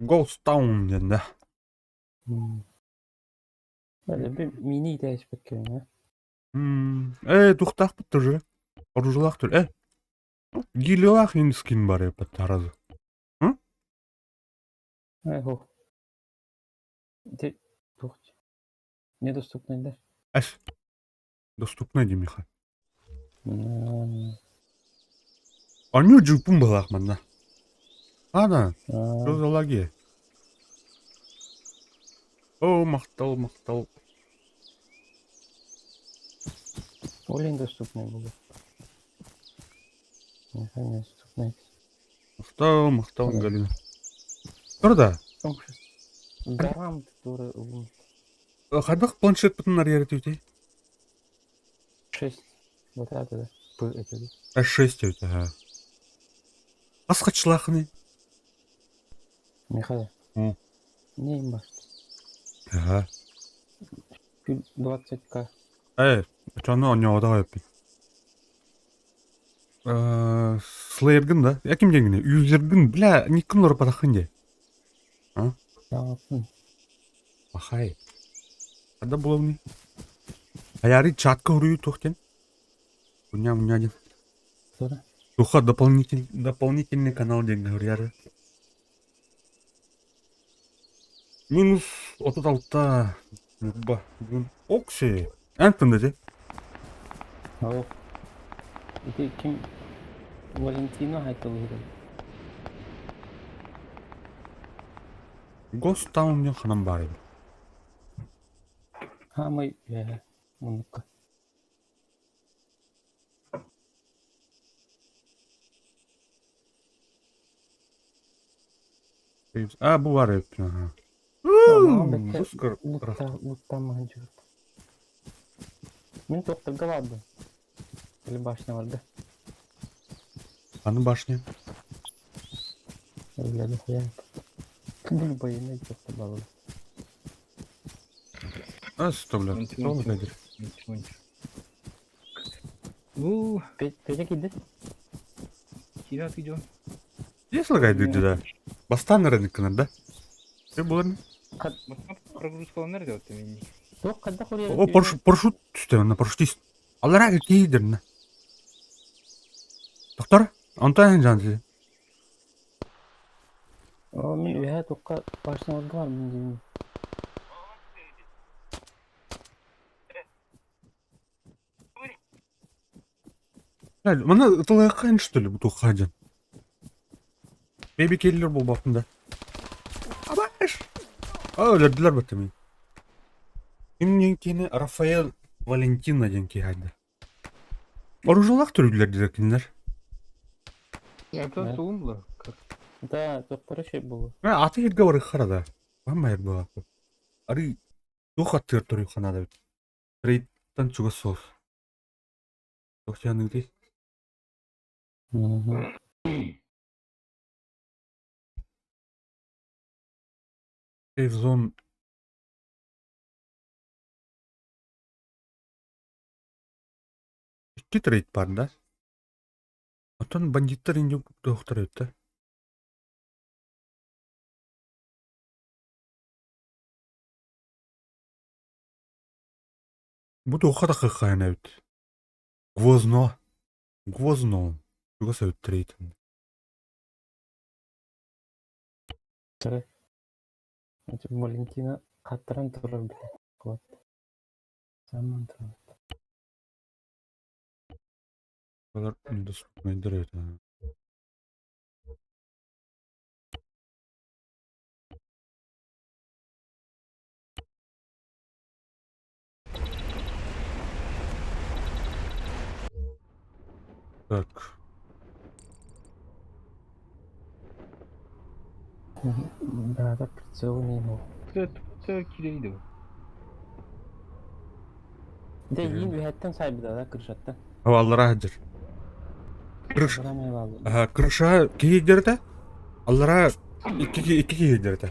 Ghost Town dende. Böyle bir mini değişmek gerekiyor. Тухтах бит уже. Оружлахтыр. Гилёах инскин бар епа таразы. Ho. Тух. Недоступный, да? Доступна демиха. Аню жупун балах манда. Ана, что за лаги? О, мақтал. Олень доступный был. Недоступный. Мақтал, Галина. Тұрда? Гарант, который... Қайдақ планшет бұтынлар еретуде? 6. Вот это, да. Это 6 өте, ха. Асқатшылақыны? Михаил. Не им башт. Ага. 20к. Чаны оня одаға өппен. Слэйргін да? Яким денгіне? Юзергін, бля, никін ұрып атақын де? Ахай. Қада болауны? Аяри чатка ұрыю тоқтен? Уня ден. Что? Туха дополнительный канал ден ұрыяры. Минус 36-та. Бүгін окси. Әнтін де? Ау. Это ким? Валентина айтылы. Ghost Town ден қанам бар еді. Мой... Оныққа. Бұл бар еді. Луттамаған жүріп. Мен тоқтырға барды. Или башня барды. Қаны башня? Öyle ya. Бұл бойына тоқтыр барды. Что, бля? Что он найдет? Петя киді? Кират идем. Есть лагайды да? Бастан рынок да? Что было? Прогрузка nerede o temin? Жоқ, қадда қория. О, парашют түсті, на парашютист. Аллара кейдер на. Доктор, онтайын жансы. Мен өйә тоққа башына орды бар мен деймін. Мына ытылайыққайын что ли, бұту қаден. Бейбі келілер бұл бақында. Абаш! Өлерділер бәтті мен. Имнен кені Рафаэл Валентина ден кейді. Оружалақ түрілер директінлер. Это сумла. Да, тоқтары ше бұл. Аты елге барық қарада. Бамайыр бұл ақы. Ары доқ аттығыр түрі қанада өт. Рейттан чуға соғыз. Тоқтияның дей. Сейф зон. Үтті трейд бар да? Отан бандиттар инде доқтар өтті. Бұл доқа да қақайын өт. Гвозно. Чуға сөйт трейдін. Сұры. Валентина қаттыран тұрыр біле. Қуат. Саман тұрыр. Олар доступныйдыр өті. Так. Бәрі прицел нейін ол. Это кирейді. Де ең өйәттен сайбыда да кіршатты. Аллара әдір. Кырыша кейдерді. Аллара iki кейдерді.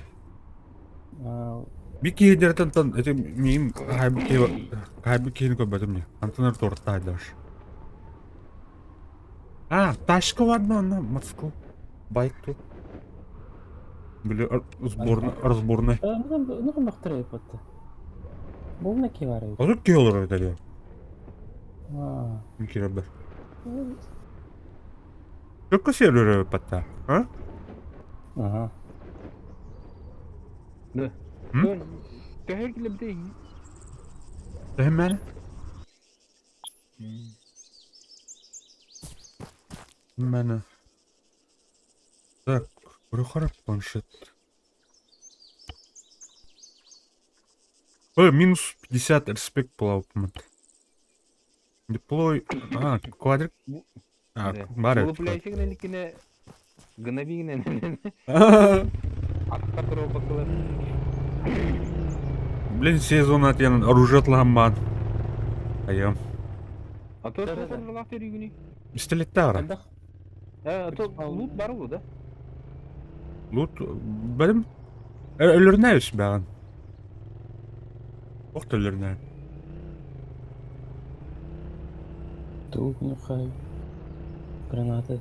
Bir кейдерді тан мен қайбі кейін көбәдім не. Антонар торта айдаш. Ташка ладно, она Москву. Байк тут. Били разборный. Ну бактыры yapıttı. Bu ne ki var ya? Азыр ке олар айтады. Ha. Киребер. Чөккө сервер патта. А? Aha. Ne? Hı? Sen tehlikeli bir değil. Hemen. Hemen. Так, прохоров планшет. Минус 50 респект плавпман. Деплой. Квадрик. Бар Бұл пляйшігін әлікіне гынабигіне атқа тұру бақылар. Блин, сезон атян оружиетланман. Аям. А то сосын жылақ терігіне. Пистолетте ара. Anda А то лут бар олу да. Лут білім. Өлеріне өш бәғын. Оқты өлеріне. tu bunu kay. Granada.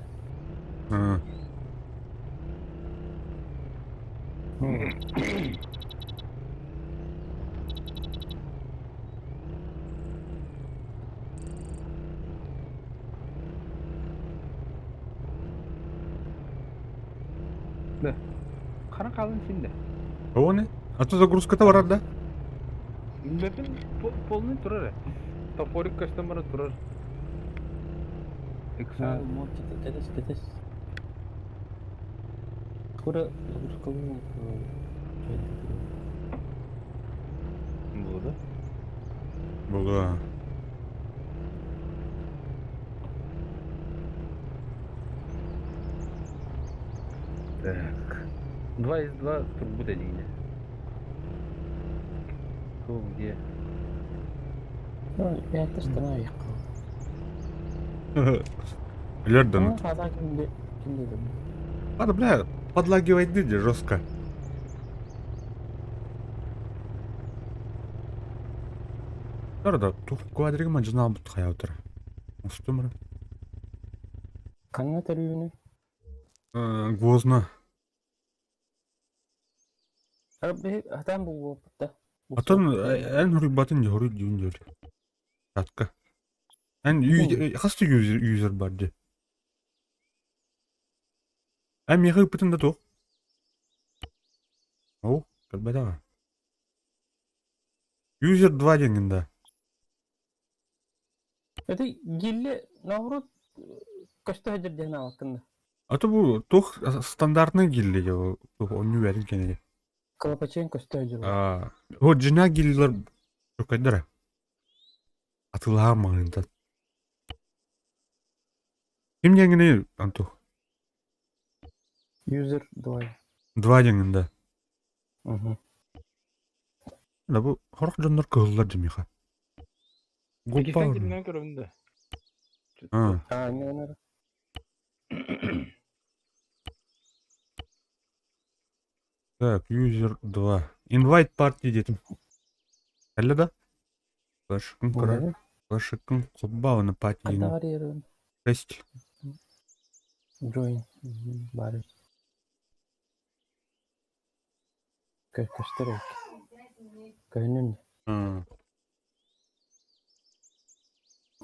Қара қалын сенде. О, не? Ато загрузката бар да? Бәпін полный тұрар. Топорик кастомары тұрар. Ha, Эксал. mau kita. Скоро загрузка. Бұл да. Была. Так. 2 из 2 турбуда дейді. Сол где? Ну, я тоже становлюсь. Өлерден. Ну, қазақ кімде кімде. Ладно, бля, подлагивает дыди жестко. Да, тух квадрик мажинал бут хаятыр. Устумыр. Қанна төрүйіні? Гвозна. Атан бұл опытта. Атын en hürbatın yoru düğündür. Tatka. En hasta user bardı. En yağı bıtın da to. O, kalbada. User 2 denginde. Это гилле наоборот кашта хажырден алакында. Аты bu toh standartına gildi ya. Onu verirken ya. Колопачен кашта хажыр. O cina gildiler çok kadar. Atılağım mağında. Kim yengini Anto? User 2. 2 yenginde. Угу. Da bu horok canlar kızlar cimiha. Пакистан Gulpa. келген көрімді. А, не надо. Так, user 2. Invite party dedim. Әлі да? Флешкін кыра. Флешкін құббауыны Када патиені. бар ерін. 6. Join. Бар. Кашта рек. Кайнын.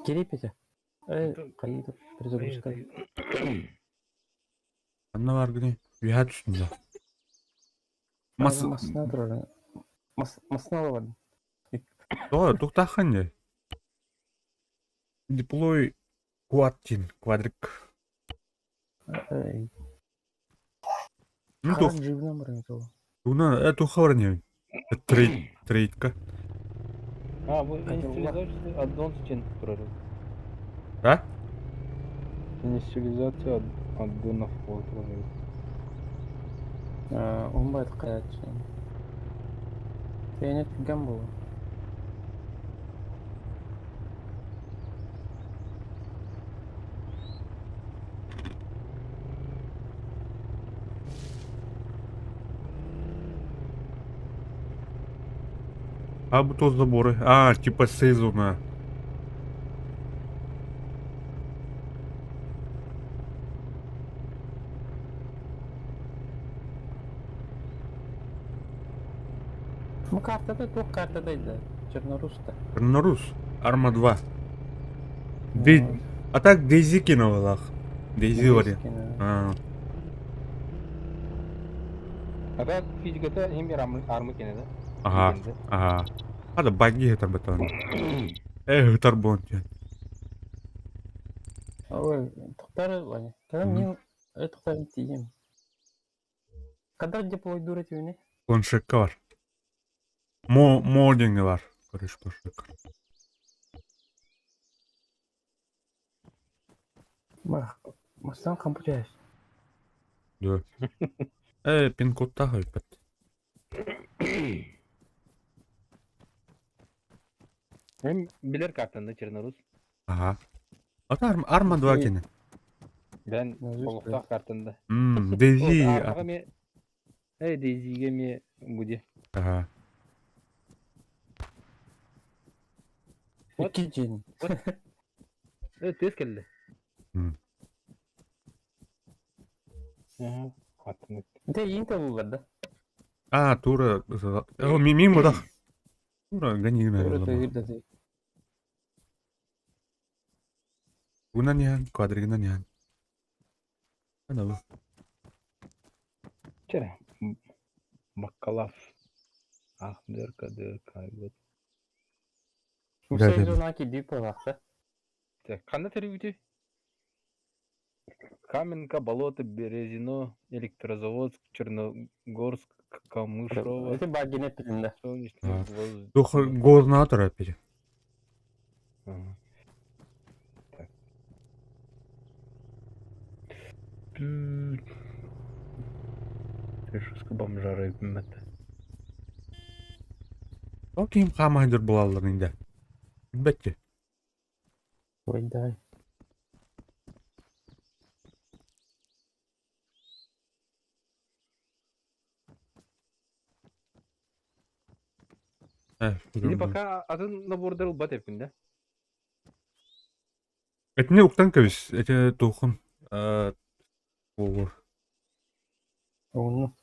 Керек пете. Қайды перезагрузка. Anna var gene. Üyet üstünde. Масына тұрар. Масына бар. Doğru, tuhtahın ne? Deploy quadric. Ну, Қара жібінен бар екен. Туна, это хавар не. Трейдка. А, бұл инициализация аддон için тұрар. Да? Инициализация аддонов отырар. Оңбайды қаят үшін. Бейнет күлген бұл. А, bu toz заборы. Типа сезона. Ну картада, тух картадaydı. Чернорус'та. Чернорус. Арма 2. Ну, А так Дейзи киновалах. Дейзи var ya. Дейзикина. Ha. Ата физиката hem armı kenede. Ага. Ага. Ada bagi hetar betul. Hetar bon ya. Ой, тухтары ваня. Когда Мгм. мен тухтарын тием. Kadar depoyu durat yöne. Konşeka var. Modding'i var. Karış boşluk. Bak, mastan kampüter. Dur. Pin kod daha hüppet. Hem bilir kartında Çernarus. Aha. Ata arma 2 kene. Ben Nazif Oluk'ta kartında. Дейзи. Armaga me Daisy'ge me budi. Aha. İki cin. Tez geldi. Hmm. Aha. Kartında. De yeni tabu vardı. Тура. Мимо да. Тура гони, Doğru наверное. tağır da. Гунанян, квадригнанян. Ana bu. Çere. Bakkalaf. Ahmeder kader kaybet. Bu Да, да, sezonaki depo vardı. Kanda terüvütü. Каменка, болото, Березино, Электрозаводск, Черногорск, Камышово, Это багине pilinde. Солнечный Ага. гвоздь. Дух губернатора опять. Ага. Так. Решуска бомжара hükümeti. O kim kamaydır bu allarında. Elbette. Oyday. Или пока атын на бордер бат hepinde. Это не уктанковис, это тухун. Over. Onu.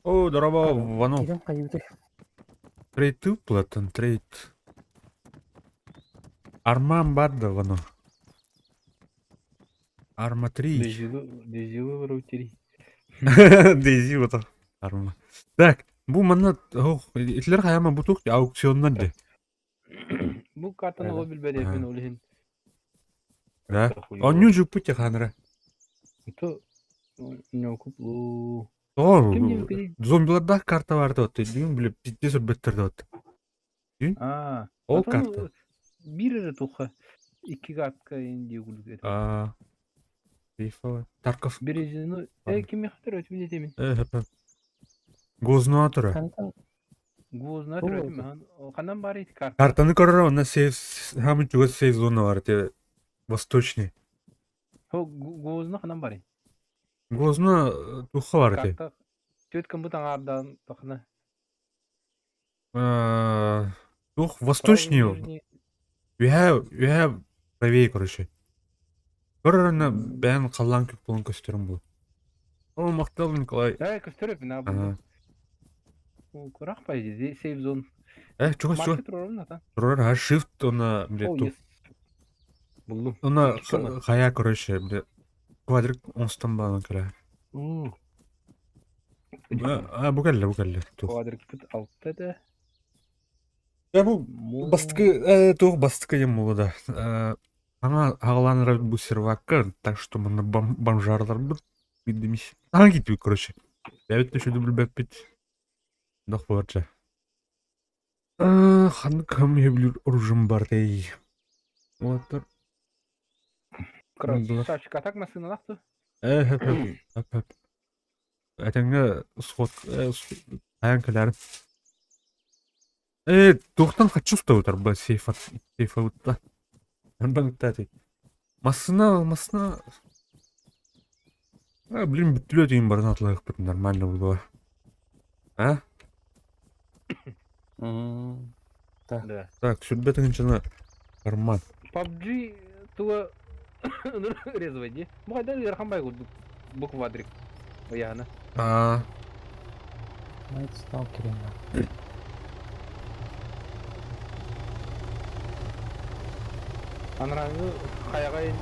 О, здорово, Ванов. Gidin kaybeder. Трейд ты платан, трейд. Арман барды, Ванов. Арма 3. Дезилы роутери. Дейзи вот так. Арма. Так, bu mana itler hayama bu tuk auksyondan de. Bu kartını Evet. o bilbedi Aha. hepin olihin. Да. Он не жук пути ханра. То не куплу. Doğru. Kim diyor ki? Zombilarda karta vardı o. Değil bile bitti sorbettirdi o. Aa. O karta. Bir yere toka. İki kartka indi gülüyor. FIFA. Tarkov. Березину. Kim yakıtır ötümü de demin. Hep. Goznatora. Kantan. Guzna Oo. ötümü han. O kandan bari iti kart. Картаны көрөр, онда хамы жүгө сейз зона бар, те восточный. Ho guzna kandan bari. Гозна тухка бар, те. Kartta. Töt kım bu tangardan takına. Тух восточный. We have правее, короче. Көрөр, онда бән қалан көп болын көстерім бұл. О, мақтал Николай. Көстер öpün abi. Ага. Kurak paydı. Save zone. Чуга, Market oralım da. Тұрар, shift, она, О, блядь, yes. Buldum. она İki kanat. хая, короче, блядь. Квадрик, онстан ба, кара. Bu geldi. Тух. Quadruped altta da. Ya bu бастыкы ем болу да. Аңа ағаланыр бұл сервакка, так что мұны бомжарлар бұл бидемеш. Аңа кету, короче. Бәбетті шөді бұл бәппет. Дақ боларча. Ханы кам ебілер ұржым бар дей. Олаттар. Красавчик, атак масына лақту? Әп. Әтеңі сход, аян кәләрі. Тоқтан хочу ұстау ба сейфа ұтта. Әнбан ұттады. Масына... Блин, бүттілі өтейін барын атылайық бітін, нормально бұл ба. Да. Так, сүрбетің жына карман. PUBG туа резвай, не? Мұқайдан ерхан бай құлдық. Бұл квадрик. Ояғына. Найт Сталкер ема. Анраңы қаяғайын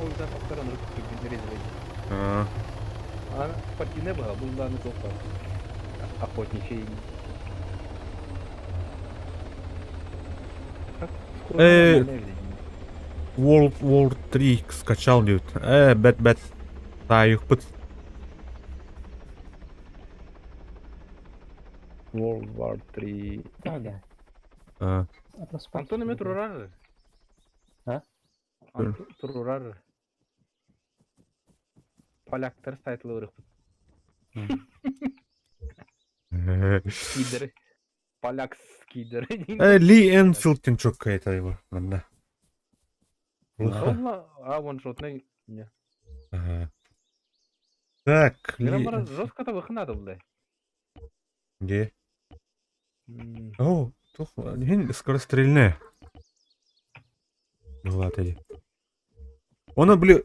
ойдан тоқтаран ұрып резервейді. А, Ана спортивный была, был данный тоқтар. Охотничий. Как скоро Э, нормально видно. World War 3 скачал, дед. Бэт. Тайық быт. World War 3. Да, да. А, Антон эме тұрар. А? Тұрар. Поляктар сайтылы ұрық. Скидеры. Поляк скидеры. Ли Энфилдтен çok kayıt ayı bende. А, ваншотный. Не. Ага. Так, Граммар жестко-то выхнадо, бля. Где? О, тух, хин скорострельная. Ну ладно, иди. Она, бля,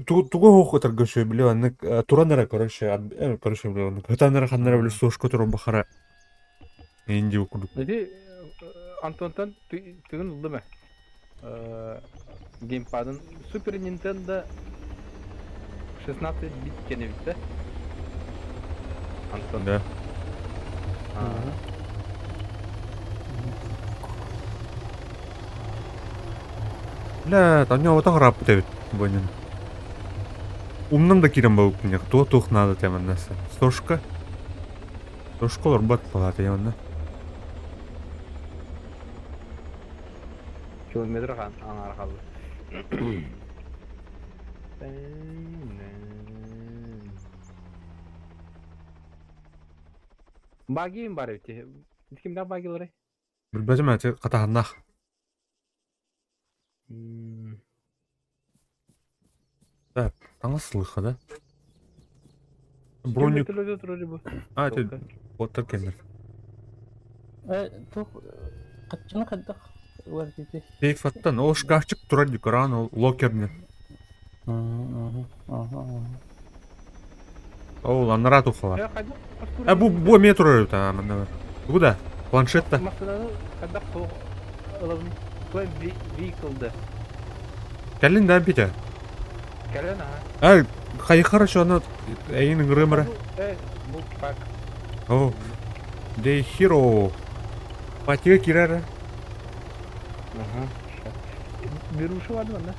туго охотар гөшө, бля, аны туранара, короче, бля, аны хатанара ханнара, бля, сошко туру бахара. Инди окудук. Эти Антонтан тыгын улды ма? Геймпадын Супер Нинтендо 16 бит кене бит, Антон. Да. Бля, там у него так раб дебит, бонин. Умнан да кирен баук мне, кто тух надо темен несе. Сошка. Сошка олар бат палаты яманна. Километр аңар қалды. Багиім бар өте. Кімді багилары? Билбезим әти катаханнах. Так, таңа слыха, да? Броник. А, это вот так кемер. Тух, қатчыны қаддық уәrdеде. Тейк фаттан, ол шкафчик турар декоран, ол локерне. Ол анара тухала. Бу мен турар та мында. Бу да планшетта. Машинаны қаддақ тоқ ылығын. Той вейкілді. Кәлін да бите. Кәлін, а? Хай хорошо, ана әйінің рымыры. Бұл пак. О, де хиро. Патига кирары. Беруші вады ванда?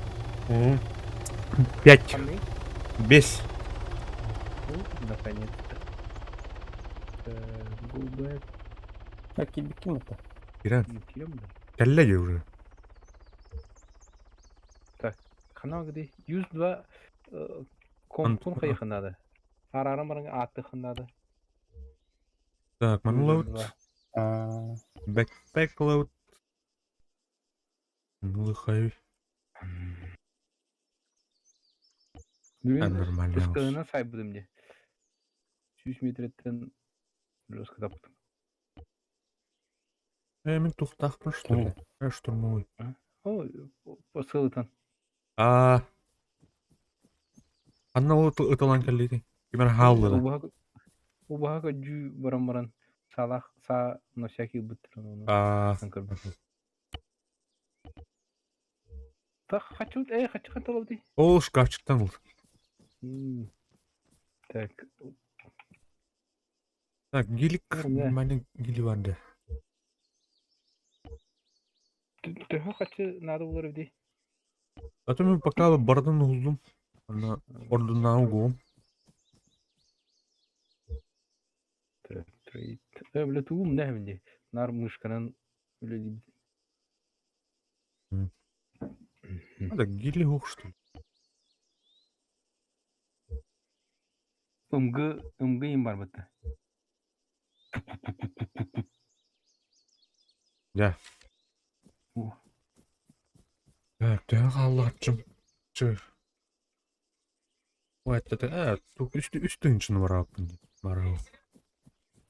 5. Қамный? 5. Наконец-то. Губы. Әкелді кім это? Киран. Кирем да? Кәлләге уже. Так, қанау кіде? 102 компун қай қынады? Арарым барың атты қынады. Так, манлоуд. Backpack load. Лыхай. Нормально. Үскіліна сай бұдым де. 100 метреттен жескі таптым. Мен тухтахпын, что ли? Штурмовой. О, посылытан. Анна ол ытылан кәллейді. Кемер халды да. Убаға жүй баран-баран. Салах, са, на всякий бұттырын. Так, хочу хотел. Ол шкафчиктан ол. Так. Так, гелик. Мәнің гели барды. Ты хочу надо было вди. А то мен пока бардын уздум. Ана ордунан угуым. Так, трейд. Бля, туғым не вди. Нар мышканан бля дейді. Надо гели хук, что ли? Умгы им бар бітті. Да. Так, қалатчым. Чыр. Это, үстіңшіні барапын. Барау.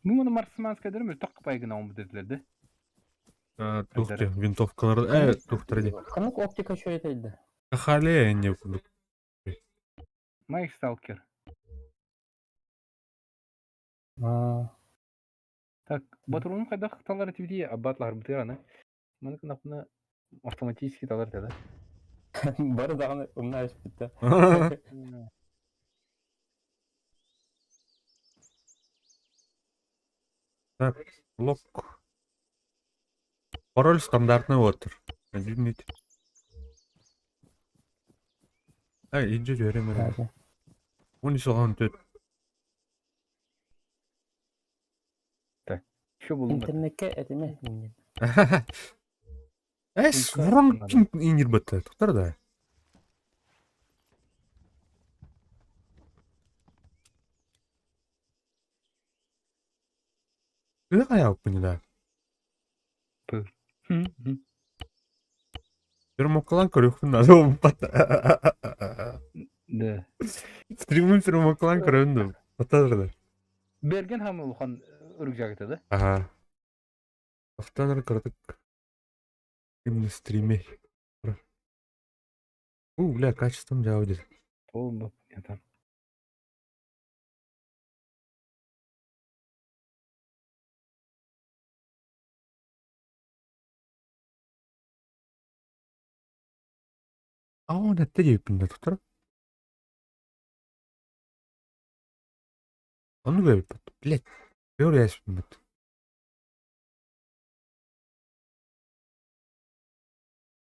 Мұны марсыманскай дұрым, тақ пайгына он бұдетілерді. Тухте, винтовкаларды. Тухтырды. Қанық оптика шо етейді? Қахале, не күдік. Майк Сталкер. Так, батурун кайда талар тибди абатлар бутер аны. Маны кнапны автоматически талар да. Бары дагы умна эш битте. Так, лок. Пароль стандартный отыр. Извините. Иди жіберемін. Он соған төт. Şu buldum. Интернетке этеме. Вұрын пин инер бітті. Тұқтар да. Күлі қая алып бұны да. Bir мокалан көріқпін надо олып бата. Да. Стримін бір мокалан көрінді. Батадырды. Берген хамы улхан ырык жагыты да. Ага. Автаныр кырдык. Именно стриме. Бля, качеством жауды. Oldu. Yatam. Он это дейпінде тұқтыр. Onu görüp bak. Блядь. Böyle yaşım bak.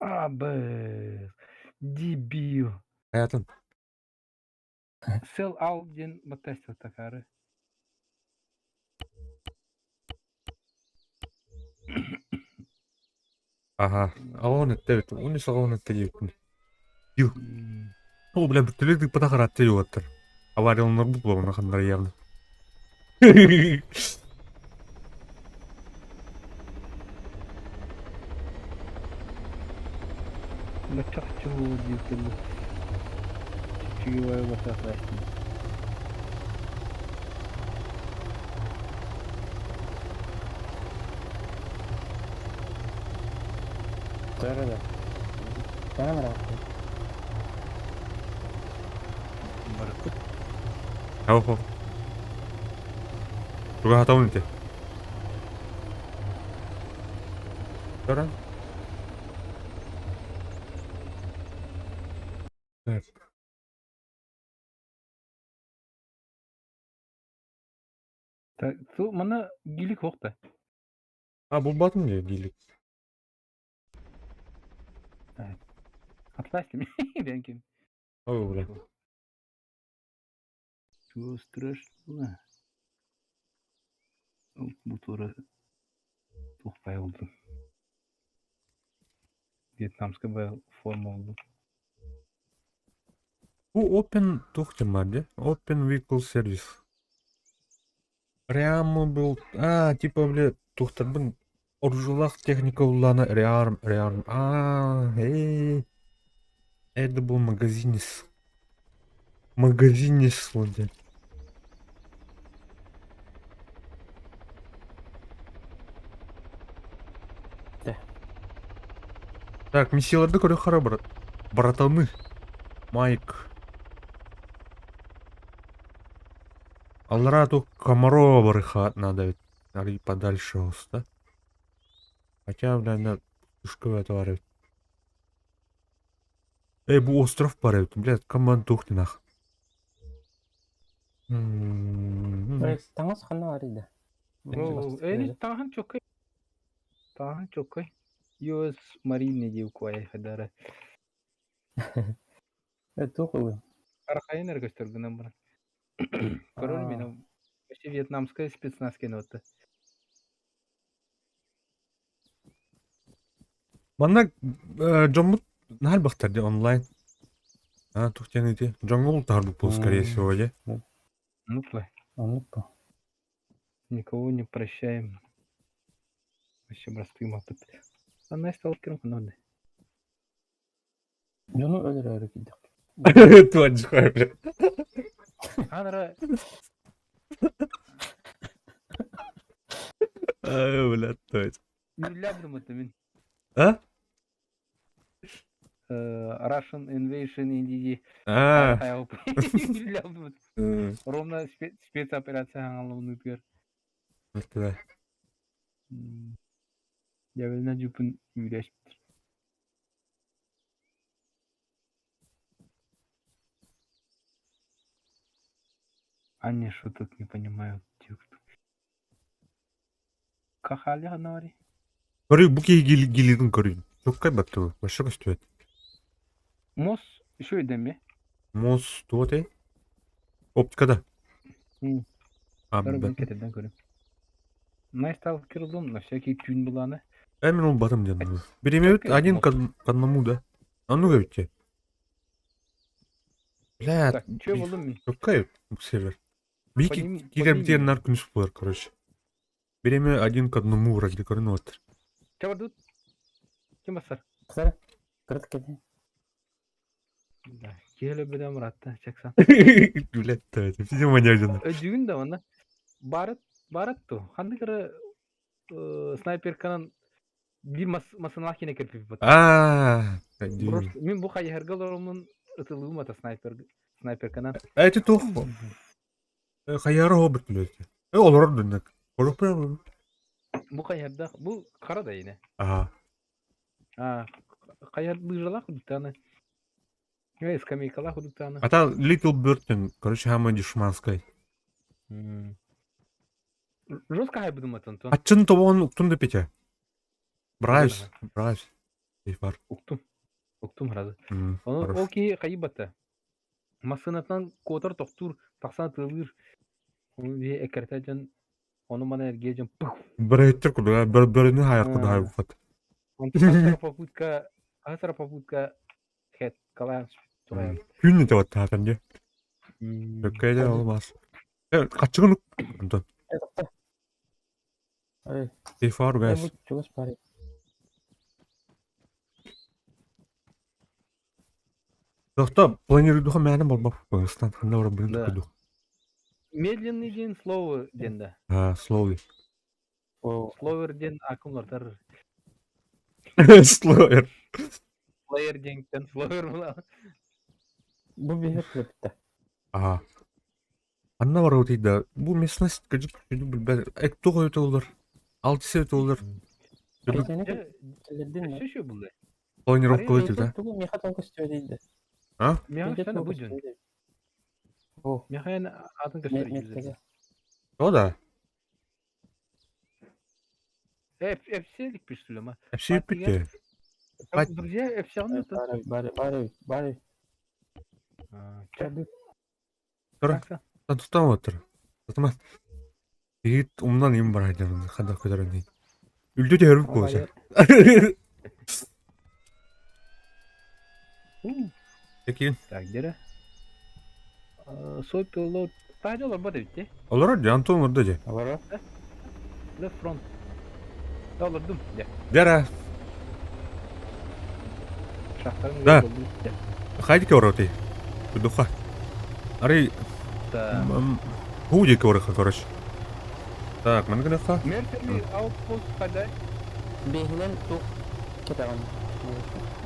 Abi. Дебил. Hayatım. Sell al den батастил такары. Ага. Он это evet. Onu sağ это дейпінде. Ю. О, бля, бүттілік бұтақыр атты ю аттыр. Авариялынар бұл бұлағына қандар явно. Да чего дебил. Чего его батастил. Тәрәдә. Тәмәр. Ау. 누가 하다 오는데. 저런. 네. Так, су мана гилик хокта. Бұл батым не дейлік. Атластим. Бенкин. Ой, бля. Чего страшного? Bu tura тухпай oldu. Вьетнамская форма oldu. Bu Open тухтем var Open Vehicle Service. Прямо был... типа, бля, тухтардың оружылақ техника улана реарм. Это был магазинис. Магазинис, вроде. Так, миссияларды көрі қара, братаны. Майк. Аллара тут Комарова барыха надо ведь. Надо подальше да? Хотя, наверное, пушка это варит. Бу остров парит, блядь, команд тухни нах. Таңыз қана арыйды. Тахан чокай. Тахан чокай. US Marine diye koyay kadar. Тухуй. Архайнер göstergenen bana. Король меня. Вообще вьетнамская спецназ киноты. Мана Джомут нахал бахтарди онлайн. Тухтен эти. Джонгул тарду был, скорее всего, да? Ну, плай. Никого не прощаем. Вообще простым опыт. Она сталкером надо. Жону өлөр кидик. Твоя бля. Анра. Блядь, точно. Юлябдым это мен. Russian Invasion Indie. Юлябдым. Ровно спецоперация аңалуын өткер. Это Jävälnä jupun yleş. Аня, что тут не понимаю. Кахали ханари. Көрүй бу кей гилидин көрүйүн. Чоккай батту. Башка көстөт. Мос şu ödeme. Мос туоте. Оптикада. Hı. А, Sonra ben бат. keteden görüm. Найстал кирдум на всякие тюн буланы. Мен ол батым дедім. Беремеут Только один мос. к одному, да? А ну говорите. Бля, Так, что булдum мен? чоккай бу сервер. Бики Подним- киребитер подними. нар күнүс болар, короче. Береме один к одному вроде көрүнүп атыр. Чабардут. Kim basar? Kızlar. Kırdık kedi. Да. Келе бедем ратта чаксан. Блядь, это все манежно. Ödüğün de bana. Barat tu. Hangi kere sniper kanan bir masın lakine kerpip bat. А, Min bu kayı hergalorumun ıtılığım ata sniper kanan. это то. Хаяры хоббит блядь. Олар дөнөк. Олар прям. Bu kayı herda bu kara da yine. Ага. Ha, kayı bıjala kudutana. Ya скамейкала kudutana. А та Little Bird, короче, хама дешманской. Жестко хай будем atan ton. Ачын тобон уктун деп пете. Брайс. Бар. Уктум разы. Onu o ki kayı batta. Masınattan kotar toktur taksan tılır. Onu diye ekertecen onu bana ergeyecen. Брайттер куда, бөрүнү хаяр куда хай буфат. Асара попутка хет калас. Күнү деп атты хатан де. Өккөйдө болмас. Качыгын онтон. Ay. Сейфар Bu гайс. çok spari. Доктор, планируйдуга мәни болмап Кыргызстан кандай ора бирин Да. кыду. Медленный ден слово денде. А, slowly. O. Словер ден акымлартар. Slower. Плеер денктен словер була. Bu bir hep bitti. Ага. Анна бар өтейді. Бұл местность кажып білбәр. Әкті қойыты олар. Алты сеті олар. Geçen hep söyledin mi? Şu buldu. Планировка өтейді, да? Bugün Miha Tolga söyledi. А? Меха sana bu cün. O. Meha'nın adını gösteriyor. Mekkede. О, да. Hepsilik bir sürü ama. Әпсі өтпетті. Бать. Друзья, hepsi anlıyor. Bari. Çabuk. Тұр. Тұтам отыр. Тұтамас. Егет умнан ем бар айдың. Қада көдерін дейін. Үлді де өріп көзі. Екең. Так, дері. Сой пилот. Тағды олар бар өтті. Олар өді, Антон ұрды де. Var. Left front. Olurdum. De. Дәрі. Şahtarın Da. oldu. De. Хайди ке орыты. Күдуха. Ари, Da. худи ке орыха, короче. Так, мен гынеха. Merkezi outpost kadar. Behinen çok ketawan.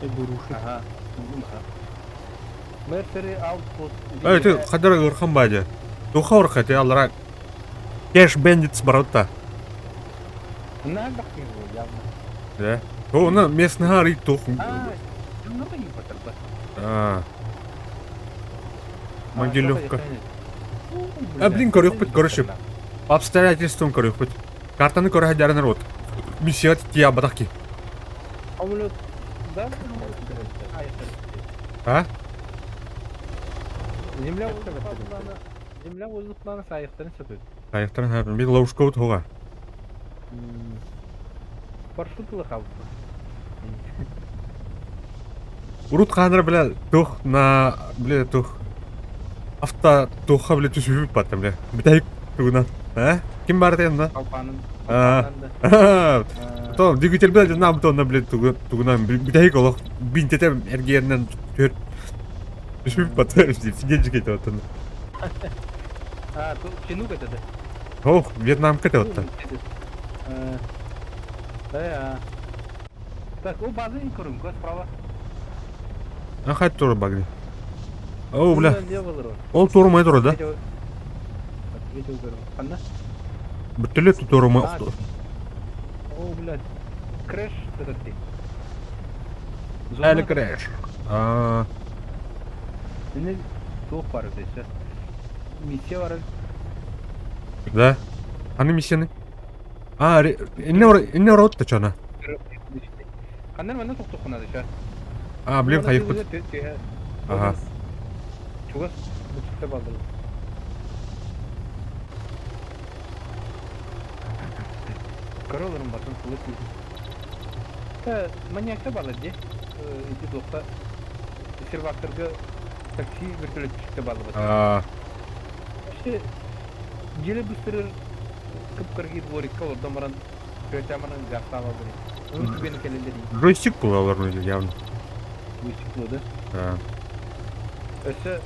Duruşu. Aha. Buldum ha. Merkezi outpost. Өті, қадар ұрхан байды. Духа орыха, алара. Кеш бендитс баратта. Ne bakayım bu ya? Да. Оны местный ари тух. Много не потерпа. А. Могилевка. Блин, корёк быть, короче. По обстоятельствам корёк быть. Картаны көрі хайдары народ. Миссия тия абадаки. Амулет. Да? А? Земля воздухланы сайықтарын сөтөт. Аяқтарын хайбын. Бел лаушка өт хоға. Парашютылы қабыт. Урут қаныр біле тух на... Біле тух. Авто тухқа біле түсіп баттым біле. Бітайып туғынан. А? Ким бар дейін да? Қалпанын. То, двигатель біле нам то на біле туғынан. Бітайып олық. Бинтетем әргерінен төр. Түсіп баттым. Сиден жекеті оттын. Чинук это да? Ох, Вьетнам кәті отты. Да. Так, о базы не көрім, көз справа. А қайт тұры багри. О, бля. Не болыр. Ол тұрмай тұры, да? Видео көрім. Қанда? Бүттілі тұрмай. блядь. Крэш этот ты. Әлі креш. Ini tuh var desa. Misiya var. Да. Аны миссияны? Инне оротта чана. Kandan bana tok tok kanadı şu. Блин, хайык бут. Ага. Чугас bu çıktı baldı. Королların batın kılıç yüzü. Manyakta baldı diye. İki dokta. Sirvaktırga taksi vertolyot çıktı baldı. İşte jeli bыстырыр кып-кыргый дворикка ордон баран көтаманын жактап алды. Өтү бени келелер. Джойстик был, вроде, явно. Выступло, да? Да. Өсө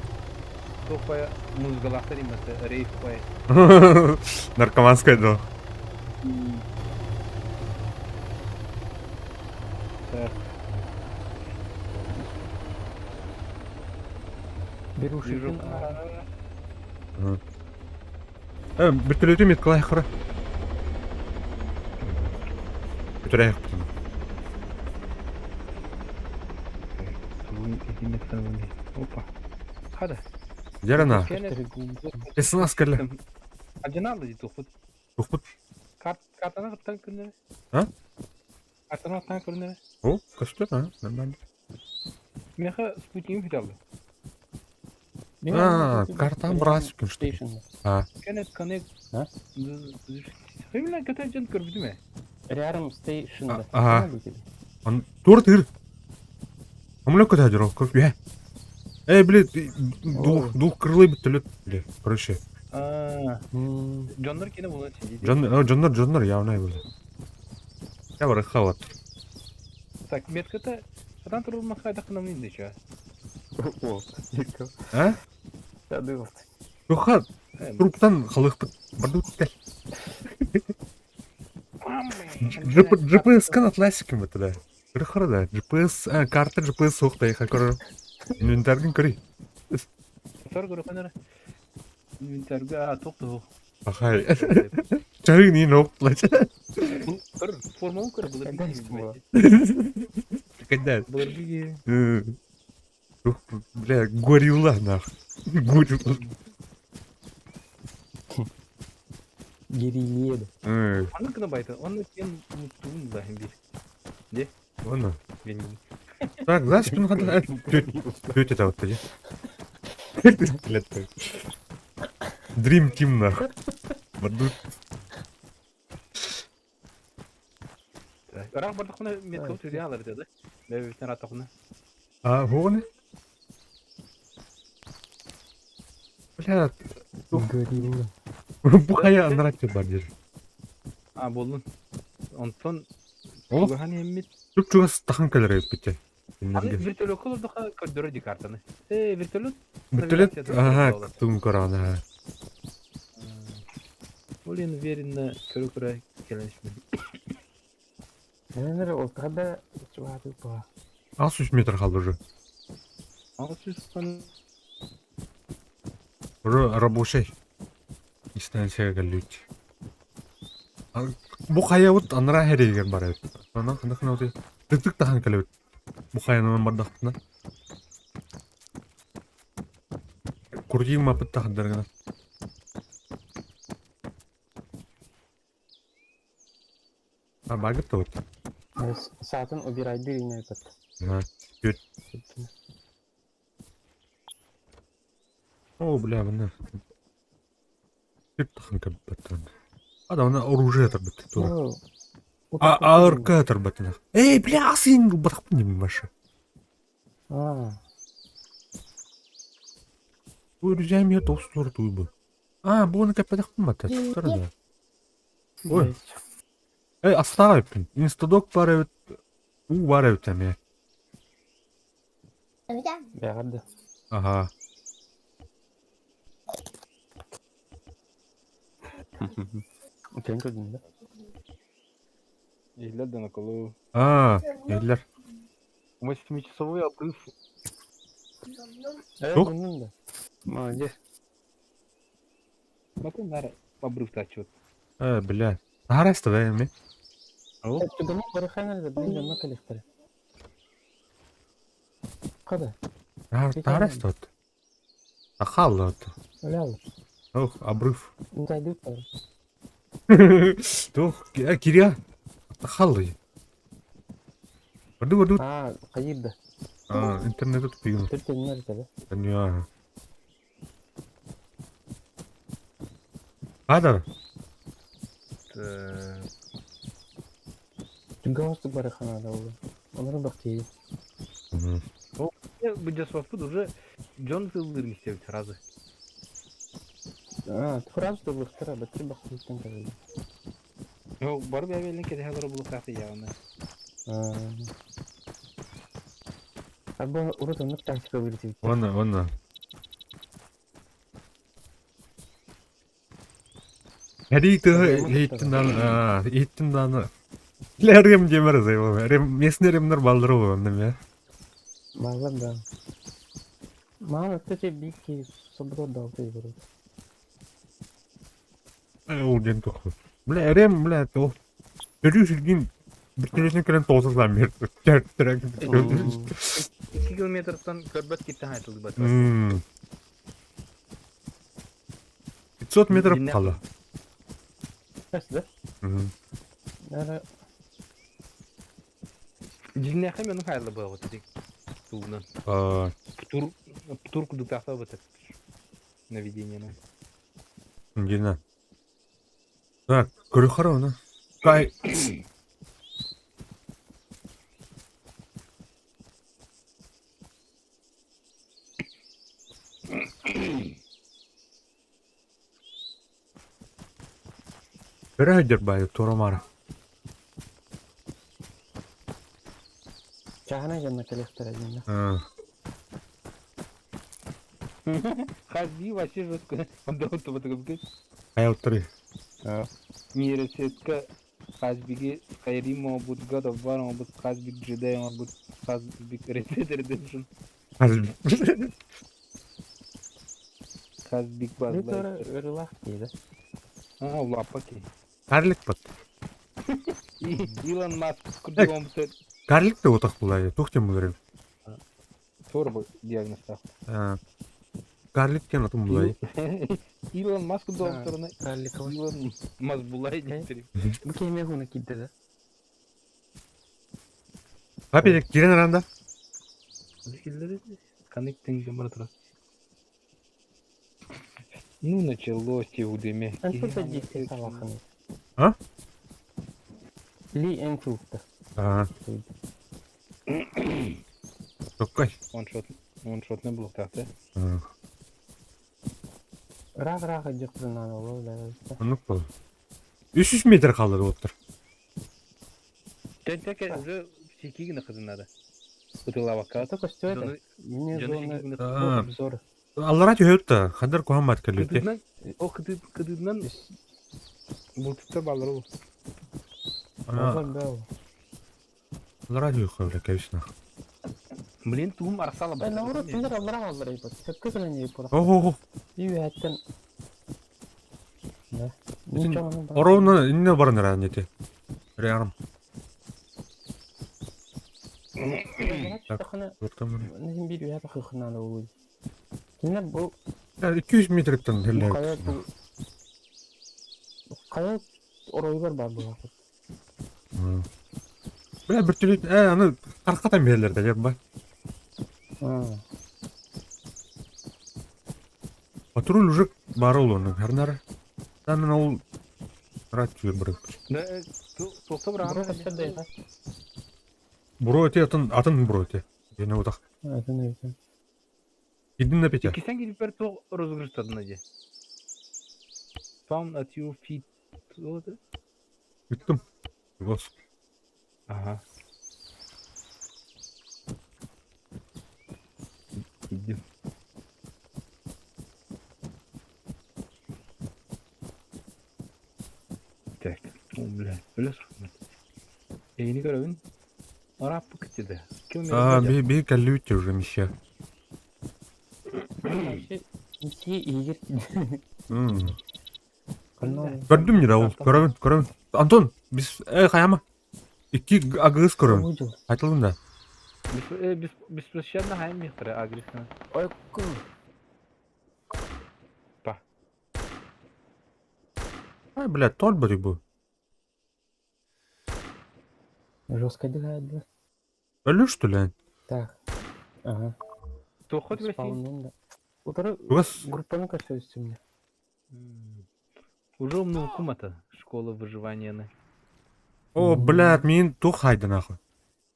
топая музгалактар имесе рейф пая. Наркоманская, да. Так. Беруши. Вертолеты мет кылай хара. Көтөрәйек бутын. Опа. Хада. Жарана. Эсин аскерле. Ажаналы ди тохут. Тухпут. Картана кыптан күннере. А? Картана кыптан күннере. О, кашты, нормально. Меха спутник фидалды. Картан брать күн что. Кенет коннект. А? Хымна катаджан көрбүдү ме? Рядом стейшн. Ага. Он тур. Амлек куда дырок, как я. Блин, дух крылы битилет, блин, короче. Джоннор кине булат сидит. Джоннор явно был. Я вырахал. Так, метката атан турулма кайдакынан инде ча. О, А? Садылт. Юха, труптан халых бардут тел. GPS кан атласиким это да. Рахара да. GPS, карта GPS сохта я хакор. Инвентаргин кори. Сор көрөкөнөр. Инвентарга токту. Ахай. Чарыг ни нок плач. Көр формул көр булат. Когда? Буларги. Бля, горилла нах. Горилла. Гириеда. Аны кына байты. Аны кен муттуун да бир. Де? Ладно. Мен. Так, за спину хода. Тётя вот тоді. Dream Team нах. Бардут. Рах бардакына меткал түзү алар деди. Бебетен атакына. Вон. Бля, Горилла. бухая нравится бардир. Болдун. Онтон О, Гахани эммит. чук стахан келер бите. Аны вертолет колордука көрдөрө ди картаны. Вертолет. Вертолет, ага, тун корана. Олен веринна көрө келенишме. Нелер ол када чуады ба. 600 метр қалды уже. Уже рабочий. Станцияға келдік. Бұқая вот анра херегер бар еді. Ана қандақын ауды. Тік таған келеді. Бұқаянан бардақтына. Күрдейін мапыт тақындарғына. Багып та вот. Саатын убирайды ине бат. Жөт. О, бля, бұны. Жөт тақын кәбіп баттан. Ада, оны оружие тарбытты тура. АРК тарбаттына. Бля, асың батақпын демей башы. Оружие мет остур туйбы. Бұны кәппедақпын баттан. Тұра да. Ой. Астаға өппін. Инстадок бар өт. Бар өттәме. Бәрді. Ага. Өтен көрдің бе? Иллер да наколу. Елдер. 8-часовой отрыв. Жоқ? Бұның да. Молодец. Bakın var обрыв тачет. Бля. Арасты да, еме? Ау. Чудомо барахана да блин на коллектор. Када? Тарас тот. Ахалла то. Лял. Ох, обрыв. Не зайдут пар. Тох, Киря. Ахаллы. Воду. А, кайда. Интернет тупил. Ты не знаешь, да? Не. Адар. Галстук барахана да уже. Onların baktığı. Bu жасваппыт уже Джон Филдер мистер сразу. Фраз да бахтара, бәтір baktığı için tabii. Yo, барып әвелін кеде хәлері бұлы қақты яғына. Abi orada onu takip edebiliriz. Вон. Хейтін даны. Ләргем демір зайбы. Месін әремдер балдыры ғой, ондым, я. Мағлам да. Мағлам өтті бейкі соброд да алты егірі. Ол ден тоқы. Бля, әрем, бля, ол. Көрі жүрген бір келесіне көлен тоғыздан берді. 2 километрдан көрбәт кетті айтылды бәт. 500 метр қалы. Kaçtı da? Yani Жинне әқем оның қайырлы бұғы өтедек. Туғынан. Птур күдік тақта бұтыр. Наведениені. Дина. Так, көрі қара оны. Кай. Бір әдер байды, торамары. Çağına canına kalefter edin. Қазби вообще жестко. Онда отты бұтығызғы. Қай отыры. Мейресетка Қазбиге Скайримо бұд God of War бұд Қазбик Джедай бұд Қазбик Red Redemption. Қазбик Bir базлай. sonra ırılak değildi. Лапа ки. Карлик бат. Илон Маск күрді оңбысы. Карлик те отақ бұлай, тоқтен бұларым. Торбы диагноста. Карлик кен атым бұлай. Илон Маск докторына. Krallık var. Илон Маск бұлай дейтерім. Bu kelime huna gitti de. Папелек, керен аранда. Захилдері коннектинг жамбара тұрады. Ну, началось Теудеме. Ben çok da ciddi salakım. Ha? Lee Enfield'da. Тоққай. Оншот не было так-то. Рақ жықтырынан олау да. Анық бол. 300 метр қалдыр отыр. Тек уже секигіні қызынады. Бұтылава кат. Только что это. Мне зона обзора. Аллара түйетті. Қадар көған бат кәлетті. О, қыдыдынан бұлтытта балыры бұл. Аллара түйеққа біле кәвісіна. Блин, туғым арсала Ben navrut bunlar Allah'a alır ayıp. Tepki kılan ayıp olur. Ого. İyi hatten. Ne? Оровны инне барын әрән ете. Рярым. Neyim bir üye bakıqından oğul. Kimler bu 200 метрден bu тәлләр. kaya bu kaya orayı var bu vakit. Бля, бір түлет, аны арқатан берілер дәлеп ба. Патруль уже барыл оның, әрнары. Данын ол рат жүйер бірі. Тоқта бір Burası ағыры. kaçta değil ha? Бұру өте, атын бұру өте. Ені отақ. Evet, evet. Едін на петя. Кисен келіп бәрі тоқ розғырыштадың әде. Found at your feet. Үттім. Гос. Ага. Идем. Так, бля, сұрмын. Ейіні көрігін араппы күттеді. Бей кәлі өте уже мище. İkiye iyi gir. Көрдім не да ол, көрігін. Антон, біз, қаяма. 2 agız көрөн. Ужу. Айтылдым да. Беспощадно хайм мехтер агрессивно. Ой, ку. Па. Ай, блядь, толь бери бу. Жестко дыхает, да? Өлү что ли? Так. Ага. Тохот весин. Спаунен, да. Утро Угас. группаның кашуысы мне. Уже умный кумата. Школа выживания. О, блядь, мен тух хайды нахуй.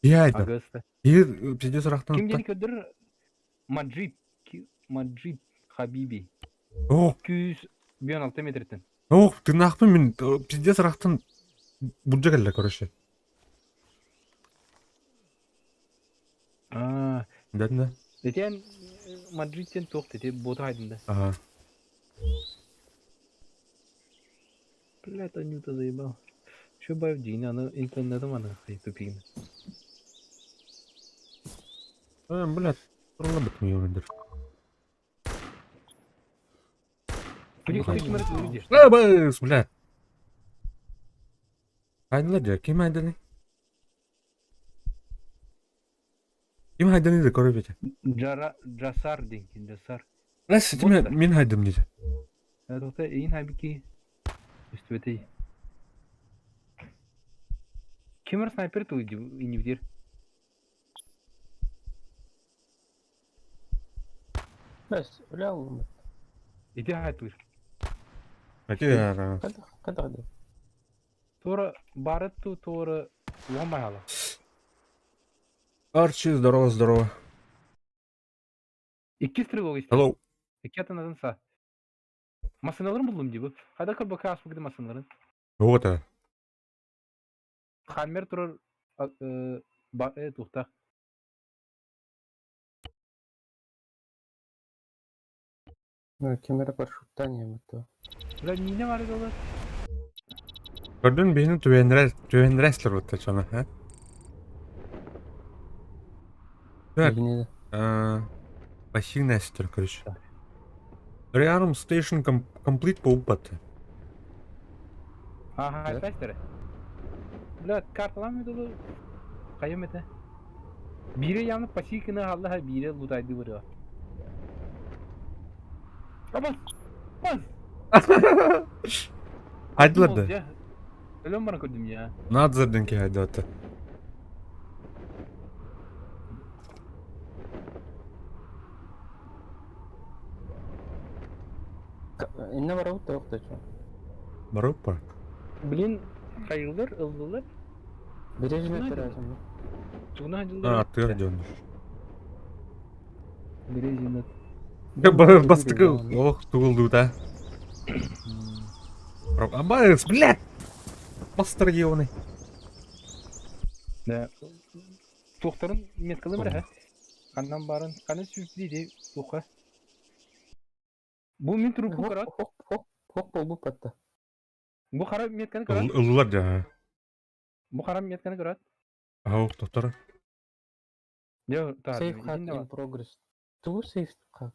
Хайды. Агреста. Пиздец рахтан. Ким дени көдір Маджид. Маджид Хабиби. О, 216 метрден. о, ты нахуй мен пиздец рахтан буджа келді, короче. А, Да. детен Мадридтен тоқты деп боты айдында. Ага. Блядь, Анюта заебал. Что баев день, она интернетом она хай тупин. Блядь, туралы бітмей өмірдер. Күнек мәрет өйдеш. Бәс, блядь. Айдылар жа, кем айдылы? Кем айдылы да көріп ете? Жасар денген, жасар. Ләс, мен айдым дейді. Тоқта, ең хайбеки. Үстібетей. Кемір снайпер туйды, иневдер. Бәс, өлі алым. Иде хай туйр. Әке яра. Қадағды. Торы барыт ту, торы ломбай ала. Арчи, здорово. Икки стрелок істі. Hello. Икки атанадың са. Масыналарын бұлдым дейбі. Қайда көрбі қас бұгды масыналарын. Вот это. Хаммер тұрыр тұқта. Кемері паршуттан емітті. Бля, нейне бар еді олар? Көрдің бейіні төвендірәсілер өтті чана, ә? Так. Егінеді. Пассивная стер, короче. Rearm Station Complete по упаты. Ага, айтпайсдары. Бля, карталам еді олар? Қайым еті? Бире ямны пассивкіні алды, ха бире лутайды бұры. Абас! Бас! Айдылар да. Өлім бана көрдім я. Надзырдың ке айды өтті. Инне бар ауытта оқты чо. Барып па? Блин, қайылдар, ылдылар. Бережіне Знаю. тұрасың. Туғына жылдар. Ты район. Березина. Бастықы, ох, туғылды да. Абайс, блядь! Бастыр ебаный. Да. Тоқтарын меткалы бір, қаннан барын, қаны сүйіп дейді, тоққа. Бұл мен тұрып көрат. Хоқ бол бұл патта. Бұл қара метканы көрат. Ылылар жа. Бұл қара метканы көрат. Ау, тоқтары. Сейф хак in progress. Туғыр сейф хак.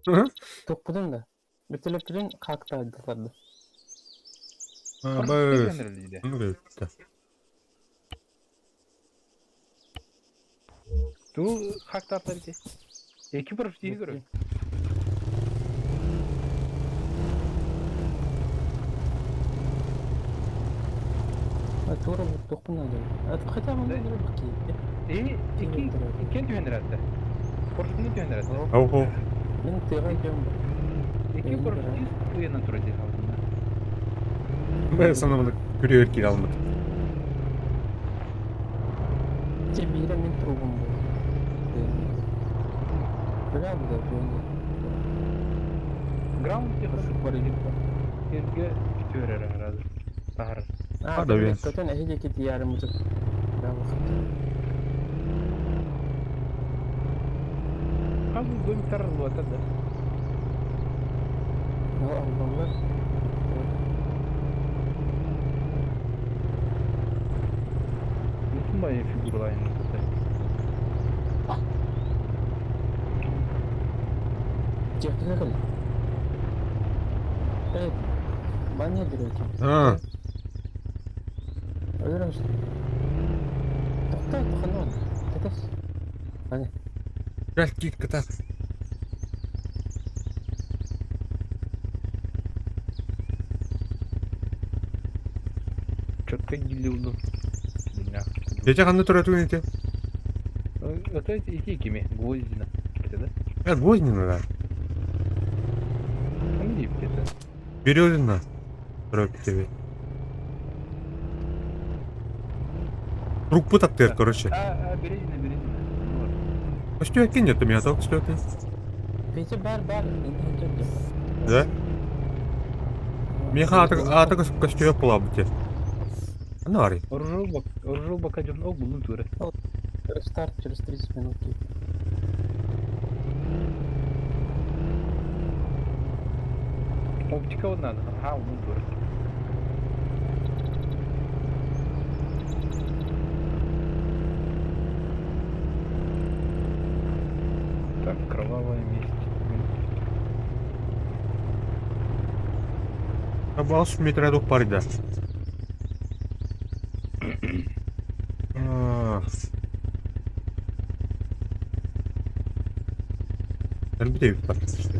Тоқ бұдан да. Бітіліп түрін қақта айдыларды. Абайс. Бұл қақтар тәрде. Екі бір үштегі көрі. Тура бұл тоқ бұдан да. Қайта мұнда бір бақи. İken tühendir hatta. Korkusunu tühendir hatta. Ау. Мен тыған кем бар. İki korkusuz bu yandan turacak altında. Бәй, сана мұны көре өркел алмады. Те бейрі мен тұрғым бұл. Біра бұда бөңді. Ground diye Қыршық бар едік бар. Yerge tüherer herhalde. Bahar. Hadi be. Көтен әхеде кет ярымызы. Біра вақытта. Abi bu bölüm tarar bu atada. Allah'lar. Bütün bayağı figür olayını atada. Cektiler kıl. Evet. Ben ne diyor ki? Öyle işte. Tokta tıkanıyor. Tetes. Hani Gel git kıta. Çökte gilli buldum. Dünya. Gece kandı turatın iti. Это iki mi? Гвоздина. Кетеді. Гвоздина, да. Кім deyip кетті? Березина. Турат тебе. Трупы так ты, короче. Березина, Березина. Что я кинет, ты меня только что ты. Peki bar. İndi hocam. Да? Меха атака костюя плавайте. Анари. Оружу bakacağım. O buldum tuğra. Старт через 30 минут. Оптика вот надо. Ага, buldum tuğra. Так, кровавая месть. Абалс метра до парида. Ben bir de yük var işte.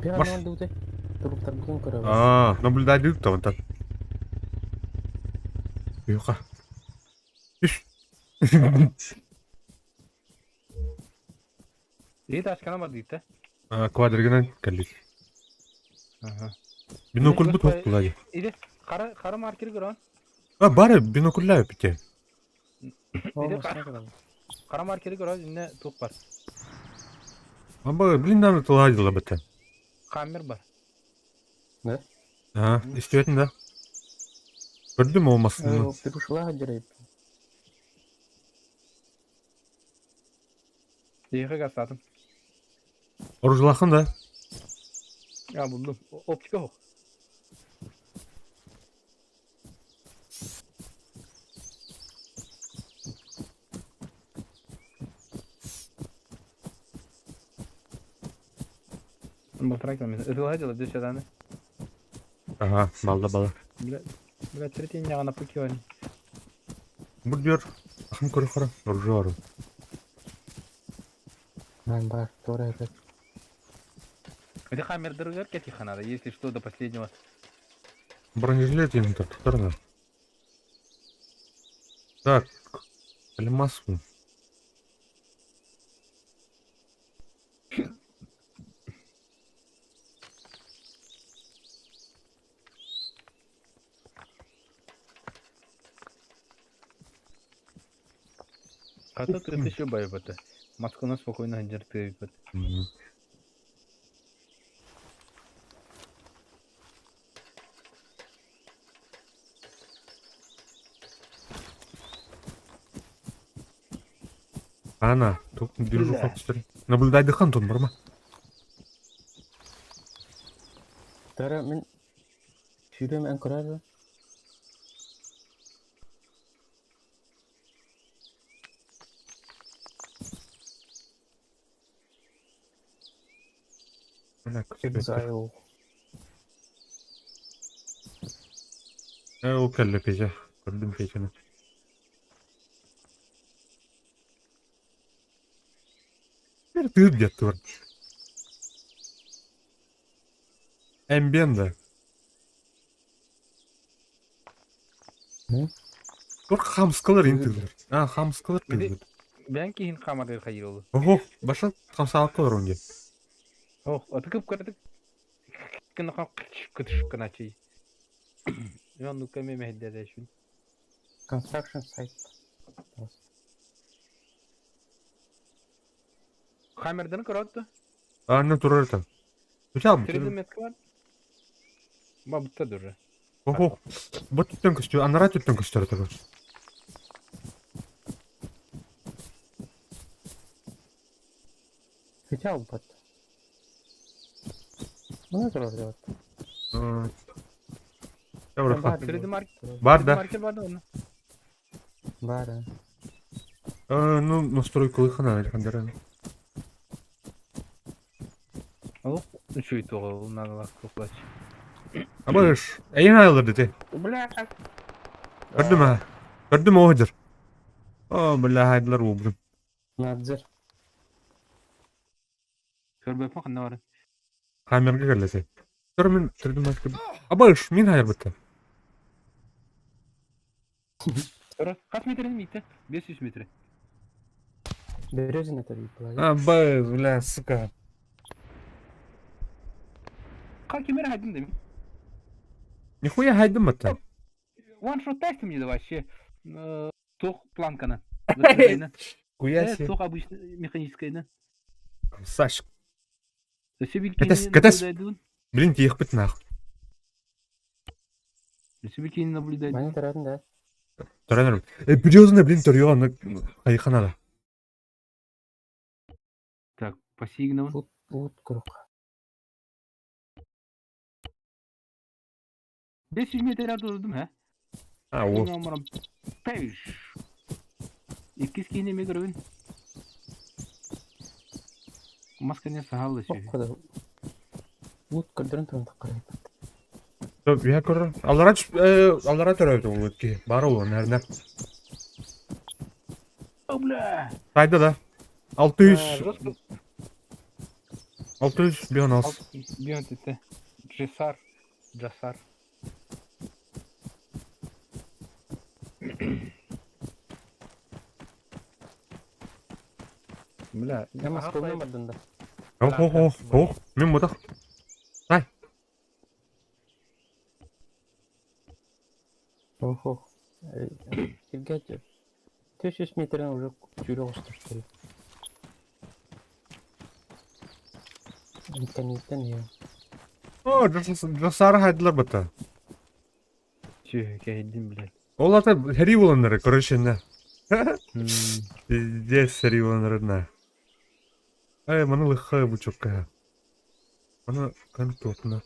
Пиар надо уйти. Труп торгун корова. Наблюдать там так. Юха. Üş. İyi de açkana var deyip de. Kvadriginen kallik. Aha. Binokul bu top kullanıyor. İyi de kara markeri gören. Bari binokuller yapıyor. Olmasına kadar. Kara markeri gören yine top var. Ama bilimden tutulaydı la beten. Kamer var. Ne? Ha, istiyorsun da. Gördün mü olmasını? Перешла директ. İyi gazladım. Oruçlakın da. Ya buldum. Optika yok. Батарейка mesela. Ötülaydı da düş adamı. Aha, balda. Бля, третий не на покёне. Bu diyor. Akım kuru. Orucu var. Ben бар. Doğru evet. Где хаммер дыргар кети надо, если что, до последнего. Бронежилет ему так сторона. Так. Алмаз мı? Ката ты еще боебата. Маску на спокойно ханжар ты. Ana, тут держу фактор. Наблюдай дыхан тон бар ма? Tara men şuraya en karar. Exile. O kelle pece. Gördüm peceni. Bir tığıp yattı var. Ambiente. Ne? Dur hamskalar indirdiler. Ha hamskalar indirdiler. Ben ki hin kamarı hayır olur. Oho, başa hamskalar onge. Oh, atıkıp kırdık. Kına kıtış kına çiğ. Ben nu kame mehdede şun. Construction site. Kamerden kırıldı. Anne durur tam. Hocam. Trilde metki var. Ba butta durur. Oho. Bu tuttun kuştu. Anlara tuttun kuşları tabii. Хотел бы. Ну это разряд. Yavrum. Var. Trilde Var da. marker vardı onun. Бара. Ну, настройкалы хана хандерен. Ол үчүй тоғыл нагалар тоқлач. Абаш, әйен айлар дете. Бля, Көрдүм а. Көрдүм оғыдыр. О, бля, хайдылар убрым. Надзир. көрбөп қандай бар. Камерга керлесе. Көр мен түрдүм ашкы. Абаш, мен хайыр бітті. Kaç metre miydi? 500 metre. Березина tabii плавит. Абаш, бля, сука. Kaç kemere haydın demin? Нихуя хайдым бітті. One shot тестим еді вообще. Тоқ планканы. Закрытайны. Хуяси. Тоқ обычно механическайны. Саш. Себелькейні Катас. наблюдайдың. Блин, тиіх біт нах. Себелькейні наблюдайдың. Bana tarafın da. Törenерім. Березина, блин, түріға аны қайықанада. Так, по сигналу. Ut kuruk. 500 metre durdum ha. О. Numaram 5. İkiz kiyine mi görün? Maskanya sahalı O şey. kadar. Ut kırdırın turun takırayım. Я көрі. Аллара түрәуді ол өтке. Бар ол, нәріне. Обля. Сайда да. 600. 600 bir 16. Bir tete. Cesar. Cesar. Бля, Я Москвадан бардым да. Оқ. Мен мұдақ. Ай. Охо. Сергей, 500 метрden уже жүрек ұстырды. İnternetten ya. О, жасары хайдылар бұта. Tüh, geldim bile. Ол ата хәри боланлары, короче, не. Здесь хәри боланлары, не. Мұны лыққа бұл чөпқа. Мұны контопна.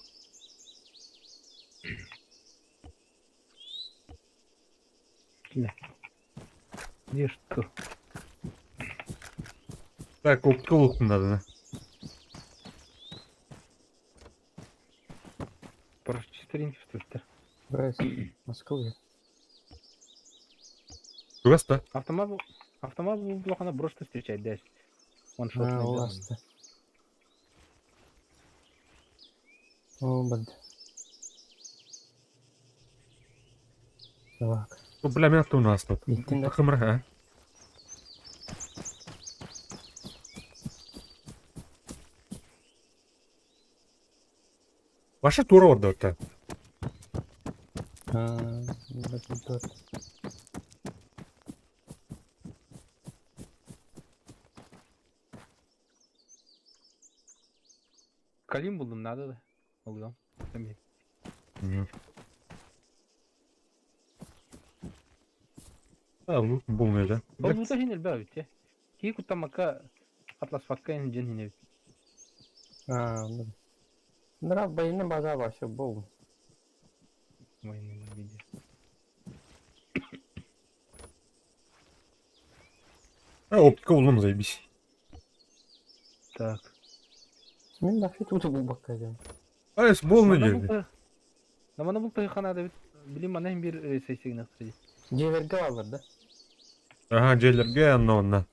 Где что? Так, опқа лықтың надо, не. Просто чисторинки что ли? Брайс, Москва. Көбәсті. Автомат был плохо, она просто встречает дальше. Он шот Ha, o hasta. O bad. Bak. Бля, мен атты ұны астат. Биттин да. Қымыр, ә? Ваша тура орда өтті. Ha, bakın dur. Калим buldum надо da. Oluyor. Tabii. Бұл не де? Ол бұта жинел бә өте. Ки кутамака атлас факка ен жен хинев. Ha, anladım. Bunlar bayının bazağı başı bol. Моим виде. Оптика болмам, заебись. Так. Ben de тут bu bakacağım. Бол не жерде. Намана бұл тайханада бит. Білім анайын бір сесегін ақтырды. Ceverge alırdı. Ага, жерлерге анна.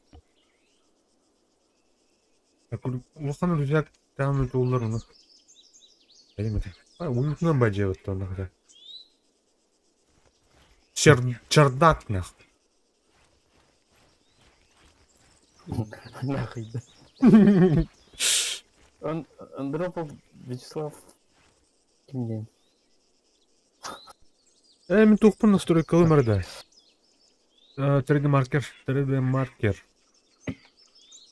Лұқаны рүзәк тәмі толылар оны. Әлемеді. Уютынан бәже өтті оны қада. Чердак, нах. Нахуй да. Андропов Вячеслав. Kim diyeyim? Мен тоқпын настройкалы мәрді. 3D маркер.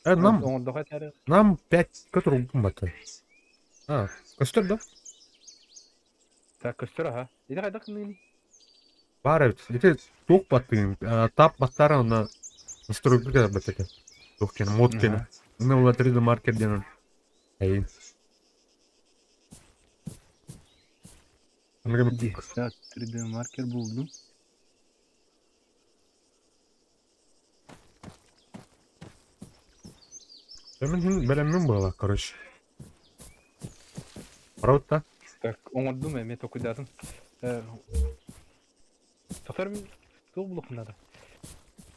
Оңырдоға тәрі. Нам 5 көтір ұлпын бәті. Көстір да? Так, көстір аға. Еді қайда қымдың? Бар әбіт. Ете тоқ баттың. Тап баттары оны настройкалы бәті. Тоқ кені, мод кені. Мен ола 3D маркер денің. Әйін. Так, 3D маркер buldum. Hemen beğenmem bu Allah karış. Правда? Так, оңордум эме токуйдатын. Тохтар мен тол булукнада.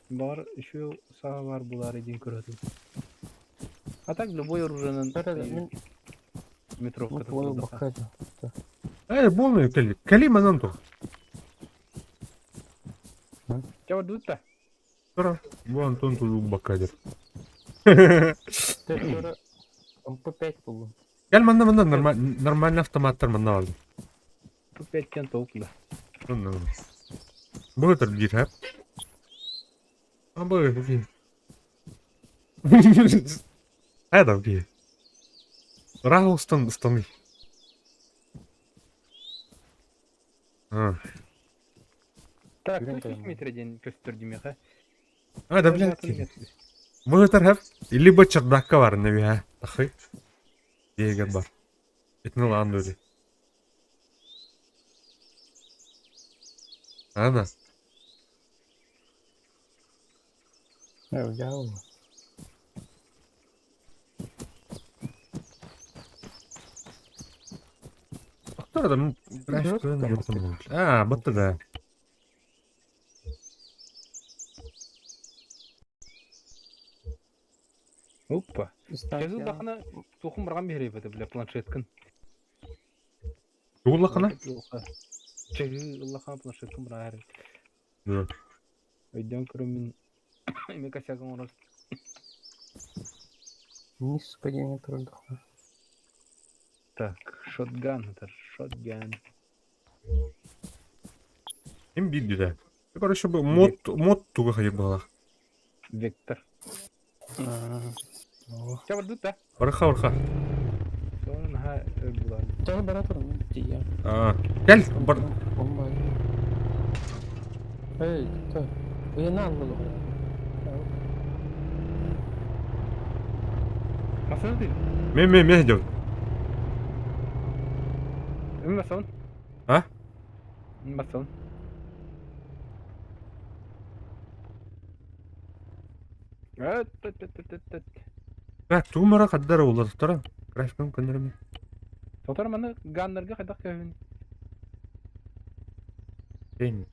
Бар еще сага бар булар идин көрөтүм. А так любой оружиянын Мен метровка твою тотурду. бакады. Болmuyor keli. Kelime lan tu. Чаба дутта. Sonra bu Антон tulu bakadır. Төр МП5 buldum. Gel manda normal автоматтар manda aldım. Тут 5 кен толкуда. Bu kadar bir hep. Ama böyle bir. Adam bir. Rahul stanı. Ha. Так, Үйрен 300 коемун. метрден көстөрдүм я. Hadi bilet. Bu kadar hep. Либо чердака var ne bir ha. Ахы. Diye var. Etni lan öyle. Ana. Jauh. Doktor adamın crash kılığını yapamamış. Ha, battı da. Опа. Станция. Жазыл дахана тохум барган бере бете биле планшеткин. Туğla kana. Чеги Аллаха планшеткин бар. Yok. Өйдөн көрөмүн. Эме касягын орос. Низ падение трудов. Так, шотган, это шотган. Hem bir de. Короче, bu mod tuğla hayır bağla. Вектор. Чаба дутта. Arka. Сонун ха булар. Jangan beratur dia. Gel. Olmaz. Hey, tuh. Uyanal lu. Nasıl değil? Me diyor. Ümmü son. Ha? Ümmü son. Evet. Ha, tuğmara kadar olur doktora. Crash kan kanırım. Totar mana ганнерге кайдак кевин. Ken.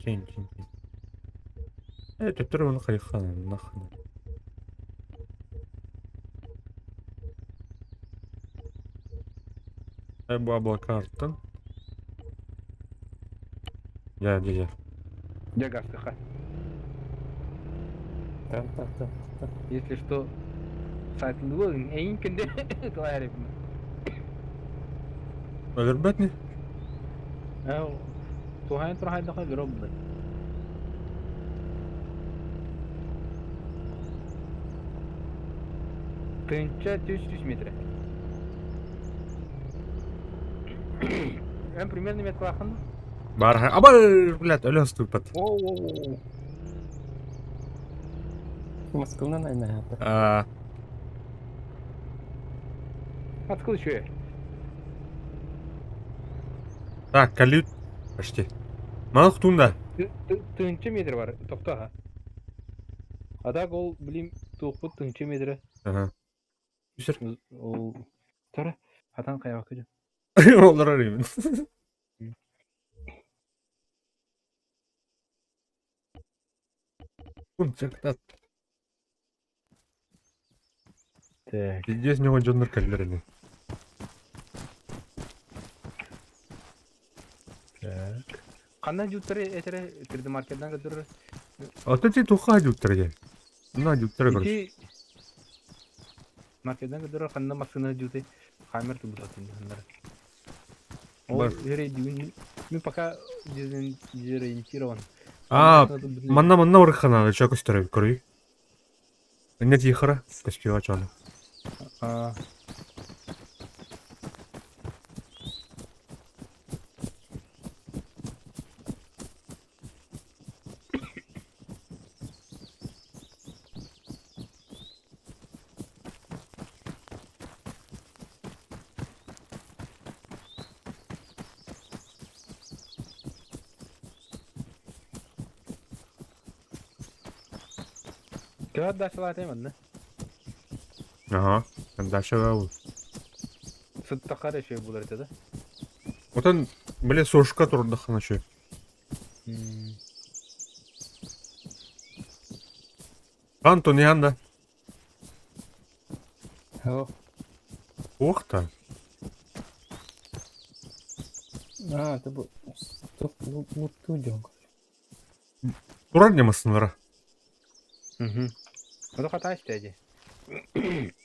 Evet, doktor onu kayıkhan. Nakın. Bu abla kartın. Gel. Джагаска ха. Так. Если что, сайт Лугин, эйн кенде тварим. Ölür bet ne? Ау. Тухайн троха даха гроб. Тынча 300 метров. Примерно метр лахан. Бар. Aba, блядь, öyle stupid. Оу. Москва, наверное. Откуда еще? Так, калют. Почти. Малық туында. Тынча метр бар. Токта ха. Ада гол билим тоқпут тынча метр. Ага. Düşür. Ол тара хатан каяк көдө. Olur arayayım. Bunçakta. Так. Здесь него Джоннер Каллерини. Так. Кандан жуттары этере тирди маркеттен көтөрөр. Ата ти туха жуттырга. На жуттырга көрүш. Ити маркеттен көтөрөр кандан машина жуты. Хамер тубутатын андар. Бар. Ол жере дүйүн. Мен пока дезориентирован. Манна урхана чак өстөрөп көрөй. Не тихара, каспила чаны. Кыат дашылар эмен, Ага. Дальше был. Сыттакар эше булар да. Отан, бле, сошка турда ханачы. Антон янда. О, Ух ты. это был... Стоп, вот тудёнг. Туран демасынлара. Ода хата истеди.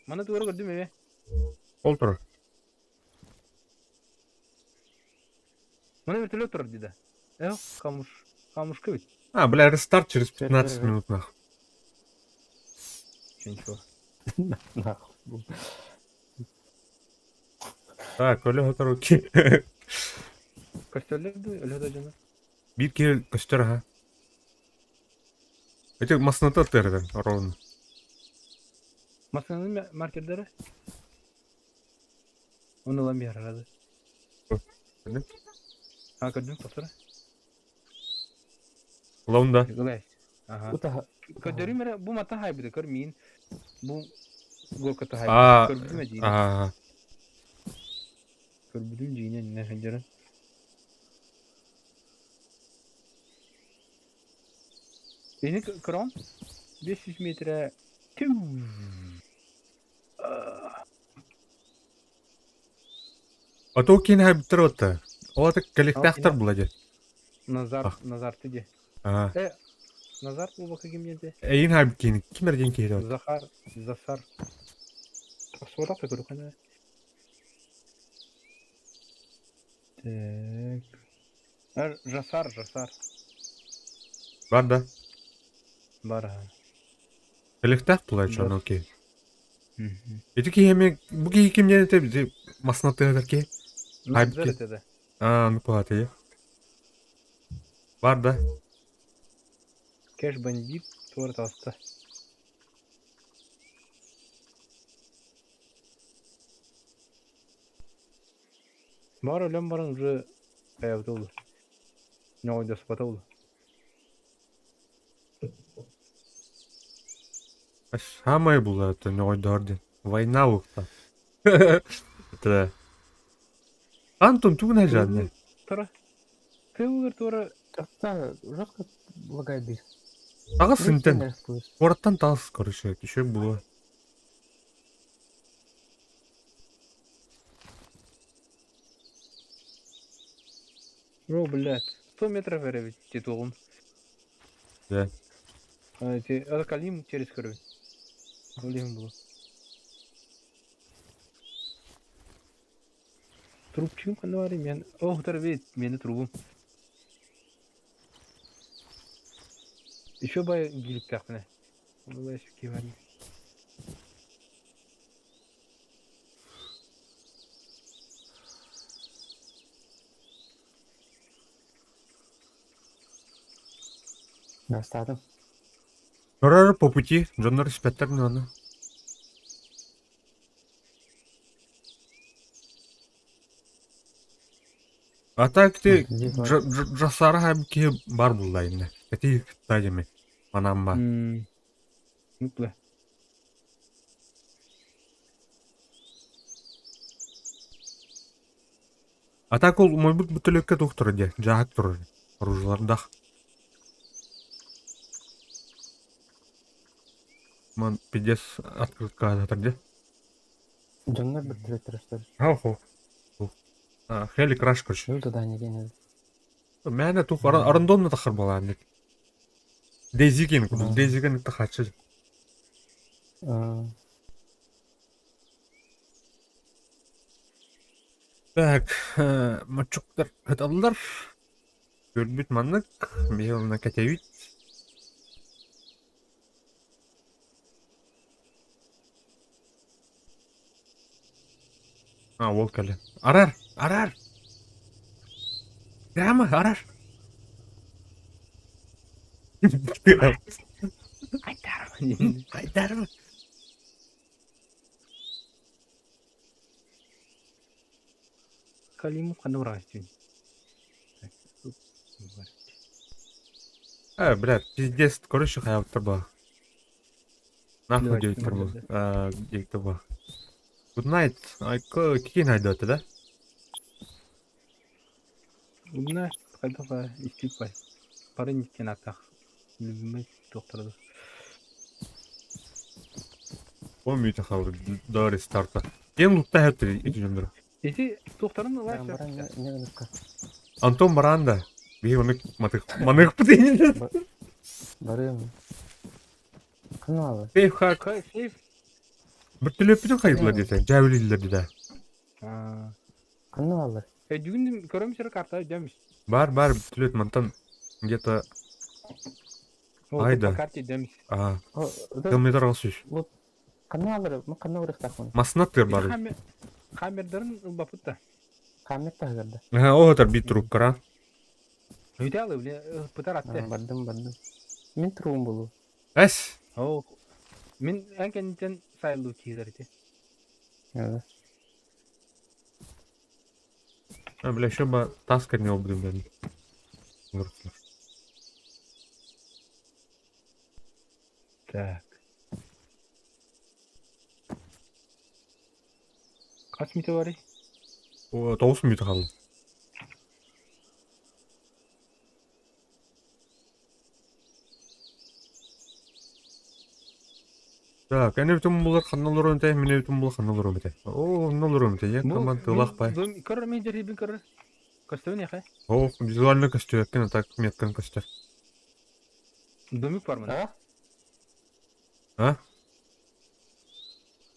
Мана тугар көрдүм эбе. Ол тур. Мана вертолет турар дида. Камушка бит. А, бля, рестарт через Чё, 15 чё, минут нахуй. Ничего. Нахуй. Так, öyle hatar okey. Костерлерди өлөдө жана. Bir kere göster ha. Эти масната терден ровно. Машинанын маркерлери. Onu lan bir aradı. Ne? Ha gördün fotoğrafı. Lavunda. Gılay. Aha. Ута... Gördüğüm yere bu mata haybide kör min. Bu gol kata Aa, haybide. Kör bilme aa. Kör bildim cine ne hıncara. Beni kıram 500 metre. Tüv. А то кен хайбтер отта. Ол так коллектахтар буладе. Nazar tüge. Ага. Nazar bu bakı kim geldi? Эйин хайб кен кимерден кейді. Zasar. Sonra da kırık hani. Жасар. Бар да. Бар ha. Коллектах буладе Бар. чон окей. Эти кеме буги кимден те маснаты ке. Хайб ке. Dedi. Ну платы. Бар да. Кэш бандит туар таста. Бар ölüm barın уже evde olur. Ne oyda spata olur. Самое было это не ойдарды. Война укта. Это. Антон тугна жанне. Тора. Тылгыр тора. Да, жестко лагает диск. Ага Ну, синтен. сильно слышно. Порттан тас, короче, еще было. О, блядь. 100 метров веревить титулом. Да. Это Калим через кровь. Калим было. Трубчим канавари мен. О, тарвет, мені трубым. Еще бай гилик тахтане. Было еще кивани. Достаточно. Норар по пути, Джоннор спектр не надо. А так ты Джасара хабки бар булдайны. Эти тадеме. Анамма. Мутла. А так ол мой бутылөккө доктор де. Жаак тур. Оружлардах. Ман пидес открытка атыр де. Джоннар бір треттер что ли? Ахо. Хели краш короче. Ну туда не денег. Мәне тух арандонна тахыр балан. Дейзиген куду. Ага. Дейзиген тахачы. Так, мачуктар хаталдар. Көрбүт маннык, мейлна катевит. Ол кәлі. Арар! Грамма, арар! Қайтарма! Калимов қандай ұрастың? Блядь, пиздец, короче, хаяттар ба. Нахуй Давай, дейтер бұл. да. Дейті бұл. Good night. Айқы кейін айды өті да? Бuna кайдага истик бай. Парын иттен атак. Любимый докторду. О мүйті қалды. Дары старта. Ең лұтта әттір еті жөндірі. Эти докторын лайк Баран не гыныкка. Антон баранда. Бей оны маных бұтейін. Барым. Каналы. Сейф хак. Кай сейф. Бір түлеппіден қайдылар десен. Жәвілілер деді. Каналы. Дүгүн көрөмсөр карта демиш. Бар, түлет мантан. Где-то... Айда. Карта демиш. Километр алсыш. Вот каналы, мы каналы тахмын. Маснаттыр бар. Камердарын ылбапытта. Камер тагырды. О, отар бит труп кара. Өйталы биле пытар атты. Бардым. Мен турум болу. Әс. О. Мен анкенчен сайлуу кийдер ити. Бля, еще бы таскать не обдым, блин. Так. Kaç mite var? О, 9 минут қалды. Так, әне бүтін бұлар қанналар өңте, мене бүтін бұлар қанналар өңте. О, қанналар өңте, я команд ұлақ бай. Көрір мен жеребін көрір. Көстөбін яқай? О, визуальный костюм, әккен так меткен костюм. Домик бар мын? А?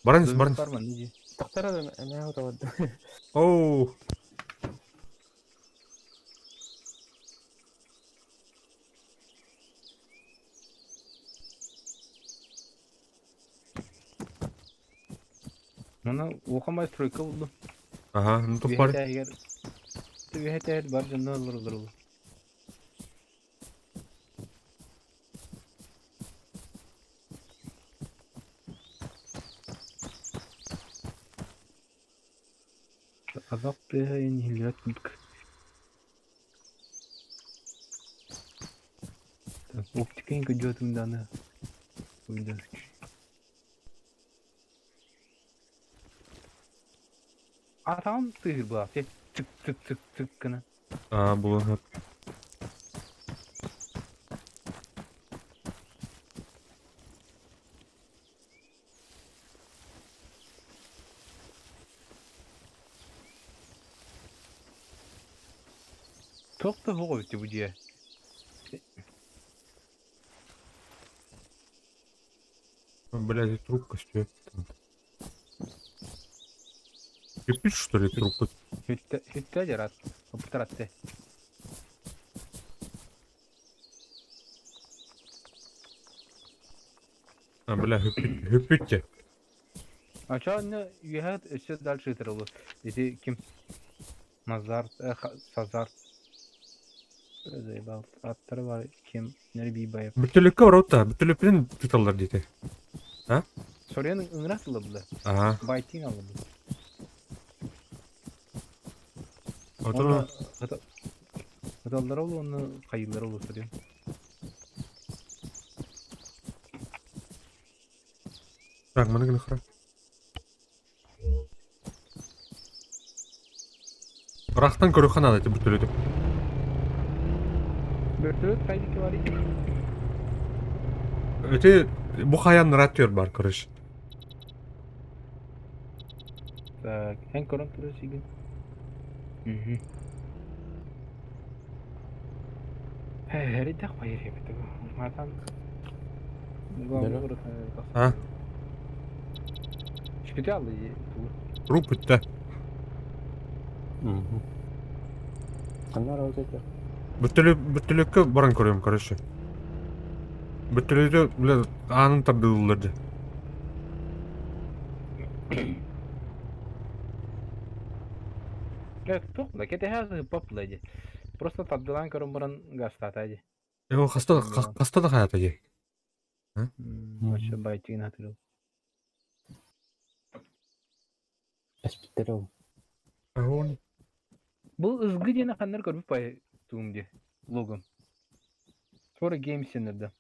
Бараныз, Домик бараныз. бар мын, неде? Тоқтар әне отавады. Оу. Мына оқамай стройка болды. Ага, ну тут бар. Вехетер бар жында олыр. Азап бейін елгет мүлк. Оптикаен көдетімді аны. Атағын тығыр бұл афет. Тік кіні. Бұл өңір. Тоқты хоғы өтті бұл дие. Блядь, трубка стоит. Кирпич, что ли, трубка? Хютті жарат. Опытар атты. Бля, хюппитте. Ача үйәт өсі дальше етір олы. Деди кім? Мазарт, Сазарт. Зайбал. Аттары бар кім? Нері бей байып. Бүтілікке бар отта, бүтілікпен тұталар дейді. Сорияның ыңырақ тұлы бұлы. Ага. Байтин алы бұлы. Отына... Ғыталдар олы, оны қайылдар олы сориян. Так, мені гіне қыра. Рақтан көрі қанады әті бүтіліді. Бөртілет қайдекі бар еді? Өте бұқаян ратер бар, көріш. Так, ән көрін тұры сеген. Әрі дақ байыр ебеті бұл. Мартан... А? Шкете алды бұл. Труп үтті. Канар өтеді. Бүтілікке баран көрем, көріші. Бүтілікті, бля, анын тарды ұлырды. Тоқ, да кете әзі попылайды. Просто таддылан көрім бұрын ғастатайды. Ол қаста да қаят әде. Маша байтығын атырыл. Әспіттері ол. Бұл ызғы дені қандар көрбіп бай туымде. Логом. Sonra Game Center'da.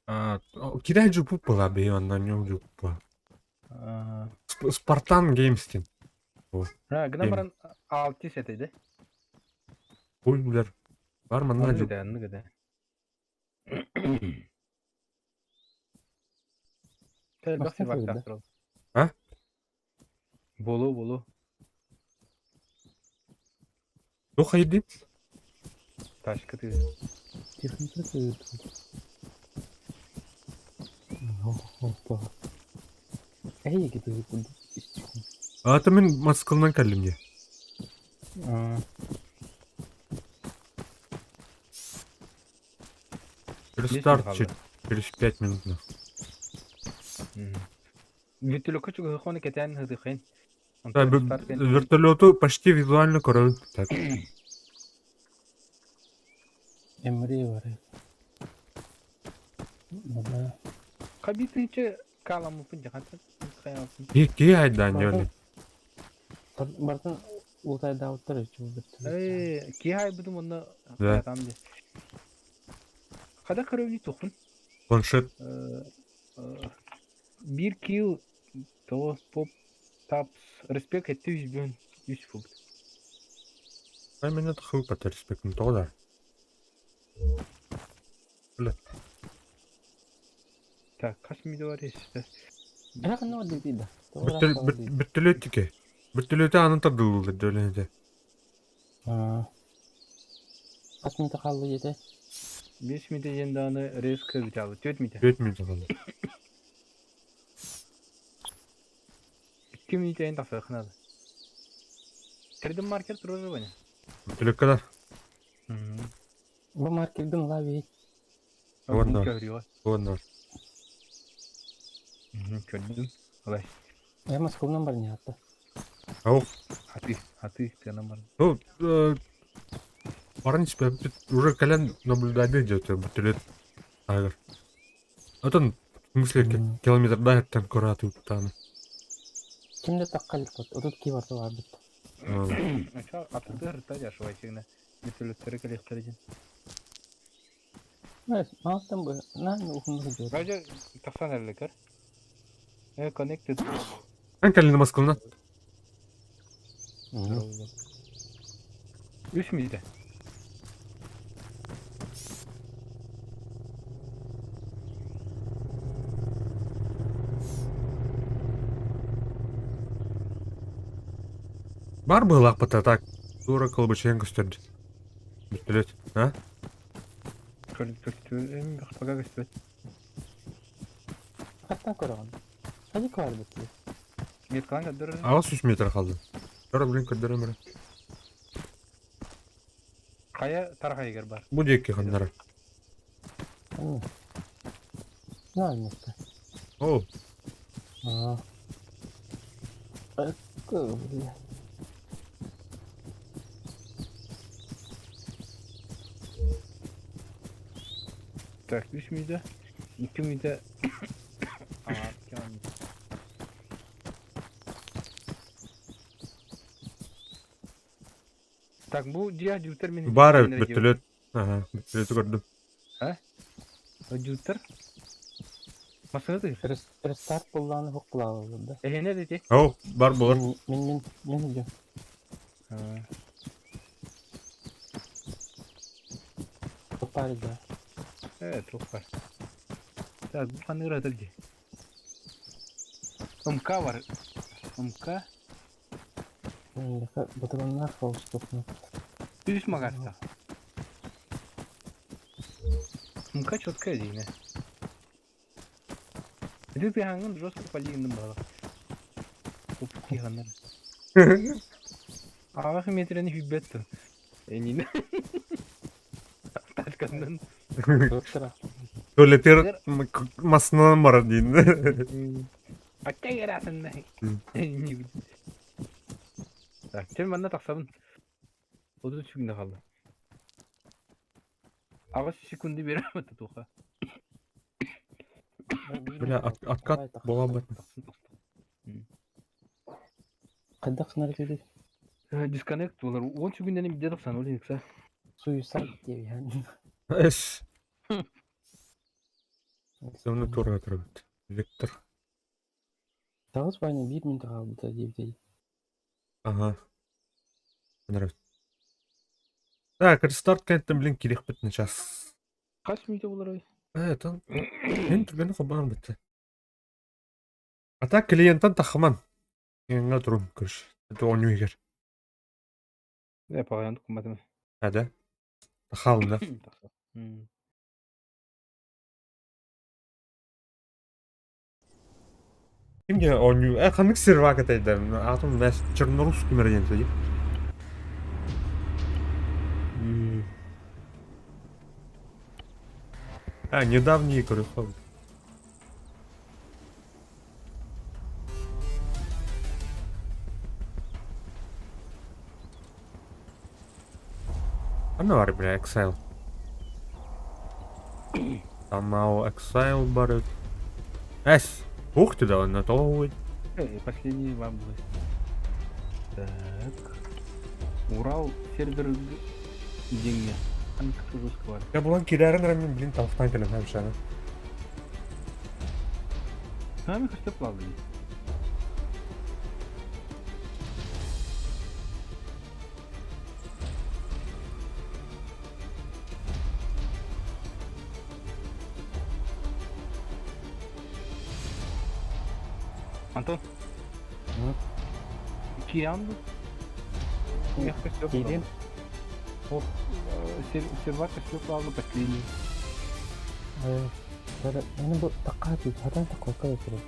Кидай жупу была бей, ондан не жупу. Спартан Геймстин. Гына Кем? баран 6 сетейди. Ой, билер. Бар мына Аны жуп. гыда, аны гыда. Тел бак Басқа сирвак тегді. тастырыл. А? Болу. Ну, хайди. Ташкы ты. Техника тегді. Опа. Әй, кетеді бұл. Аты мен Москвадан кәлім де. Рестарт через 5 минут. Вертолетка чугы хоны кетен хыды хын. Да, вертолету почти визуально көрөбүт. Так. Эмре бар. Бала. Кабитынчы каламы пынча хатса каялсын. Ки айдан жолы. Бартын ултайда ауттар өчү бит. Ки хай будум онна Да. ятам де. Када көрөбү тохун. Планшет. 1 кил то поп тапс респект етті 100 бөн 100 фунт. Ай мен это хылпа респектін тоғда. Бля. Так, каш миді бар ешті. Бірақ не оды дейді. Вертолетике. Вертолеті анын тадылды жолы. Қас минуты қалды еді. 5 миді енді аны рейс кірді алды. 4 миді. 4 минут қалды. 2 миді әйін тақсы қынады. Кірдің маркер тұры бәне? Вертолет кадар. Бұл маркердің лави. Ладно. Көрдім. Алай. Москвадан бар не атты. Ау. Аты тенам бар. Ну, парень себя уже колян наблюдает идет вертолет. Агар. Вот он, в смысле, километр дает там кураты там. Kimde takkalik bot. Odut ki vardı var bit. Атыды рыта жашыбай сегіне. Вертолеттері коллектор екен. Evet, mouse'dan bu. Ne okunduğu diyor. Бәжі тақсан әрлікер. Connected. Ан калин Москвадан. 3 миді. Бар был аппата так. Дура колбачен көстөрдү. Вертолет, а? Көрдім қақпаға көстіп. Kattan koragan. Hadi kar bitti. Мет қалан көддірі. Ағыз 3 метр қалды. Жора блин көддөрөм бара. Қая тарға егер бар. Бу жеке қандары. Ne olmuştu? О, Kıvırlı. Так, 3 миді. 2 миді. Так, bu diğer cüter meni. бар вертолет. Ага, вертолетті көрдім. Cüter. Masını da. Restart kullanı huk kullanıldı. Ne dedi? Ау, бар болар. Men diyor. Toparlayacağız. Evet, çok var. Так, bu kanı radar ki. Umka var. Umka. Батальонlar kavuştuklu. Üst magarta. Umka çok kedi yine. Bir hangın jostru paliğinden bağlı. Kopuk yihanlar. Ağabey metreni hübbetti. Enine. Taşkandan. Doktora. Tuvaletер масынан бар дейін. Açça yer aslında. Так, sen bana taksabın. 33 günde kaldı. Ağaç sekundi bir aramadı toka. Бля, откат бола бар. Kıddak sınır dedi. Disconnect olur. 13 günden bir dedik sana öyle yoksa. Suyu sal diyor yani. Эш. Оны тура тұрады. Вектор. Тағыз байны 1 минут қалды да девдей. Ага. Нравится. Так, рестарт кенттен билин кирек бітін час. Kaç minute olur ay? Там мен түргені қобаған бітті. Ата клиенттан тақыман. Еңға тұрым көріш. Это он егер. Ne pagayan kumadım. Әді. Тақалында. Кімге он қандық сервак атайды. Атым мәс чернорусский мәрден сөйді. Недавние игры. Ne var bile Excel. Tamam Excel бар. Ух ты, да, на то. Последний вам был. Так. Урал сервер деньги. Английский русский var. Я булан кирәрен рәмен блин тавыктан келем һәм шаны. Сами kaçta плавали? Антон? Киянды? Я хочу Кирин? Сервак kaçta плавали последний. Ini bu teka di sana tak kok ya terus.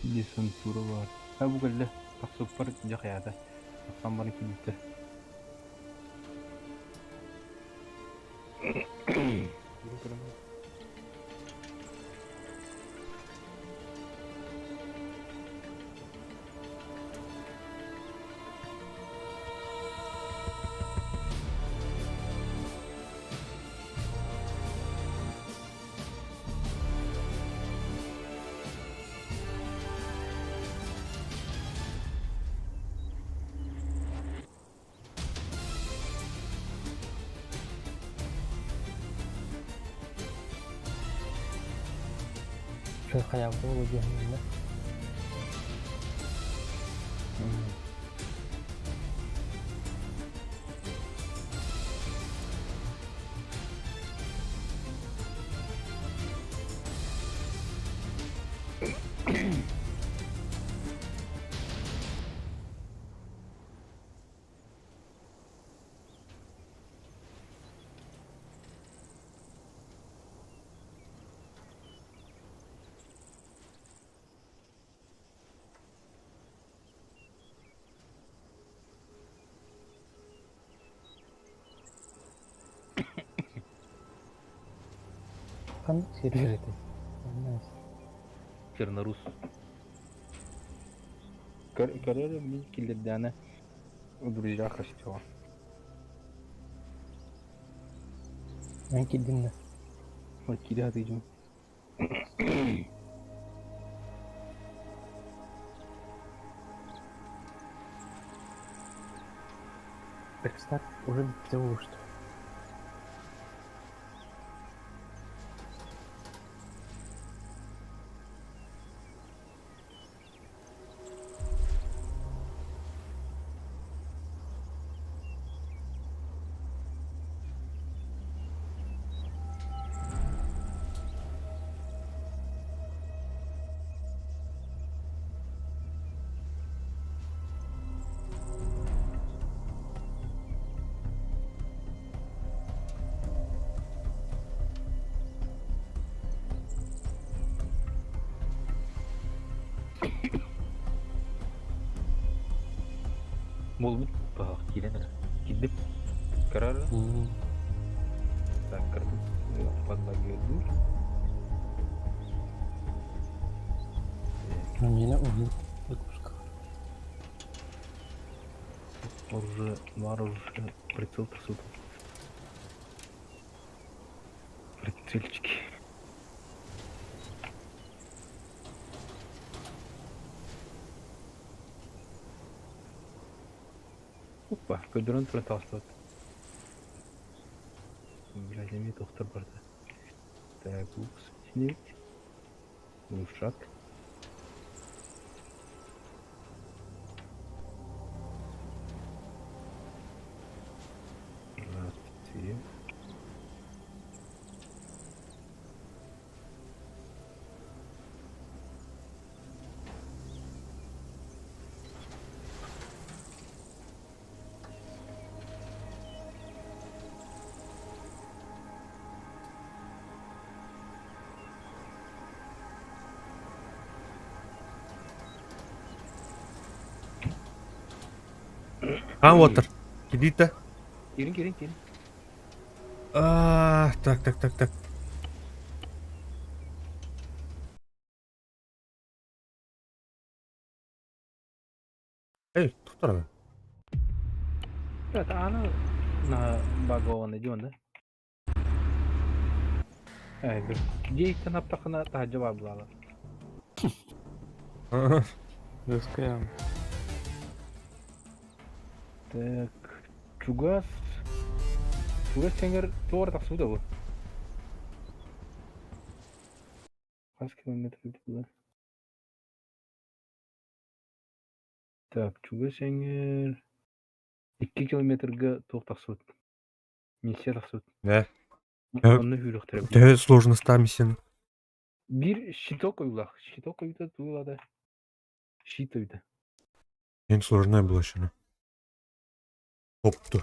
Lisan turu var. Ha bu galle. Tak super jak ya da. Tamam gitti. Kayak aku wajahnya. Kan server itu. Чернорус. Карьера min killerden öldüreceği kaçtı var. Ben gideyim de. Bak gidi atacağım. Backstart уже сделал что. Molmut bak gidenler. Gidip kararı takırdım. Fazla gördüm. Но меня убил. Лягушка. Оружие, прицел трясут. Прицельчики. Опа, көдөрөн туран таастат. Блядь, эми доктор барды. Так, упс, снег. Ушак. Рация. Отыр. Кидита. Келин. Так. Эй, туктар. Это аны на багованный дёнда. Бир жейттен аптакына та жабап алалы. Рискаем. Так, чугас сеңер тоор таксуда бу. Кайсы километр булар? Так, чугас сеңер 2 километрге токтаксут. Миссия таксут. Да. Онны хүлөктөрөп. Те сложността мисен. Бир щиток уйлах. Щиток уйда туйлады. Щит уйда. Ең сложная была шына. Топту.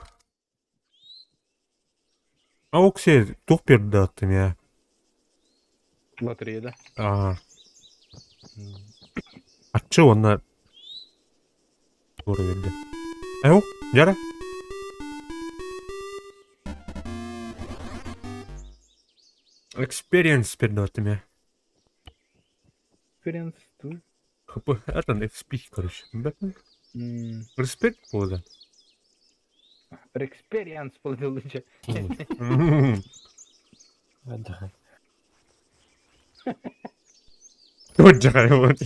Оксе тук берді аттым я. Лотереяда. Атчы онна doğru verdi. Yok, yara. Experience берді аттым я. Experience туй. Это XP, короче. Респект болды. Experience болды лучше. Отдыхай. Вот жағай вот.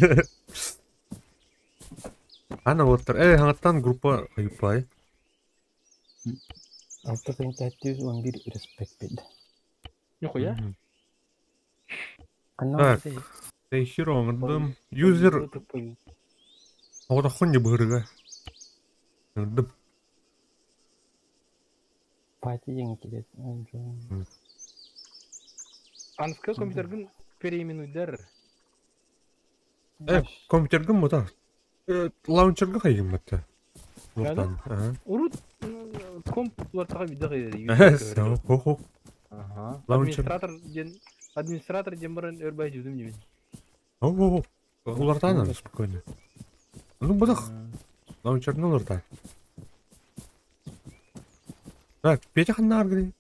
Ана отыр. Хаңаттан группа қайыпай. Алтықын 411 респект беді. Нихуя. Так. Хиро оңырдым. Юзер. Оғда құнде бұғырыға. Оңырдым. Пати еңі келеді. Анска компьютерген переименуйдар. Компьютерген бұта. Лаунчерға қайым бұта. Урут комп лартаға видео қайдады. Хо-хо. Администратор ден бұрын өрбай жүдім демен. О-о-о. Улартан аны спокойно. Ну бұдақ. Лаунчерген уларта. Так, Петя қанна аргырын?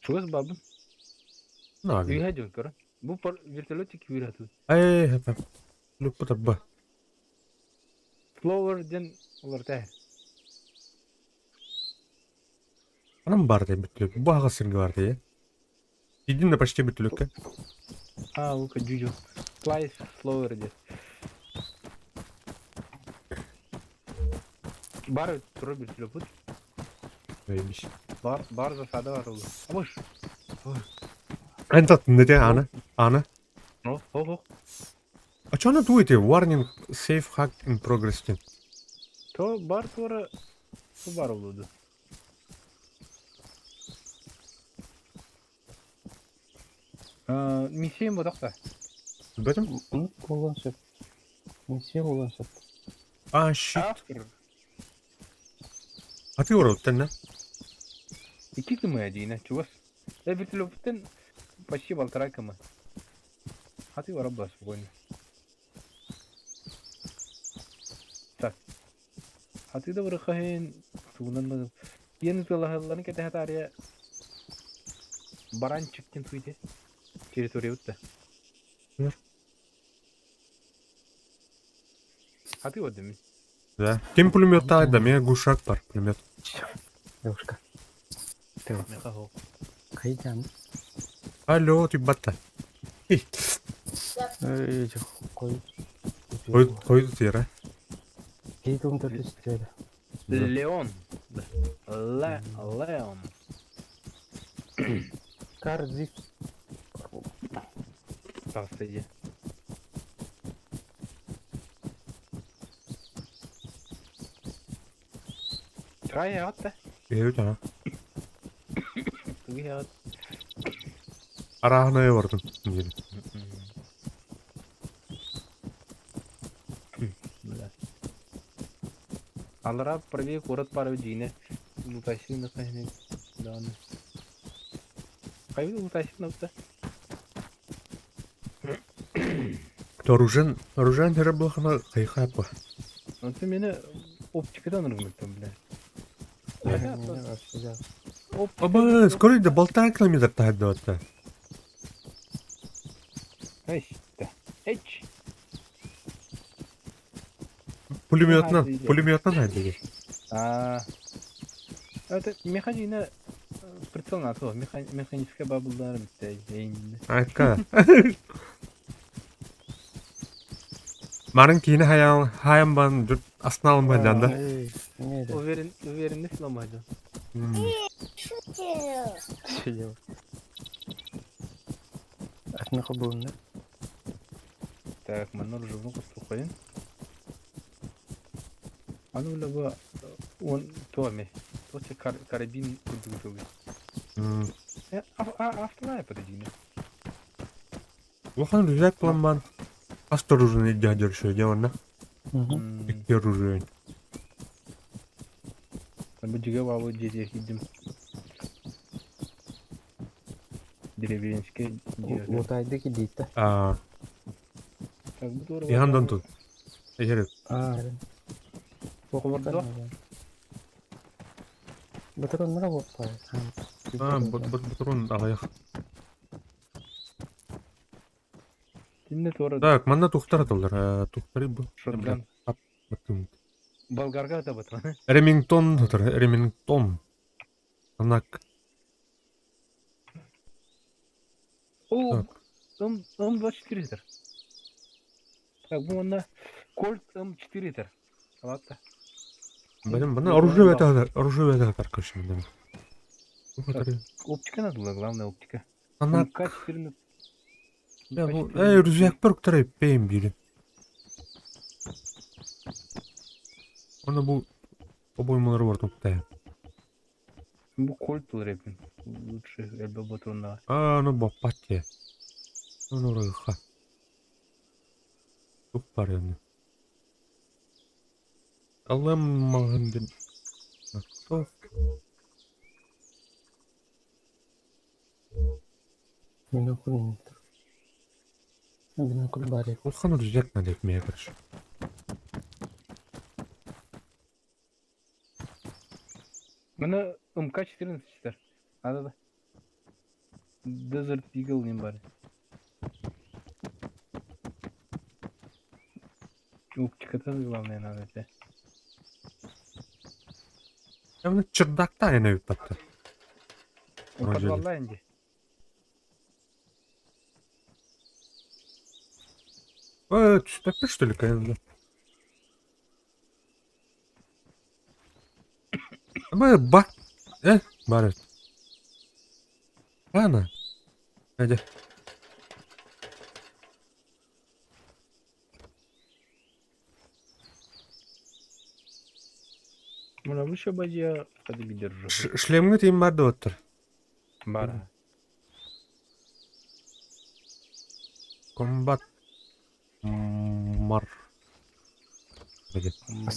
Чуғыз бабын. Наги. Үйға жөн көрі. Бұл вертолетик үйір ату. Хәп. Люк бұтар ба. Flower ден оларта. Анам бар де бүтілік. Бұл ағасырғы бар де. Единна почти бүтілік. Лука джуджу. Slice flower де. Бар тұры бүтілік бұд. Öyleymiş. Бар засада бар олы. Амыш. En tatlı ne de ana. О. А что она дует? Warning, safe hack in progress. То бар тура. То бар олуду. Миссия бодақта. Бәтім? Болған сөп. Миссия болған сөп. Shit. А ты урод, тәнна? Iki kımaya diyine çuvas. Вертолеттен почти 1,5 км. Хати варабас спокойно. Так. Хати да врахаен тугунан ен пелахалланы кете хатария баранчыктен туйде. Территория утта. Нет. Хати воддеми. Да. Кем пулемет да, меня гушак бар пулемет. Девушка. Ты вот Меха хол. кайдан. Алло, ты бата. Эй, Эй, кой. кой тут ера? Кейтун да тестер. Леон. Да. Леон. Карзи. Тасыйы. Кай атта. Evet ha. Туги ат. Arahana vardım. Diyelim. Да. Алара прави город пару дine. Лутайси на кайне. Да. Кай лутайси на ута. Кто оружен тере блохана кайхапа. Он ты меня оптикадан рыгмыктым, бля. Аба, скоро да 1,5 километр тахадда отта. Эйч, да. Эйч. Пулеметнан хайдыгы. Это механина прицел на то, механическая бабылдар битте. Айка. Марын кийини хаям бан жүр асналым байдан да. Уверен, не сломаю. Сидел. Атмеха был, да? Так, манор живу кустухалин. А ну либо он томи. Тося карабин кудушовый. Автолая подойди. Лохан рюкзак план бан. Осторожно дядя решил делать, да? Какие оружие? Либо джигава дети идем. Деревенские. Вот айдыки дейта. А, Так здорово. яңдан тут. Егер Кубарда? Батарон нара болпай. бутурун алаяк. Тинне тора. Так, манда тухтар аталар. Тухтары бу. Шотган. Батым. Болгарга да батра. Ремингтон атар, Ремингтон. Анак. О, Так. М24 литр. Так, bu onda Colt M4 литр. Ладно. Блин, бана оружие атар кашым да. Оптика надо была, главная оптика. Анак. К14. Ya bu rüzgar perktara peyim biri. Ona bu obоймалары var topta. Bu Colt был репин. Лучше эльба батрона. Ну бапатя. Ну рыха. Туп парен. Аллам магандин. Что? Бинокль. Бинокль барик. Улхан rüzgar надо etmeye karşı. Bana MK14 ister. Hadi da. Desert Eagle diyeyim bari. Оптикадан главное надо это. Ya bunu çırdakta yine bir battı. Подвалла инди. Топи что ли, конечно. Бак. Барет. Ладно. Hadi. Buna bu şabacıya hadi bir держу. Шлемni тем barda otur. Бара. Комбат. Мар. Hadi.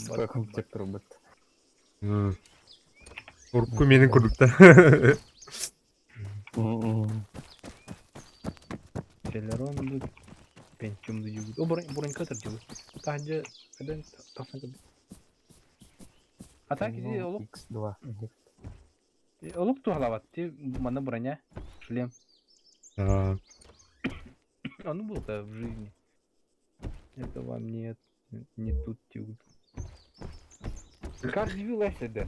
Такой компьютер робот. Urku menin kurdukta. Celeron Pentium'da gibi. O burayı kadar gibi. Sadece kadar tasın kadar. Hatta ki olup X2. olup tuhalavatı bana buraya шлем. Ну было в жизни. Это вам не тут тюд. Кардивил эшледі.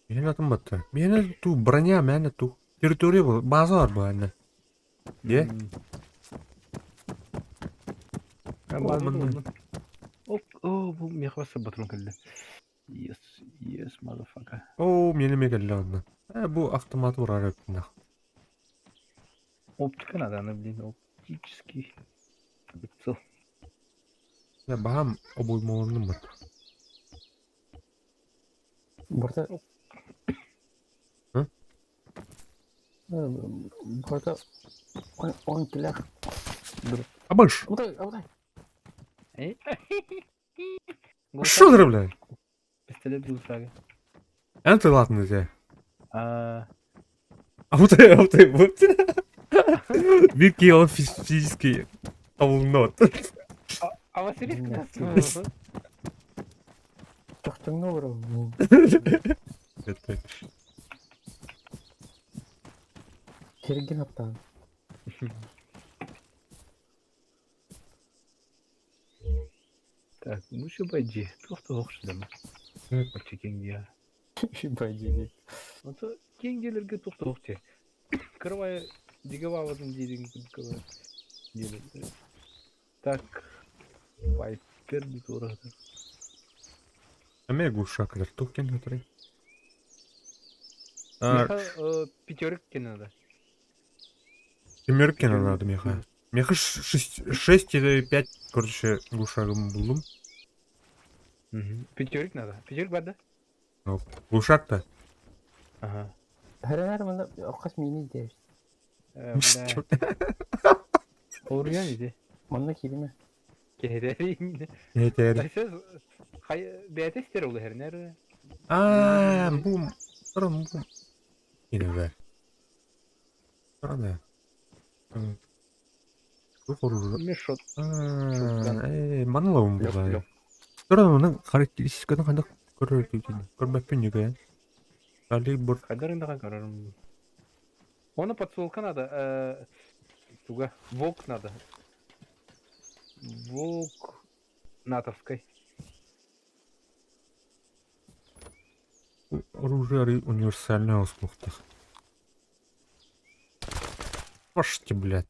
Менің атым баттı. Мені ту броня, мәні ту. Территория бұл, база бар бұл әні. Е? Бұл мехвасы батырын кілді. Yes, motherfucker. О, мені мегелі ондан. Бұл автоматы бар арапында. Оптика надо, она, блин, оптический. Прицел. Я бағам обоймалының бар. Burada... Hı? Burada 10 kilo. Dur. Абаш! Burada. Що ти, бля? Пистолет был сага. Ән ты ладно, зе. А Вот. Вики, он физически толнот. Василиск Нет. нас. Çoxçunu vururum. Это... Kergin hatta. Так, ну что пойди. Просто оқшыдым. Бача кеңге. Пойди. Онто кеңгелерге тоқты оқте. Кырвай дегававадын дейдің күдікавай. Так. Пайпер дейді орағды. Әме глушак, тух кен өтірей. Пятерик кен надо. Семерок кен надо, меха. Меха 6 или 5, короче, глушагым булдым. Пятерик надо. Пятерик бар да? Глушак-то? Ага. Her bana okas mini diye. Бля. Оруян иде. Bana kelime. Керерин. Етер. Бәтестер олы хернер. Ааа, бум. Тұрын, бум. Yine be. Тұрын. Çok olur. Мешот. Манлауым Лёп, бұлай. лёп. Тұрын, оның характеристиканы қандай көріп өтейді. Көрмеппен неге. Калибр. Қайдарыңдаға қарарым. Оны подсолка надо. Туга. Вок надо. Вок натовской. Оружие универсальное услугтах. Пошти, блядь.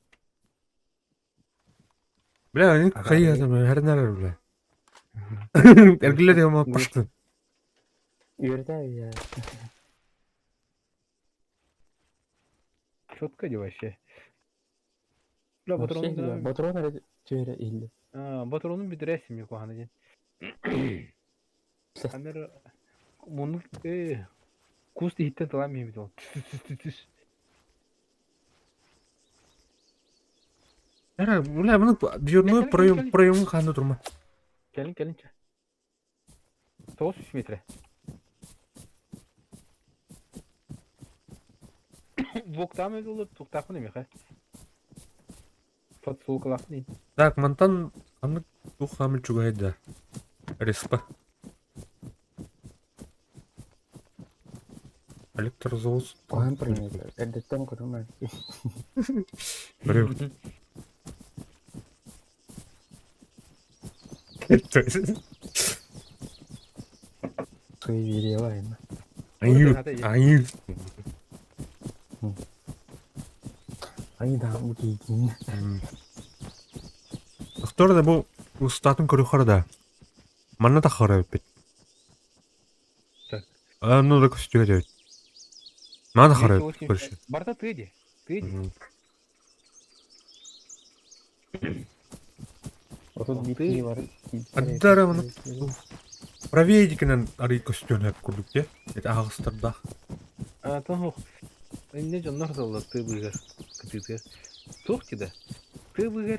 Бля, они қайы әрнәрі, бля. Әргілер ямап пашты. Yürüdü ya. Четко вообще. Бля, Вообще güzel. батронun Patron öyle şöyle ildi. батронun bir resim yok o hani. Kamera bunu кусты хиттен таламайм бит ол. Бля, бұны дверной проемын қанды тұрма. Келin. 93 metre. Воктам еді олы тұқтақын еме қай. Подсолкалақын дейін. Так, мантан қаны тух хамыл чугайды. Респа. Электрозавод. Koyun pırmızı. Erdetten kurumlar. Біреу. Suyu veriyor var ya. Ayı. Ay daha bu giydiğin. Доктор да бұл ұстатын көрі қырда. Мана да қыры өппет. Так. Ну да көстіге де өт. Мана да қыры өппет көрші. Барда тыйди. Otuz bitki var. Аддара мұны проведикінен арый көстіген өп көрдік де. Это ағыстырда. Тон не жоннор солды ты выгар. Кытыты. Тоқ деді. Ты выгар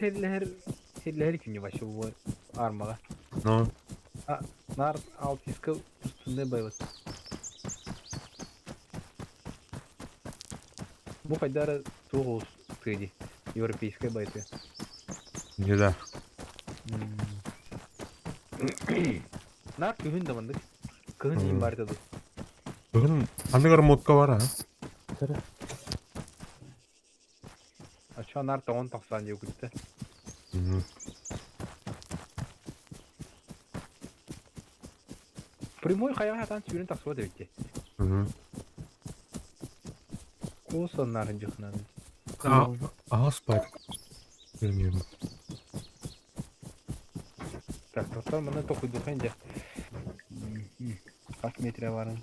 херлер күнне башы бұл армаға. Ну. Нар алтиска үстінде байлы. Бұл қайдары тоғыз тыйди. Европейская байты. Не да. Нар күхін да бандық. Күхін дейін бар деді. Бүгін андығар модқа бар, а? Sıra. Aşağı нар да 10-90 деу күтті. Прямой қаяға атан сүйрен тақсыва дәуетте. Қосын нарын жүхінады. Ағас байт. Білмеймін. Так, тоқтар мұны тоқуды қайынды. Қаш метрі барын.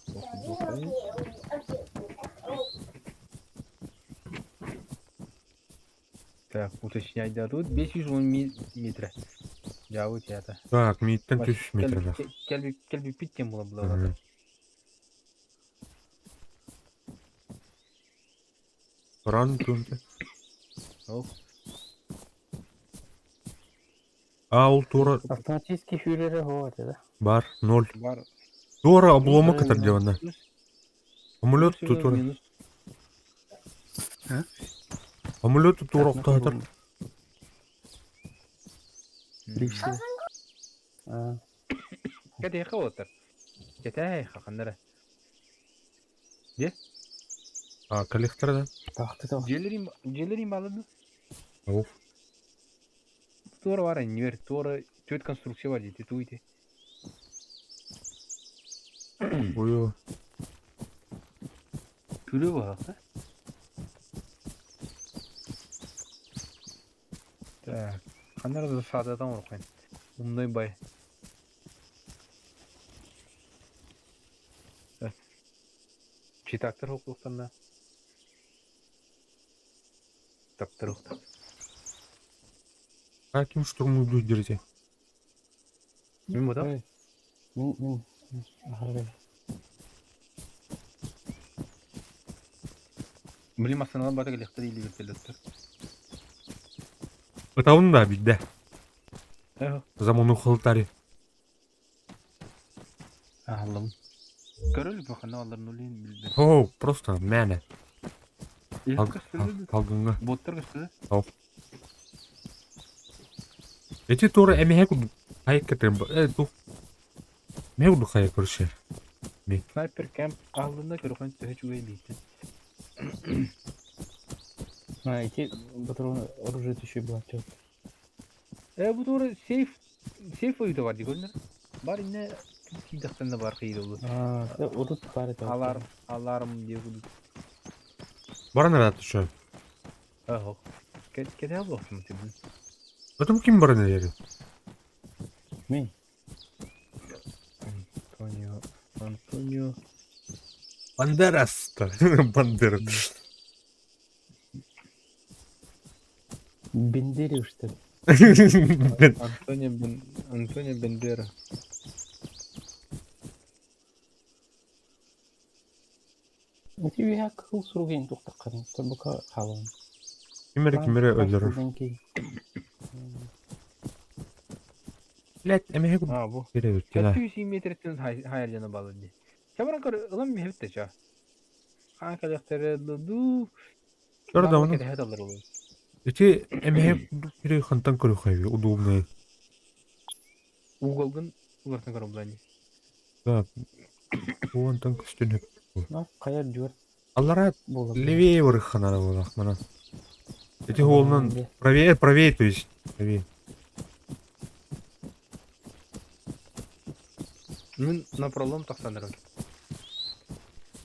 Тоқуды қайын. Так, уточнять дадут. 510 метрі. Жауы тията. Так, мейттен 300 метрді. Келбі питтен бұла бұла. Ран түнді. Оқ. Ол тура Автоматический фюрері говорит, да? бар, 0. Бар. Тура обломы катар девана. Амулет тура. Минус. Амулет тура оқтатар. Биші. Кәді еқі отыр. Кәті әйқі қандары. Де? Коллектор да. Тақты да. Желерин балыды. Ауф. Тура бар әнівер. Тура төт конструкция бар дейді. Туйте. Ойо. Күлі баға. Так. Қандары да сададан ұрқайын. Умдай бай. Читактар оқылықтарына. Таптар оқты. Каким штурму держите? Мен бұда? Мен. Ағарбай. Білім астанадан бата келектер елі бертелеттір. Отауын да бидді. Әйхо. Замону қылтари. Ағылым. Көрілі бақына аларын өлейін білді. О, просто мәні. Елді кәстілді. Қалғыңға. Боттар кәстілді. Эти тура әмеге күді қайық кәтірім. Бұл. Мәге күді қайық көрші. Снайпер кәмп алдында көріқан түхе чуға елейді. Эти патроны оружие еще было. Бұл тура сейф ойды бар дейгөлдер. Бар ине кейдақтанда бар қиды олы. Урут бар это. Аларым деу күді. Баран әрәті шо. Ағық. Кәді ал оқсым сөйдің. Отым кім баран әрәді? Мен. Антонио. Бандерас. Бандерас. Бендери, что ли? Антонио Бендера. Эти я кыл суруген тоқтаққан. Тобыка қалуын. Кемері өлдірір. Ләт, әмеге күді. Бұл. Кере өткені. 200 метреттен хайыр жана балы де. Кәбірін көрі ұлам мехбітті жа. Қан кәлектері ду. Көрді оны. Кәді хәт алыр олы. Эти әмеге кере қантан көрі қайбі. Удобный. Уголгын ұлартын көрі бұлайны. Да. Уантан күстен өп. Қаяр жүр. Аллара Болды. левее вырыққан ара болақ мана. Эти голынан правее, то есть. Правее. Мен на пролом тақсандырым.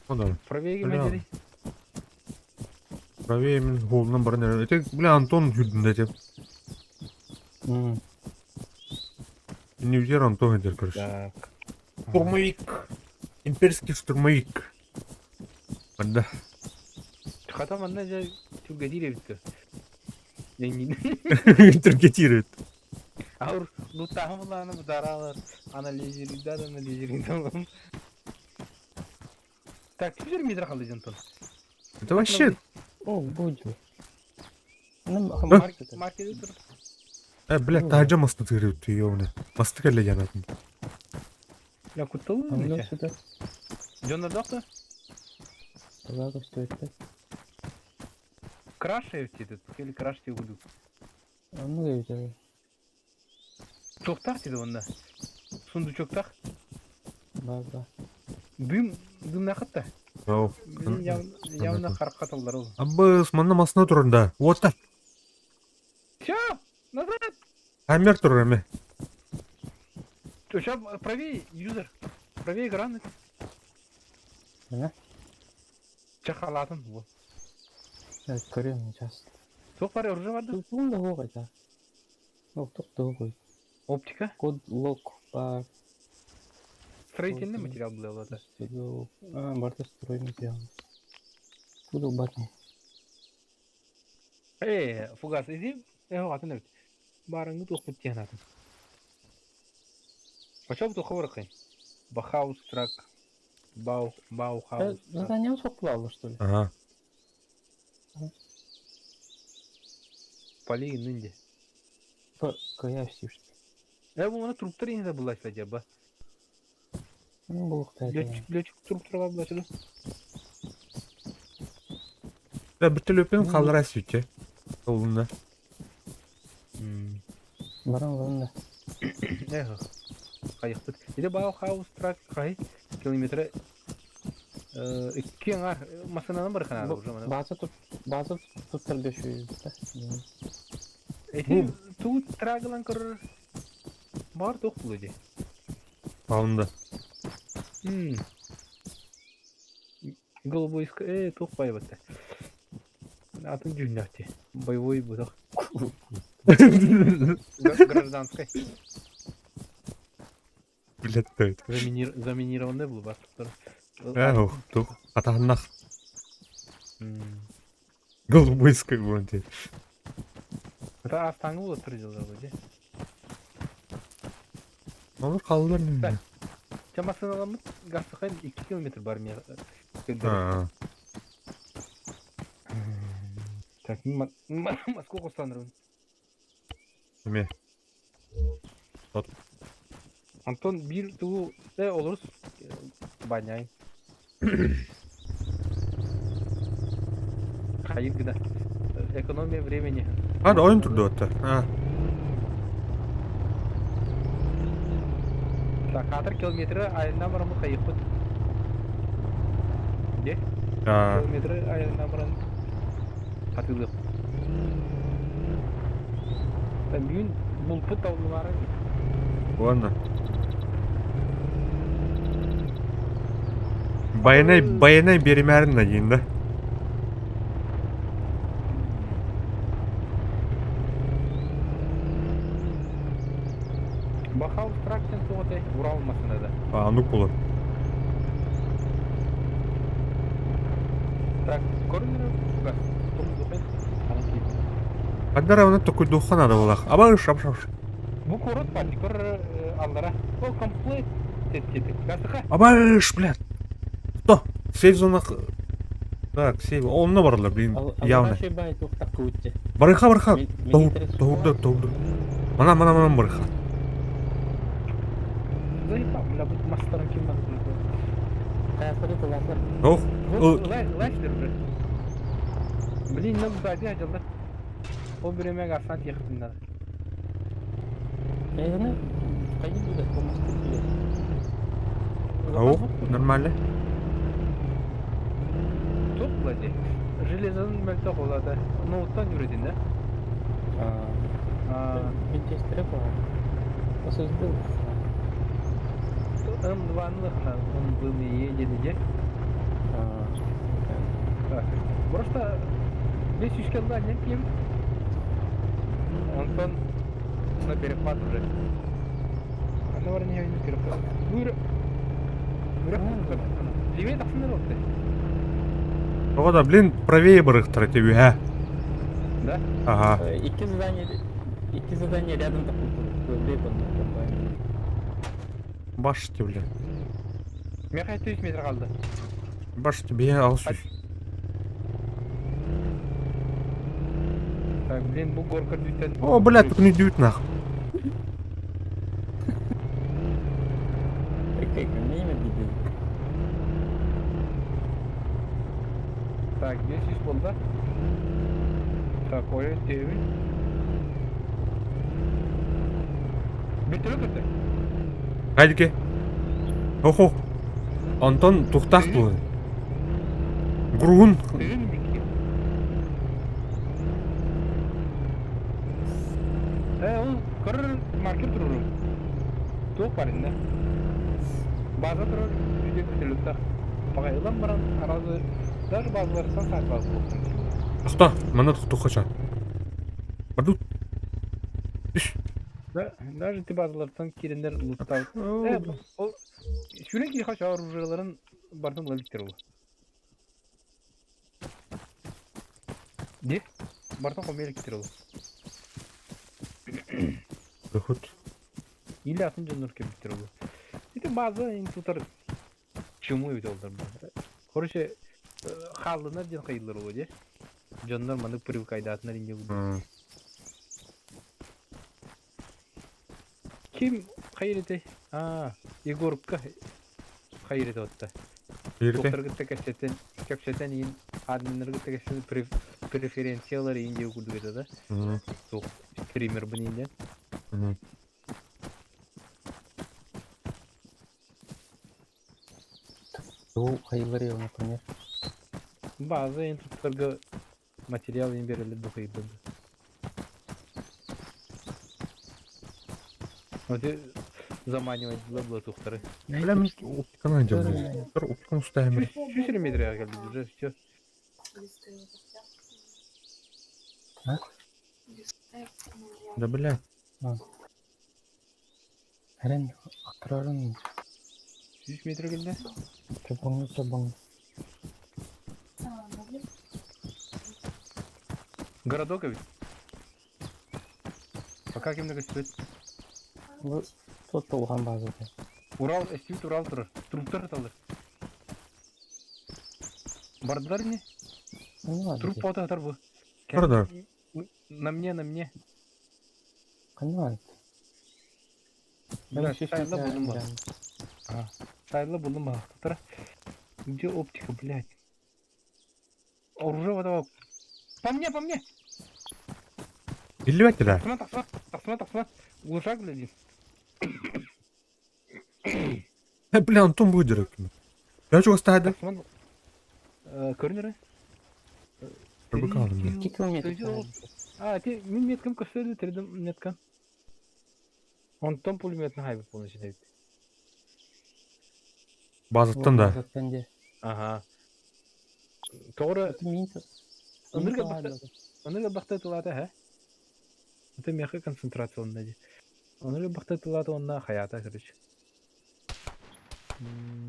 Ода. Правее кемедері. Правее мен голынан барын әрі. Эти, бля, Антон жүрдінде деп. Не удер Антон едер, короче. Так. Штурмовик. Имперский штурмовик. Банда. Хата манда жа түгедире бітті. Таргетирует. Ауыр луттағы бұланы бұдаралар. Анализируйдан. Так, түзер метр қалды жантон. Это вообще... О, будет. Маркеде тұр. Бля, тажа масты тырып түйеуіне. Масты кәлі жанатын. Я күттілі А у нас неше? сюда. Жондар доқты? Ладно, что это? Краш өтеді. Келі краш те өді. Ну, я видел. Тоқтақ деді онда. Сундучоқтақ. Да. Дым нақытта. Ау. Явна қараққа талдар ол. Абыз, манна масына тұрында. Ота. Все! Назад! Камер тұр әме. Сейчас правее, юзер. Правее экран. Ne? Чахалатын. Вот. Evet görüyorum сейчас. Çok var оружие vardı. Bunu da koy da. Yok çok koy. Оптика. Код лог бар. Строительный материал был это. Барда строй материал. Куда батон? Фугас иди. Хатын evet. Барыңды тоқпыт тиян атын. Почему тоқы вырықай? Бахаус трак. Баухаус. Задание сокла что ли? Ага. Поли нынде. Кая все что? Bu bana truplar yine de bulaştı acaba. Ну был кстати. Летчик трупlara bulaştı. Ya bir türlü öpeyim kaldıra sütçe. Yolunda. Баран да. Kayıktık. Bir de Bauhaus truk kay kilometre 2 yanar masananın bir kanalı уже. Bazı tuttar düşüyor. Эти тут трагылан кыр бар тоқ булыды. Alında. Голубой тоқ байбатты. Атын жүннәтти. Боевой будақ. Гражданской. Билет дойд. Заминированный был бар. Ох, тух. Атағынақ. Голубойской вроде. Это Астаңы болды тұрдылар ғой. Olur kaldılar mı? Çamasını alamız Gassakay'ın 2 kilometre var mı? Ha. Так, Москву sanırım. Kime? Антон bir tuğu ne oluruz? Banyayın. Hayır gıda. Экономия времени. Hadi oyun turdu hatta. Ha. Так, 4 kilometre ayından var mı kayıp? Ne? Ya. Kilometre ayından var mı? Hatırlıyorum. Ben bugün bulput tavlu var. Ладно. Bayanay berimerin de yine. Бахал трактен тоғыдай Урал масынада. Anlık bulur. Так, көрінер газ. Тұрмыз оқайын. Hadi onu такой духа надо было. Абаш. Bu korot var, dikor allara. O komplет tetketi. Gazdıqa. Абаш, блядь. Что? Сейф зона. Так, сейф. Он на барылар, блин. Явно. Ошибай тух так кутте. Барыха. Тоғды. Мана барыха. Заебал, бля, быть мастером кем надо. Каясыры туландар. Ох. Лайштер уже. Блин, нам сзади acıldı. O büreme garsan yakıtında. Эйгіні қайын буде комасты бile. Ау, нормально. Çok buladı. Железанın möltök oladı. Nohuttan yürüdün de. Винчестеры бар. Осы сізді М2'lıqla м2'yi едince. Просто 500 килодан не пьем. Антон на перехват уже. А наверное не перехват. Бuyur. Левее тақсындар oldu. О да, блин, правее барыхтар тебе, а? Да? Ага. iki задания рядом такой. Баш тебе, блин. Мен қай 300 метр қалды. Баш тебе алсыз. Так, блин, бұл горка dütten. О, блядь, тут не дают нахуй. Так, 500 болды. Так, oyun devin. Бетөлө кетті. Хайдеке. Охо. Антон тухтақ бұл. Грун. Devin mi ki? Ол көрір маркер тұрырым. Тоқ var indi. Bazı тұрар үйде күтілікті. Бағайылан баран аразы даже bazılarından saat bazı болсын. To'xta, mana to'xta qo'chan. Bardut. Düş. Даже ты bazılardan kirinden loottau. O şuren ki kaç оружиеларын бардын лабиктер ол. De, бардын комеликтер ол. Выход. Или атын жоннор кемиктер ол. Это bazı институттар чуму бит олдар. Короче, халлынар жан кайдылар ол же. Жоннор маны привык айдатынар инде бул. Kim hayırete? Егорка hayırete otta. Yerde. Doktor gıtta köpseten in adminler gıtta köpseten preferensiyaları ince okuduk eda da. Sok streamer bunu inden. Bu hayırları yok например. Bazı instruktorga материал verildi bu hayırda. Hadi заманивать было тухтары. Bilmem optikana oynayacağım. Dur optikan ustayım. Şu sürümüdür ya geldi уже все. Да блядь. Herен aktarın 100 metre geldi. çabuk. Городок ведь. Пока кем нагостит. Bu tot olgan bazı. Урал, эстивит Урал тұрыр. Труптар аталыр. Бардылар не? Труп пота атар bu. Бардар. На мне. Kanı Да, сайла buldum bak. Сайла buldum bak. Тара. Где оптика, блядь? Оружие вот давай. По мне. 50 metre. Таксма. Глушак, блядь. Бля, Антон будет direkt mi? Ya çok hasta hadi. Таксма. Көрінері? Dur bakalım ya. 2 kilometre. Те, мен меткам көстерді, тірдім меткам. Онтон пулеметін хайбып болын ішіне бейді. Bazıttan da. Bence. Ага. Тоғыры, Minta. Онырға бақты тылаты, хә? Это мягкая концентрация он нади. Онырға бақты тылаты онна хаята, короче.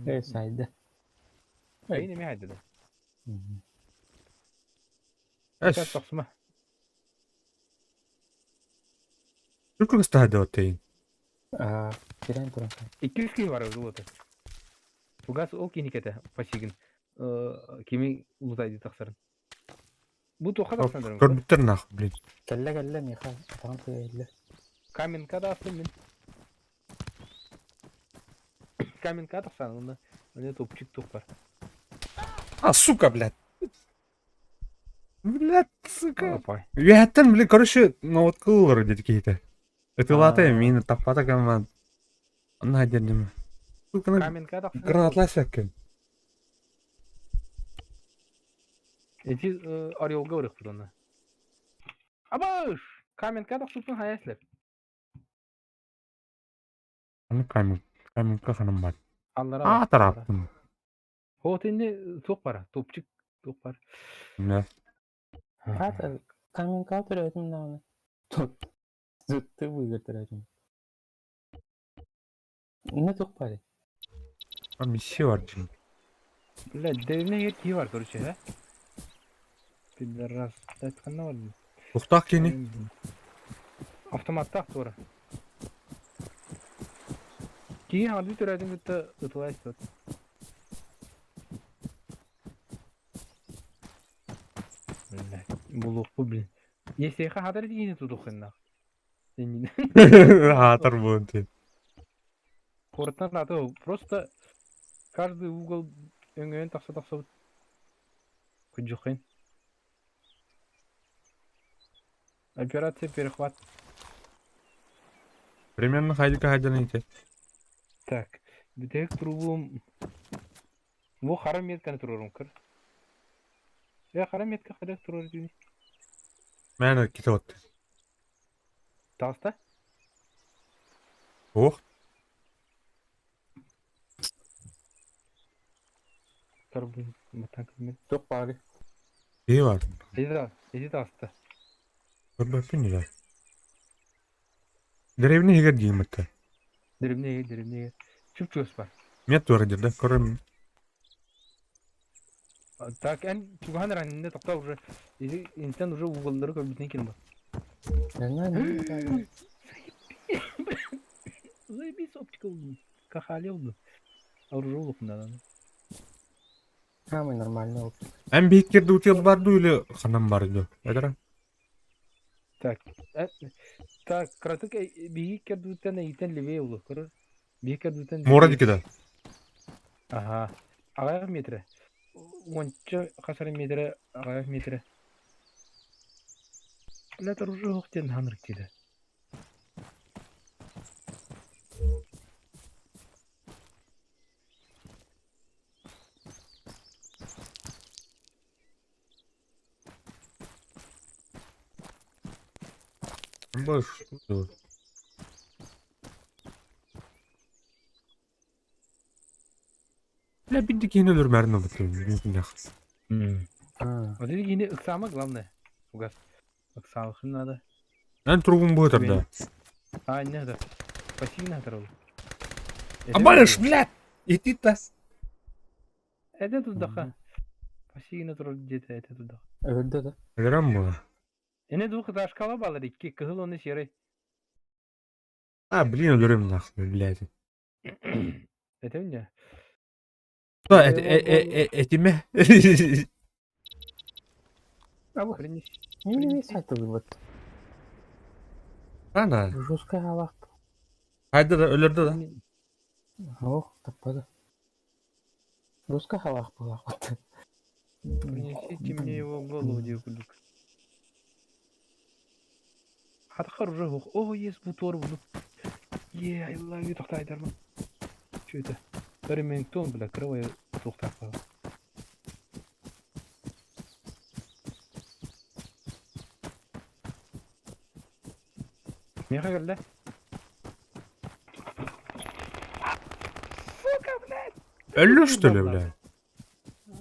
Evet saydı. Әйіне меайды да? Eş. Кәс тақсыма. Çok hasta hadi otayın. Kiren turun. 200 кей бар өзі оты. Фугас ол кейникеті, пасигін. Кеме ұлытайды тақсарын. Бұл тоқа тақсандырым. Gördükler nak блин. Kelle Mihal. Tamam kelle. Каменка да аслым мен. Каменка тақсан, онда. Önde topçuk top var. А, сука, блядь. Блядь, сука. Апай. Üyetten bile karışı novatkılır dedi кейті. Этылаты мені таппата команд. Она дедім. Сука, Каменка тақсан. гранатлай сәккен. Эти орелга ұрық тұр онда. Абаш! Каменка тақсыптың хаяслеп. Аны каменка ханım var. Аллара. Tarafım. Hotelinde top var. Top var. Ne? Hatta kamen kaltır ötüm daha. Zıttı bu götüreceğim. Ne çok para? Там bir şey var şimdi. Бля, derine yetki var короче, ha? Bir раз. Айтқанда var mı? Toxtaq keni. Автоматта sonra. Кейін алды түрәдің күтті ұтылай істет. Бұл оқпы білін. Есейқа хатар дегені тұдық қыннақ. Hatır bu enti. Қорыттан аты просто каждый угол өңгөйін тақса күджіқ қиын. Операция перехват. Примерно хайдика хайдана ете. Так, бітек тұруым. Бұл қара метканы тұрырым кір. Қара метка қадақ тұрыр дейін. Мәні кете отты. Тағыста? Оқ. sarıldı. Matan kılmet. Çok bari. İyi var. Edi de astı. Bakın ya. Derevine higer diyeyim hatta. Dirimde. Çüp çöz var. Met var dedi. Korun. Так, чугахан раннinde токта уже. Иди интен уже уголдары көбүтүн келин бар. Ne? Заебись оптика oldu. Kahali oldu. Aurora oldu da. Самый нормальный опыт. En büyük yerde uçuyor vardı öyle kanım vardı. Edera. Так. Так, кратык биги кердүтен итен левее oldu. Кыры. Биги кердүтен. Mora dikide. Ага. Аяк метре. Онча касар метре, аяк метре. Латар уже хоктен ханрык тиде. Boş. La bir dikine ölür mermi bakıyorum. Mümkün yok. Вот это гине ыксама главное. Угас. Ыксалыхын надо. Ben turgun bu kadar da. А, не надо. Пассивно оторвал. Абалыш, блядь! Иди тас. Это тут даха. Пассивно оторвал где-то это тут даха. Öldü de. Ederen bu. Эне дух даш кала балар икки кыгыл оны серый. Ha bilin ölürüm nahlı блядь. Это у меня. Da etime. Abi Принеси. не сайты вывод. Ana. Жесткая алак. Haydi da ölürdü da. Ох, тапады. Жесткая алак была. Принесите мне его голову, девушка. Хатхар уже хух. О, есть бутор буду. I love you, тохтай дарман. Что это? Ремингтон, бля, кровая тухта. Не хагарда? Сука, блядь! Ölü işte öyle bile.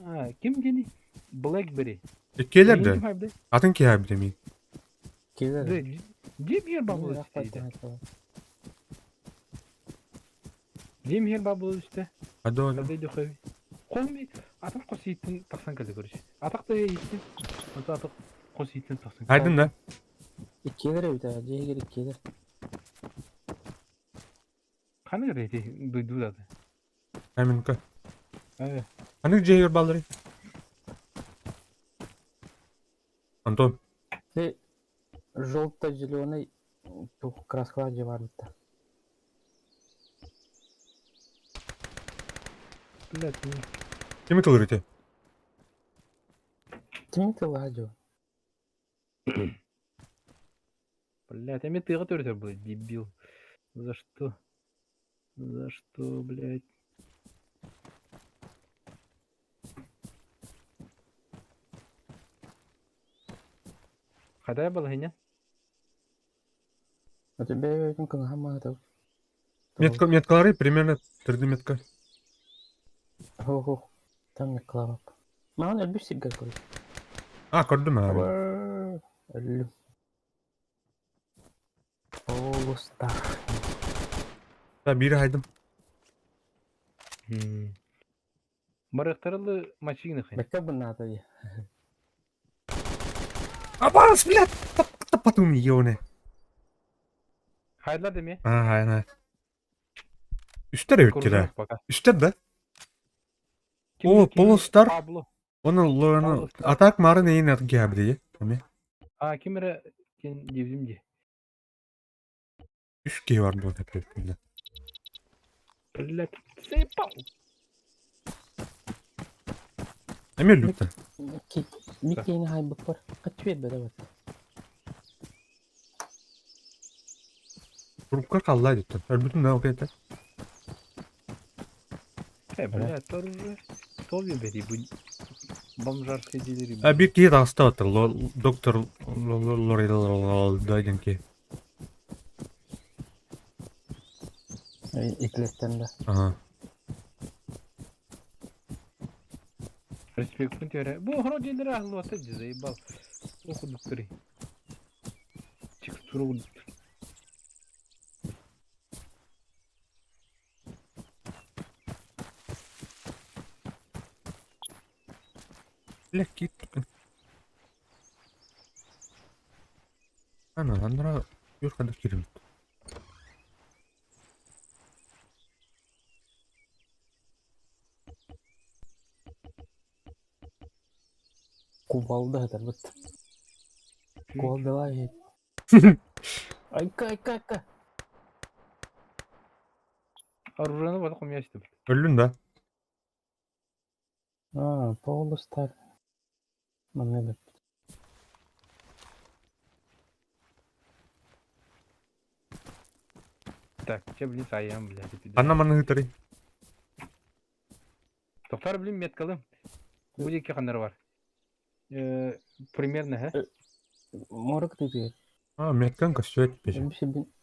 А, ким гени? Blackberry. İkiler Kim de. haydi? Atın ki abi demeyin. Кивер. Дим хер бабыл üstte. Дим хер бабыл üstte. Hadi oğlum. Hadi de koy. Koymi. Atak kositin taksan kaldı görüş. Atak da yitin. Atak kositin taksan. Haydın da. Кивер bir daha. Diye kivер. Kanı reydi duydu da. Hemen koy. Evet. Hani cehir balları. Антон. Ты желто-зеленый к раскладе варит. Блядь, Kimi kılır Ты ты ладил. блядь, а мне ты готовишься, блядь, дебил. За что? За что, блядь? Хадай был геня? У тебя этим канахама это. Меткалары примерно 3 метка. Ого. Там не клава. Мама ölmüş sigara koy. Gördüm abi. Ölüm. Oğuzda. Da biri haydım. Барахтарылы машина хен. Bekle bu надо ya. Абас, блядь! Потом ее не. Хайдла деме? Aynen. Üstler evet kira. Пока. Üstler de. O Polostar. Пабло. Onu lorunu Polostar. atak marı neyin adı gibi diye. Tamam. А, кемера кен девзимди. 3 G var bu tepede. Блядь, заебал. Emir lütfen. Miki yine haybık var. Kaç ver böyle bak. Trubka kallaydı lütfen. Örbütün ne okuydu? Блядь, это уже Тови бери, бомжарские дилери. Bir kişi de hasta attı. Doktor Lorel'dayken ki. İkletten de. Aha. Респект пun töre. Bu horo jenleri ahlı wata jizay bal. Okuduk kiri. Çık suru. Легкий. Андра юркада кирим. Кувалда это вот. Кувалда лает. Айка. Arurana bana komyaştım. Öldün da. Paulus Star. Mana da. Tak, çabuk sayayım bile. Anna hıtırı. Doktor bilim metkalım. Bu iki kanları var. Примерно, he? Moruk dedi. Метканка стоит печь. Bir şey bin.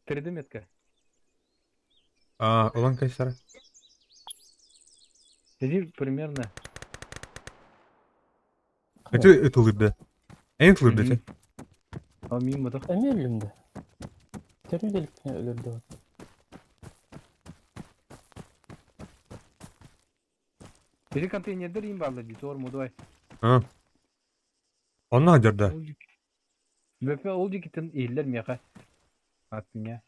3D metka. Ulan kaç tane? Dedi примерно. Это ытылырды. En ытылырды sen. Ama miyim badak. Emelimde. Terödelik ne ölürdü o. Dedi konteynerler iyiyim bağlı. Doğru mu doy? Ha. Onu hajarda. Ve oldu gittin iyiler mi yaka? Attın ya.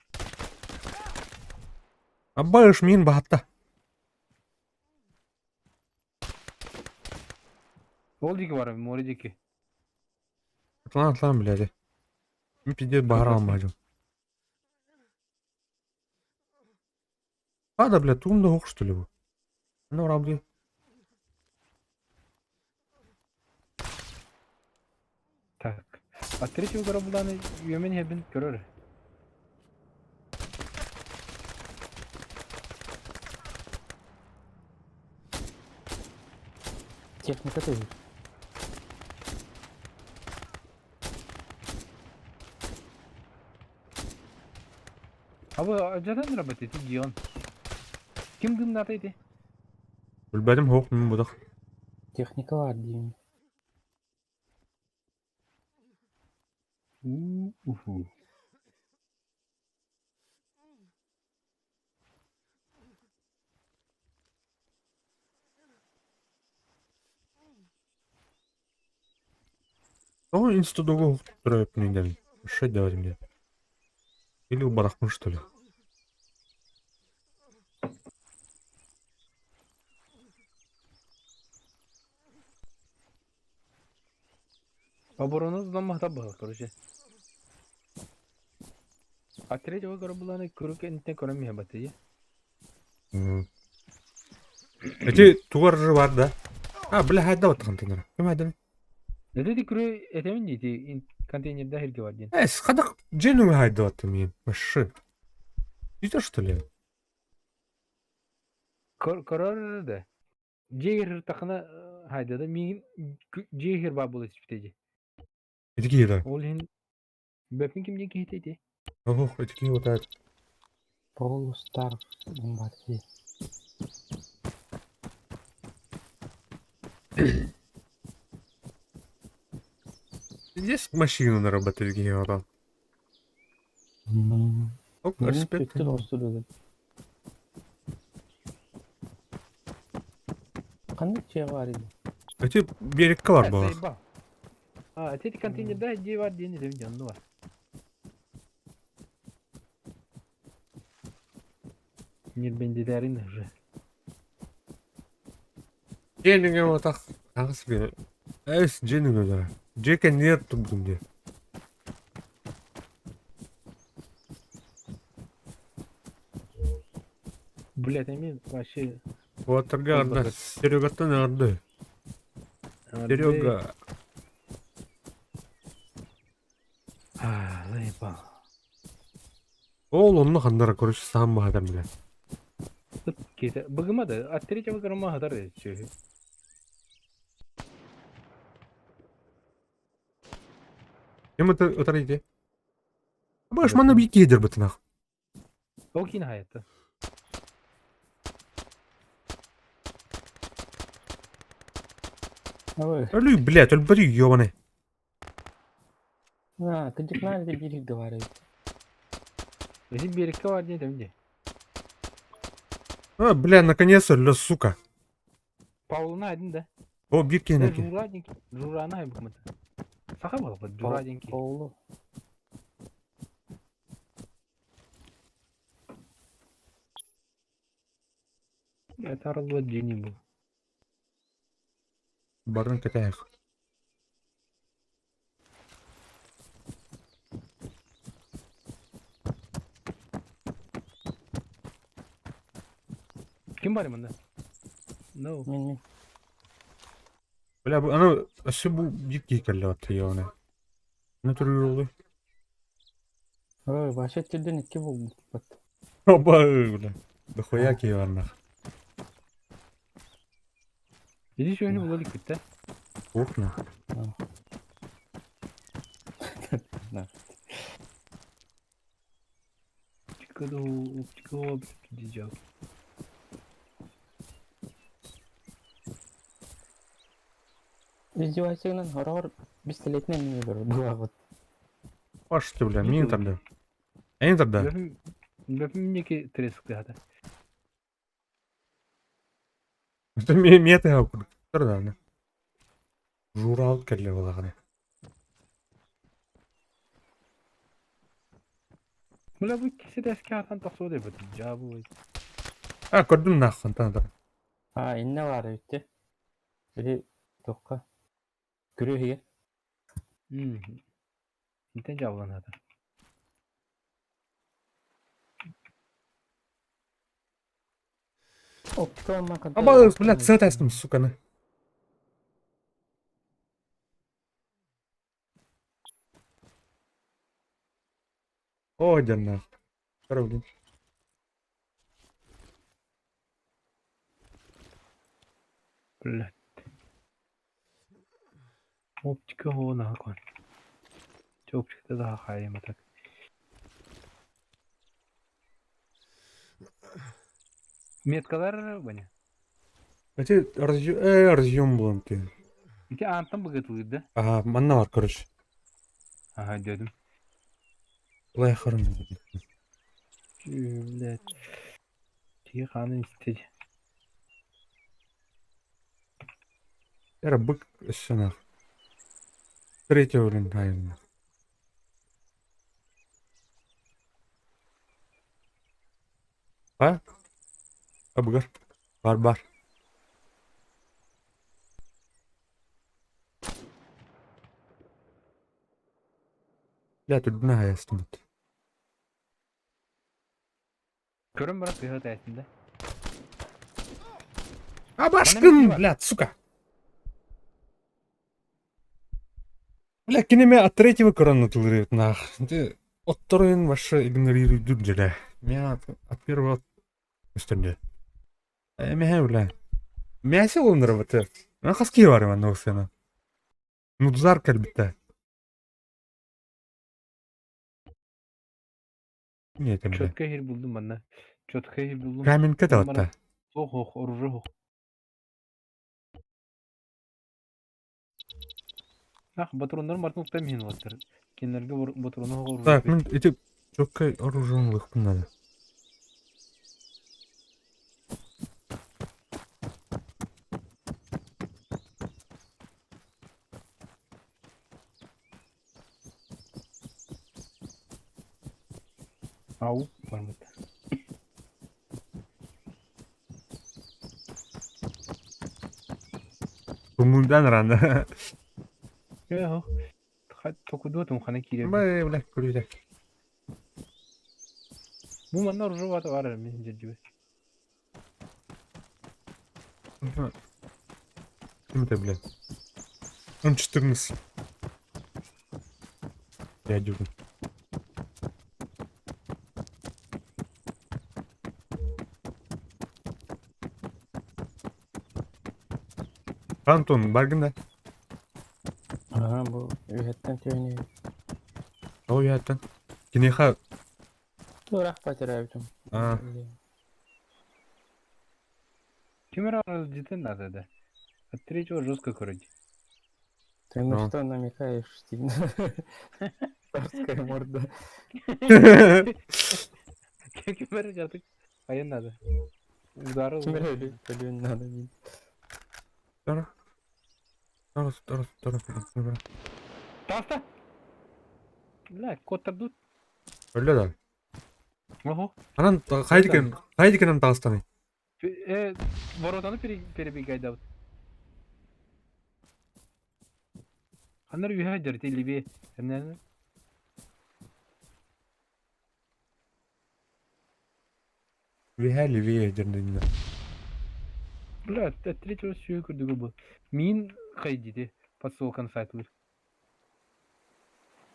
Абба min bahatta. Oldu ki var mı? Orada ki. Atlan блядь. Мен пиздец bahar алмадым. Да, блядь, тумда ох, что ли, вы? Ну, рабли. Tak. Atları yukarı bulanı yemen hebin görür. Техника dedi. Abi acadan rabat eti Cihan. Kim gımnataydı? Bilbedim hoq min budak. Техника var diyeyim. Uhu. Ну, институтога hoq тұрып неден. Что делать мне? Или убарахмын, что ли? Аборонuz намахта бага короче. Atları yukarı bulanı kırık enten köremi hebatı ya. Эти тугар же бар да. Бля, хайда баттыгын тыңдара. Ким хайда? Ne dedi kuru etemin dedi konteynerde herge var diyen. Қадақ женуме хайда баттым мен. Вообще. Үйдер, что ли? Karar da. Cehir takına hayda da min cehir babul ispiteci. Эдики еда. Olhin bepin kim diye hiteydi. Ого, эдики вот это. Paulus Star. Var diye. Здесь машину наработать генерал. Оп, респект. Tüttün olsun dedi. Kandık şey var idi. Эти берегка var bu. Ha, öteki konteynerde hediye var diye dedim canlı var. Mir bende derin hırı. Женуге вот так. Ағыс бері. Женуге да. Жеке нет тубдым де. Блядь, emin başı. Батырга арды. Серегаттан арды. Серега. Лайба. Ол онны қандара көріші саған бағадар біле. Kete, bıgımadı. Attırı çabuk arama hadar ediyor. Кем это ötürüydü? Baş bana bir gelir bıtına. O yine hayatta. Ой. Ölü, блядь, өлбөрү ёбаный. Кыдык надо бери говорит. Если берега var diye demin de. Бля, наконец-то, ля, сука. Paul'unu aydın da. О, bir Ne keneki. Jura denki. Jura'na ay bakmadı. Saka bak Jura denki. Oğlu. Ya tarılı cini bu. Barın ketayık. Kim var yanında? No. Мен. Бля, ана, асы bu bir kekelle attı ya ona. Ne tür oldu? Ой, вообще тилден икки болду. Оба, бля. Дохуя киеварнах. Dedi şu oyunu bulalım bitti. Охна. Çıkıyor diyeceğim. Издевайся, хорор пистолетмен не беру. Два вот. Баш ты, бля, Ne мин diyor? тогда. Эн тогда. Löpüm ne ki tres sıktı hadi. Это меты окур. Тогда. Журал келе балаганы. Mula bu ikisi de eski atan takso da yapıyordu. Cevabı var. Көрдүм нахын танıdım. Инне бар битти. Бери токка. Күрө хиге. Niten cevabı hadi. Оптика алмакан. Аба, бля, цетастым, суканы. О, жанна. Королин. Böyle. Optika ona hakan. Çok çıktı daha hayır atak. Metkalar bana. Эти разъем был ты. İki antam bıgıtılıydı. Манна var, короче. Aha dedim. Былай харым. Блядь. Тихо ханın istedi. Эра бык сынах. Третий уровень, наверное. Абгар. Бар. Бля, тут дна ястым. Körüm bırak bir hata etinde. Абашкын, блядь, сука. Бля, кинеме от третьего корона тулырит нах. Ты от второй вообще игнорирует дурджеля. Меня от первого üstünde. Mehe bля. Мясе olunur batı. Ben kaski var ya o sene. Nuduzar kalbitte. Niye temle? Çötka her buldum bana. Çötka her buldum. Kamin kat hatta. Oh orucu. Батрондар бартын уктай мен ваттыр. Кенерге батроны оруж. Так, мен эти çok оруженлых надо. Ау, var mı? Kumundan randa. Yok. Tokudu tum khana kire. Ama bля, kuruyacak. Bu manlar orucu var men gibi. Kim это, бля? Он 14. Я дюжин. Антон, баргында. Bu üyetten tüyünü. O yerden. Кинеха. Дурақ потеряютым. Кемер арыз житен надо да. От третьего жестко короче. Ты на Ну. что намекаешь, Стивен? Царская морда. Кемер жатык. Аян надо. Удары Кемер olur. ölüğün надо değil. Тара. Тара. Таста. Ла, коттарду. Öyle de. Ого. Анан кайдыкен анан Дагыстаны. Воротаны перебегайда. Ханар үйә дәрте либе. Әннәне. Ливия жеринде. Бля, третьего сүйө күрдүгү бу. Мин кайдиди. Подсолкан сайтылыр.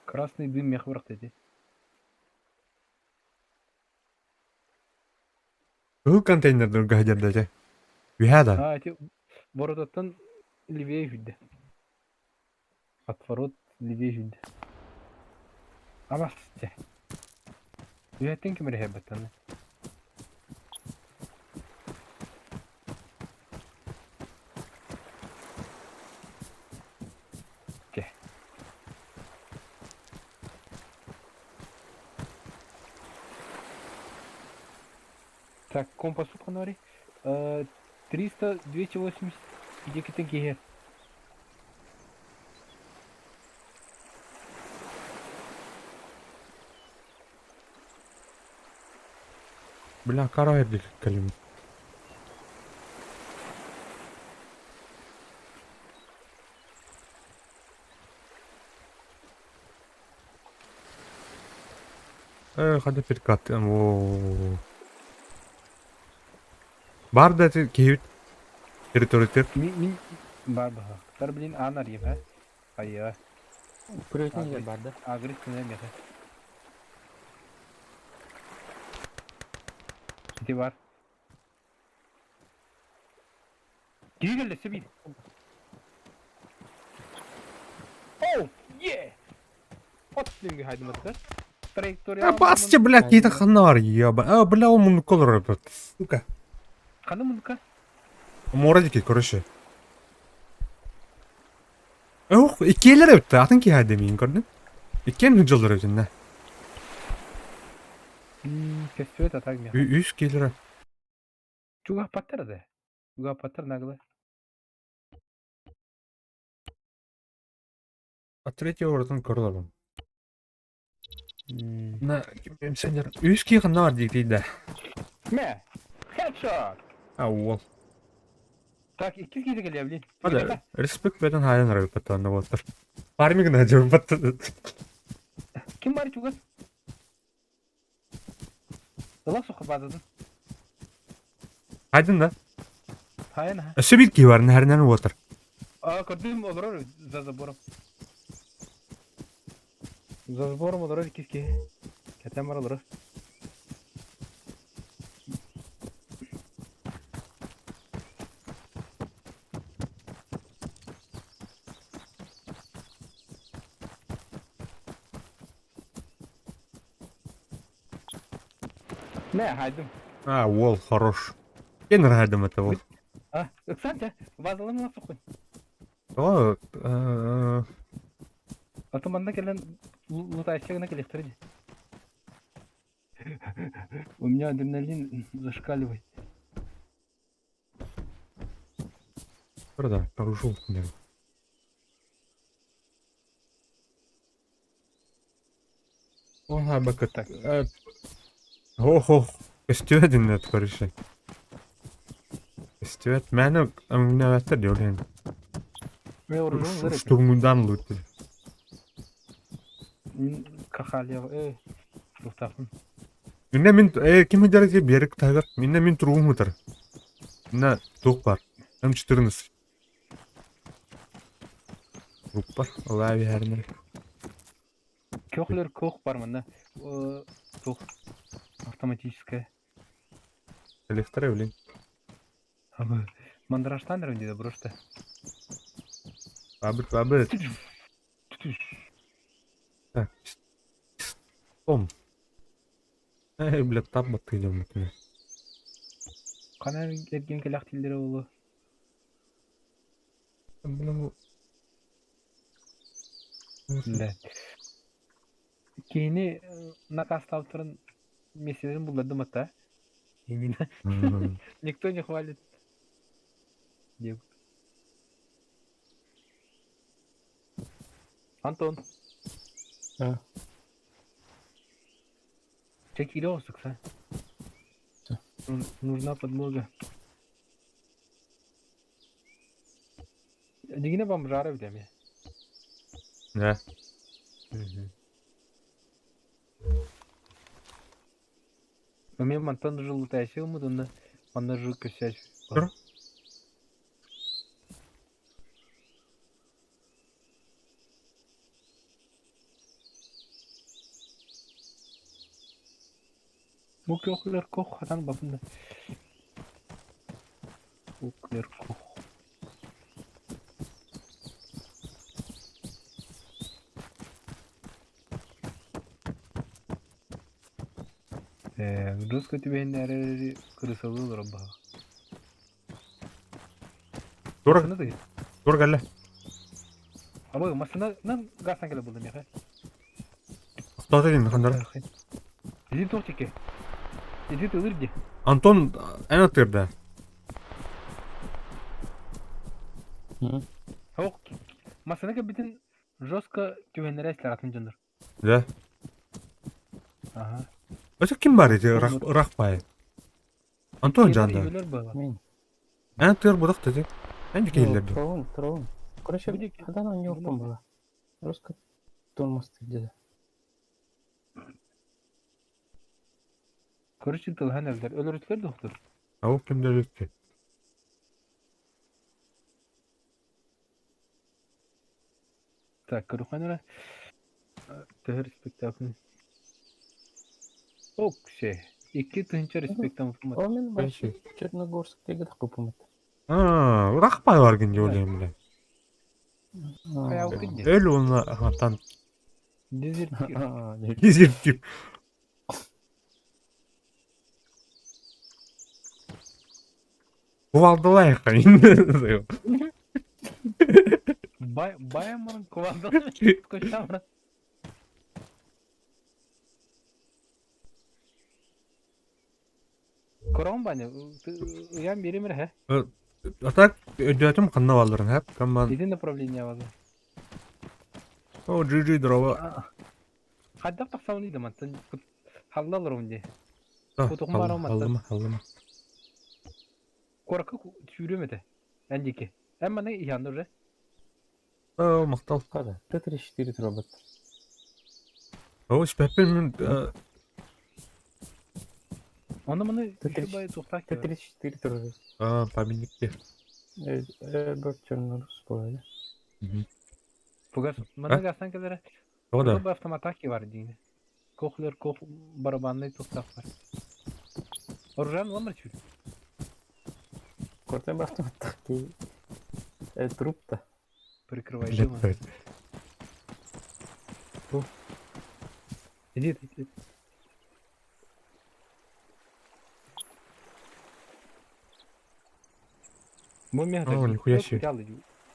Красный дым мехварк деди. Бул контейнердер гажерде же. Вихада. Эти воротаттан левее жүдді. Отворот левее жүдді. Амас же. Үйәттен кемер хәббаттаны. Так, компас фонарь. 300, 280. Иди к тенге. Бля, карайдык калим. Hadi перекат. Бар да кейт территория. Мин бар баха. Тар билин анар ебе. Айя. Күретін жер бар да. Агресс кенә меха. Ките бар. Гигеле себит. Оу, е. Отлинге хайдыматта. Траектория. Басча, бля, какие-то ханар, еба. Бля, он мун колор, сука. Каны мунка? Морадики, короче. Ох, икелер өтті, атын ки әдемейін көрдің? Икен жылдыр өтінде. Кестует атак меха. Үш келері. Чуга паттар да. Чуга паттар нагла. А третий ордын көрілер. На, сендер, үш ки ханар дейді. Ме? Headshot. Ол. Так, iki kişi geliyor bilin. Hadi, респект бәден хайын райып бәттіғанда болтыр. Фармигін әжіп бәтті. Kim var çugas? Dala sokup adadın. Хайдын да. Hayır ha. Сөбит ки барын әрінен отыр. Gördüm olur за забором. За забором olur ikisi. Ketem var olur. Ne haydım. Ол, хорош. Кенір хайдым это ол. Кстати, вазалым nasıl koy? О, Атоманда келен лутайщик на коллекторе. У меня адреналин зашкаливает. да, порушил. Оға бәкіт. Так. Ох, көстюәдін әт көріші. Көстюәд, мәні өңіне әттір деулен. Мен оружуым зыр екен. Штурмудан лүтті. Мен кахалия, туфтафын. Үнне мен, кем өдерге берік тағыр. Менне мен тұруым ұтыр. Менне туқ бар. М14. Туқ бар. Олай әріне. Көхлер көх бар мында. Тух автоматическая. Электро өлен. Мандраштан рönde просто. Бабыр. Так. Том. Блядь, тап бат идем. Кана кеткен келақ тилдері болу. Блин, Ле. Кини накасталтырын меселин булдырдым ата. Именно. Никто не хвалит. Деп. Антон, А, чеки лёсыкса. Всё. Нужна подмога. Дигине бомжары билем я. Да. Мен мантан жылы тәші ұмыдында, манда жылы көсәш. Тұр. Bu kökler kok hatan bakında. Kökler kok. Rus kötü beyin nereye kırısalı olur ama. Тур, Masını da git. тур галле. Ama masına nan garsan kele buldum ya. Ақтауды дейін қандар. Dedi tok çeke. Dedi tılır ki. Антон әне тырды. hı. Hok. Masına ki bütün жестко güvenlere esler atın candır. Да. Aha. Өзі кім бар еді Рақпай? Антон жанды. Üyeler bağlı. Мен. Әне тыр бұдық деді. Әнде кейлерді. Тұрауын. Короче, Будет. хадан он не опым была. Руска тормозды dedi. Көрüşü tılhan evler. Ölürükler doktor. Ау кімдер өтті? Так, Каруханера. Тегер спектакль. Ок şey. İki tınca respektam tutmadı. О, мен Вообще. вообще Черногорсктегі да қопым еді. Рақпай бар кенде ойлаймын біле. Ayağı kıddı. Өл оны ағатан Dezertir. кезерттеп. Кувалдылай қайын. Bayamarın kovanda. Koşamın. Koran bana. Uyan biri mi he? Атак өдетім қанна балдырын әп. Каман. Dediğin направление var. О, джи дрова. Hatta tak savunuydu man. Sen hallalır önce. Алдыма. Korku çürümedi. Önceki. Ama ne yandı re? О, мақтал. Қада, Т-34 робот. О, спәппен мен Onu bunu Т-34 şu bayı soktak ya. Т-34 робот. памятникте. Бөт Черногорск болады. Fugas. Bana gelsen kadar. О, да. Bu avtomataki var diyine. Kohler koh barabanlı soktak var. Orjan var mı çür? Кортай баптым аттаки. Труп-то. Прикрывай мı? Блядь, Иди. Мой мех. О, нихуя себе. Взял.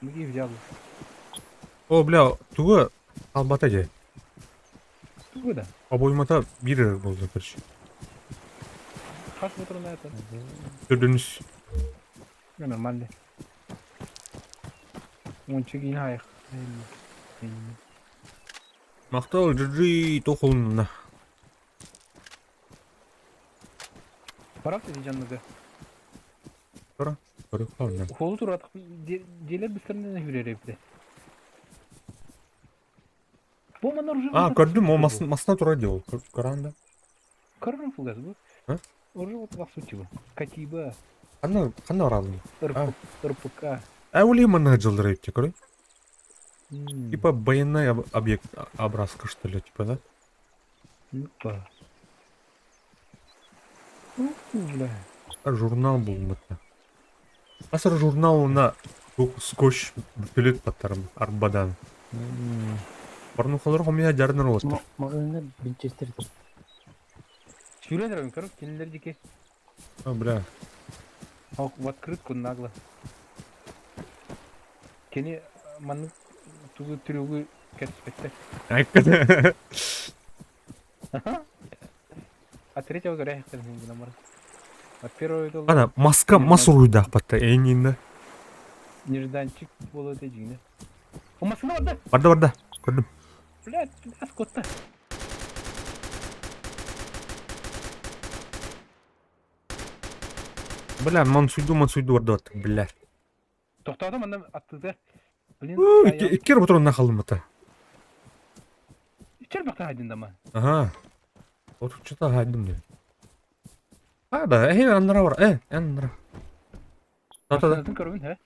Многие взял. О, бля, туғы албата же. Куда? Обоймата бирі болды, короче. Как смотрю на это? Түрдініс. Ну, нормально. Он чеги хайх. Мақтал жи тоқылынна. Парак dedi canlıga. Көріп қалынна. Kolu tur atıp diler bir sırrına hürere bir de. Bu manlar уже А, көрдім, о масына тұра де ол. Көранда. Karın fugas bu. Ha? Уже вот по сути bu. Катиба, Қанна оралын. РПК. Әули мұны жылдырайып те, көрей? Типа военный объект, образка, что ли, типа, да? Опа. Бля. Журнал бұл мұтта. Асыр журналына скотч бүлет баттарым арбадан. Барны қалар қомия жарыныр олыстыр. Мағына Винчестер. Шүрен район короче, кинелердики. А, бля. А в открытку нагло. Кені манны тугу трюгу Кетпетте. Айкка. А третьего горя их не намар. А первый это Ана маска масуруйдах батта эйнинде. нежданчик было это джина. О, маска да. Барда. Көрдүм. Блядь, аскотта. Бля, мансуйду барда батта. Бля. Тоқтады мында аттыды. Блин, Иккер бутурунна калдым батта. içer bakta haydında mı? Ага. Отучута хайдым де. Да, андыра бар. Андыра. Тата. Aslında körün he.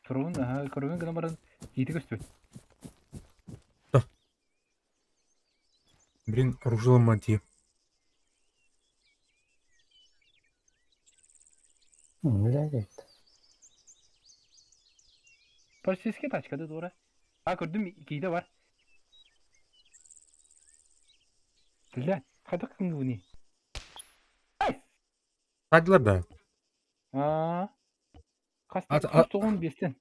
Körün ha, körün gına baran yedi göstü. Блин, оружие мантии. Nereye gitti? Polisiske taçkadı doğru. Ha gördüm ikiyi de var. Güzel. Kadık kın bu ne? Ay! Сайдылар да. Aa. Kastı At- kuş toğun besten.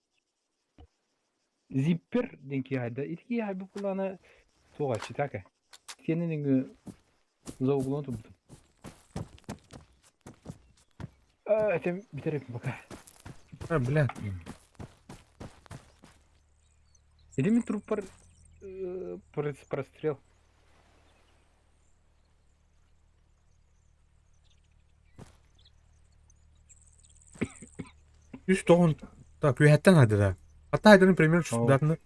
Zipper denki hayda. İtki hay bu kulağına toğa çitaka. Senin engü zavgulun tuttum. Sen bitirelim baka. Бля. Или труп прострел. Жүз тоғын. Так, үйәттен хайды да. Хатта хайдының пример чүстүдатыны.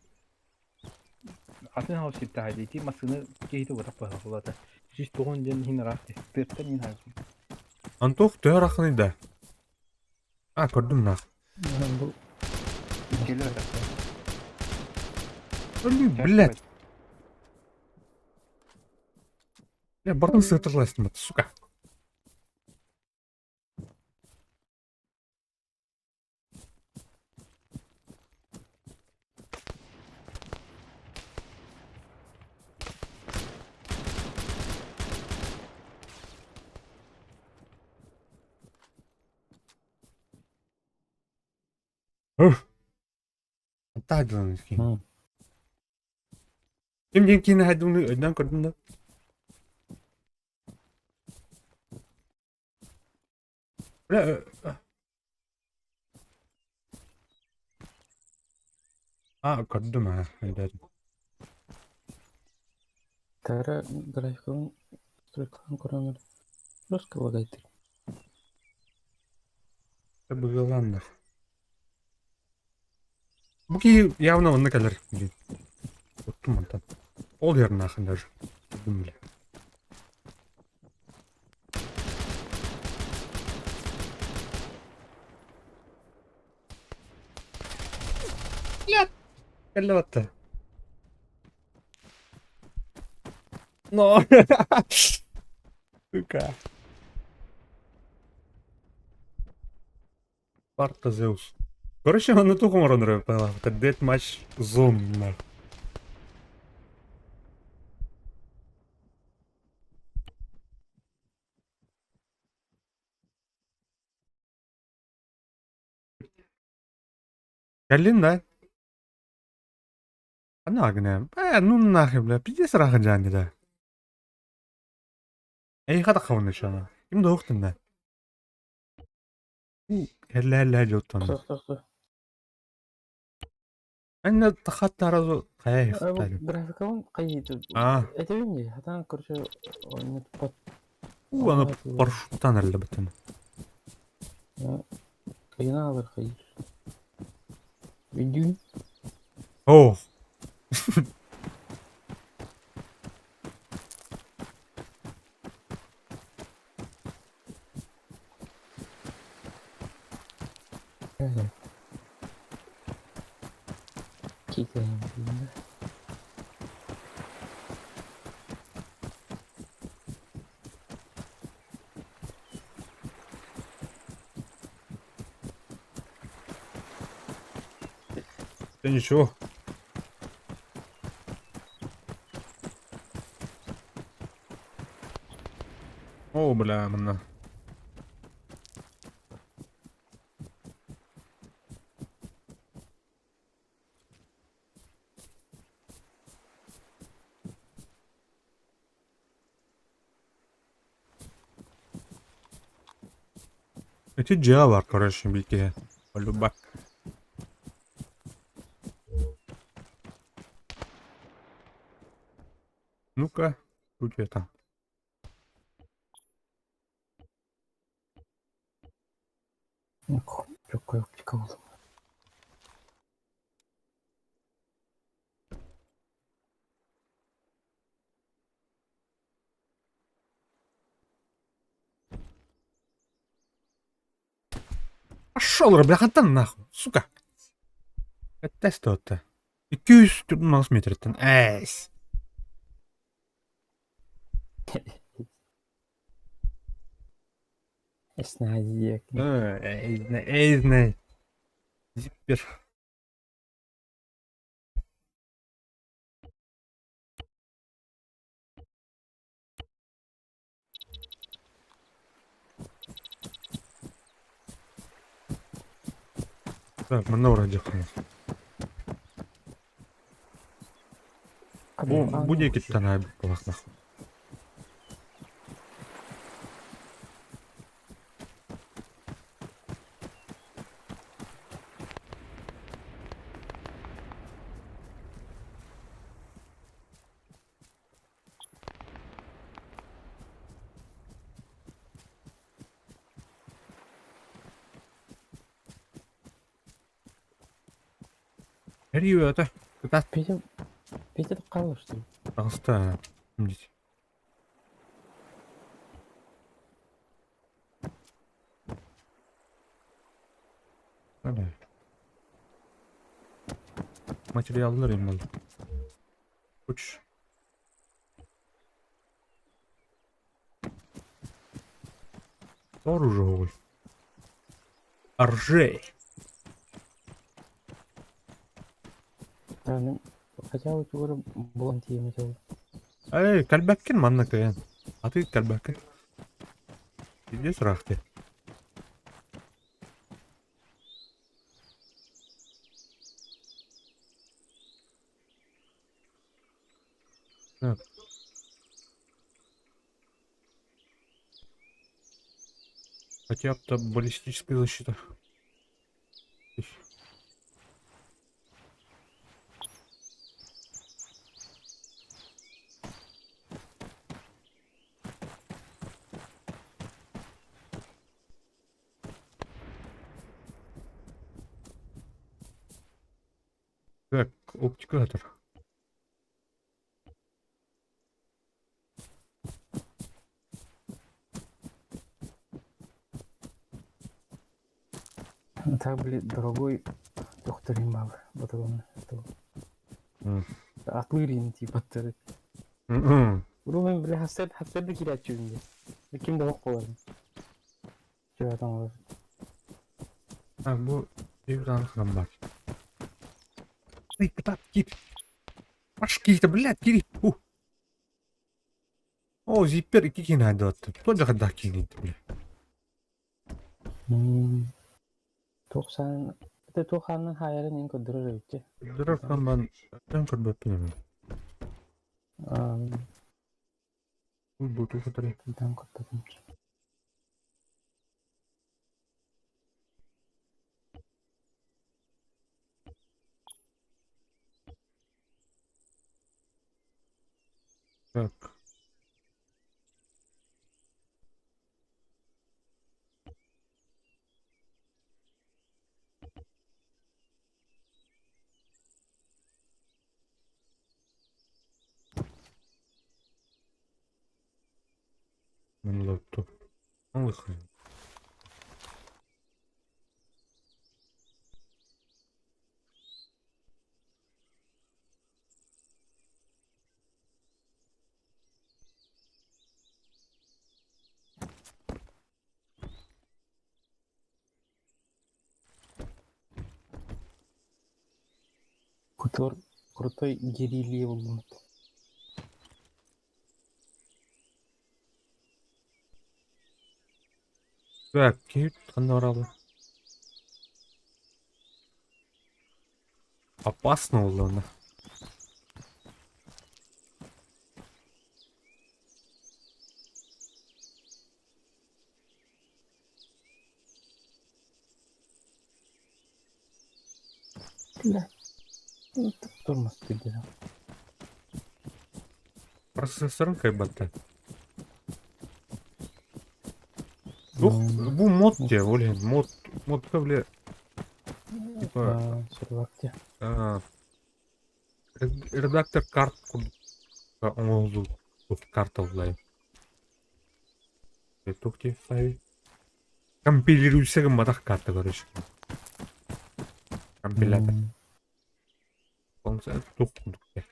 Атын хау сипта хайда. Ити масыны кейті отап баға болады. Жүз тоғын ден хин рахты. Тырттан мен хайда. Антох төр ақыны да. Көрдім нақ. Bu Келер атақта. Блядь. Я бардың сытырлайсың бат, сука. Хатта хайдының кейін. Hı. Кемден кейін хайдыңны өйден көрдім да. Бля. Көрдім хайдадым. Tara grafikum sırtlan kuranır. Ruska bagaytır. Бұғыландар. Бұки явно онны кәлір. Оттым онтан. Ол ерін ақын даже. Көрдім біле. Кәлі батты. Но. Сука. Спарта Зеус. Короче, он на ту хумору нравится. Это дед матч зон. Кәлін да. Ана гына. Ну нахер, бля. Пиздец рахын жанды да. Эй, хата хавны шана. Ким да уқтын да. Хелле жоттан. Sık. Anne takat tarazı kaya yıktaydı. Grafikum kayıtı. Edevim ya. Hatan kurşu oynat pat. Ana paraşütten herhalde bütün. Kayına alır kayır. Videoyu. Oh. Evet. Gidelim şimdi. Да ничего. О, бля, мна. Эти дела бар, короче, бике. Полюбак. Ну-ка, что у тебя там? Çok koyup oldu. Пошел, бляхатан нахуй, сука. Это что-то. 219 метрден. Эйс. Esna diyecek. Эйзне, эйзне. Зиппер. Так, мы вроде Буде киттана балах нахуй. Ребята, это Peter kalır işte. просто. Видите. Hadi. Материалдар им надо. Хочешь? Оружие. Оржей. Yani acaba çukurı bulan diyeyim acaba. Эй, кальбаккин манна каян. А ты кальбаккин. Иди срахты. Так. Хотя бы баллистическая защита. Так, оптикатор. Так, блин, дорогой доктор Имбаб. Батон. Аклырин типа тыры. Урумын бля хасед кирәк чүнде. Ким дә кулларын. Чыга тамагы. Так, bu bir tane храм бар. Эй, куда кит? Пашки-то, блядь, кири. О, зиппер 2 кине айдап атты. Тоже када кинейди, блядь. 90 Это туханның хайрын ен көддөрөр өтте. Дырактан мен әттен көрбөппүн эми. Бул буту катары. Тан көттөм. Так. Мен лаптоп. Алых. Кутор крутой герилья булмат. Так, кит кандай баралы. Опасно ол аны. Блядь. Ну, так тормоз dedi. Процессорың кайбатта. Ух, бу мод те, ойлайм. Модка биле типа Сервакте. а, редактор карт курдукка оңолду карта улайм. Тукти файл. Компилируйся мадах карта, короче. Компилятор. Полностью тух курдукка.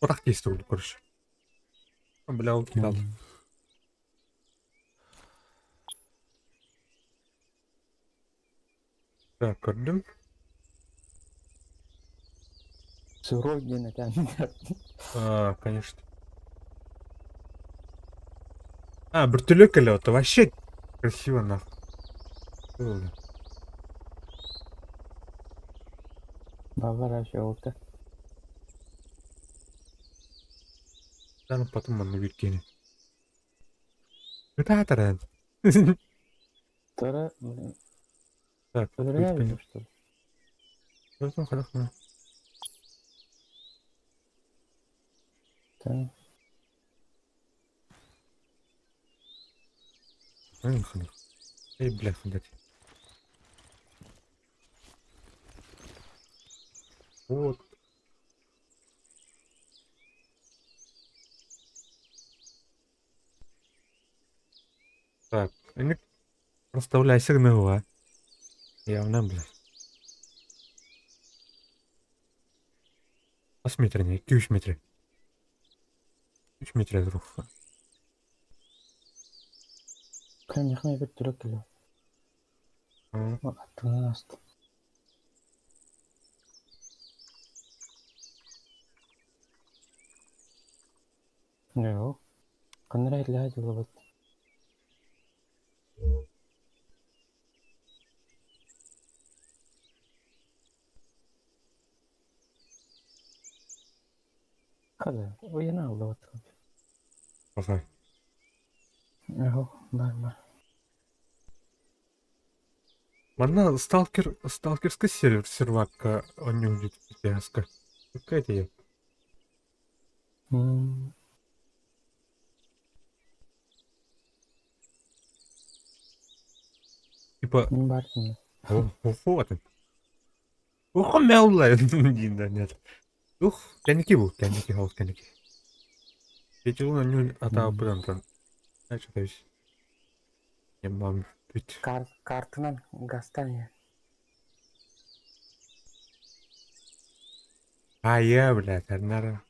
Вот так действовал, короче. Бля, укидал. Так, көрдім. Сырой день это. Конечно. Бір түлек әлі оты. Вообще красиво, нахуй. Болды. Бабар аşı oldu. Dann потом он увидит. Это атаран. Sonra Так, öldüremiyor что ли? Özüm xalaqna. Sen Ай, xalaq. Ey, бля, xalaq. Вот. Так, они проставляй сигнала. Явно, бля. Посметрение, 200 метрі. 3 метрі друг. конечно bir türlü geliyor. Attığını astı. Yok. Kanara ilaç olabilir. Kadar. O yana aldı bakalım. Пока. Yok. Var. Ладно, сталкерский сервак, он не будет пиаска. Какая-то я. Типа, Var şimdi. вот он. Ух, мяулай. Да, нет. Ух, кәнеки бұл, кәнеки халық кәнеки. Петелуна нюн атау пыдантан. Значит, то есть. Я мам тут. Kartından gazdan ya. Я, бля, карнара.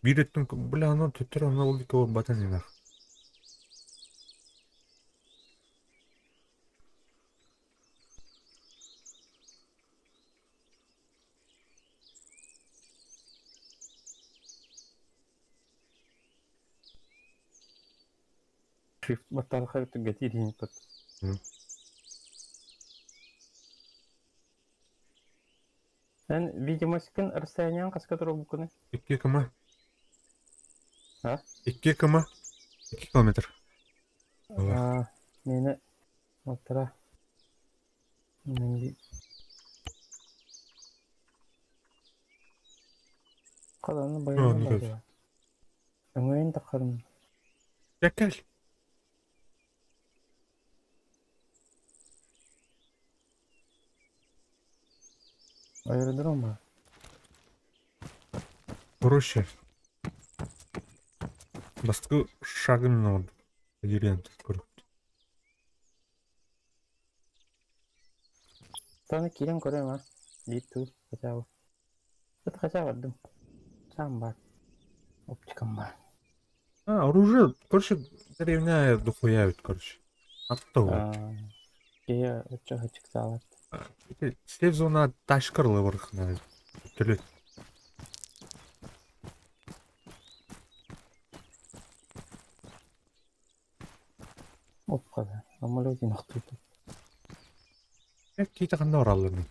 Биреттің, бля, ана түттір, ана логика батан енақ. Shift batarya itu ganti di input. Dan видимостьтің расстояниең қасқа тұру бүкіні? 2 км. А? 2 км. 2 километр. Мені отыра. Қаланы байына байды бар. Өңейін тақырым. Кәл. Аэродром бар. Проще. Басқы шагын науды. Дерен көріп. Таны келем көрем, а? Бейтту, қачауы. Бұт қачау бардым. Сам бар. Оптикам бар. Оружие, короче, деревня дохуя ведь, короче. Аттау. Кея өтчіға чықса алады. Слев зона ташқырлы бұрқына. Түлі. Опқада. Амалөзін ақтырды. Кейті қанда оралырмын.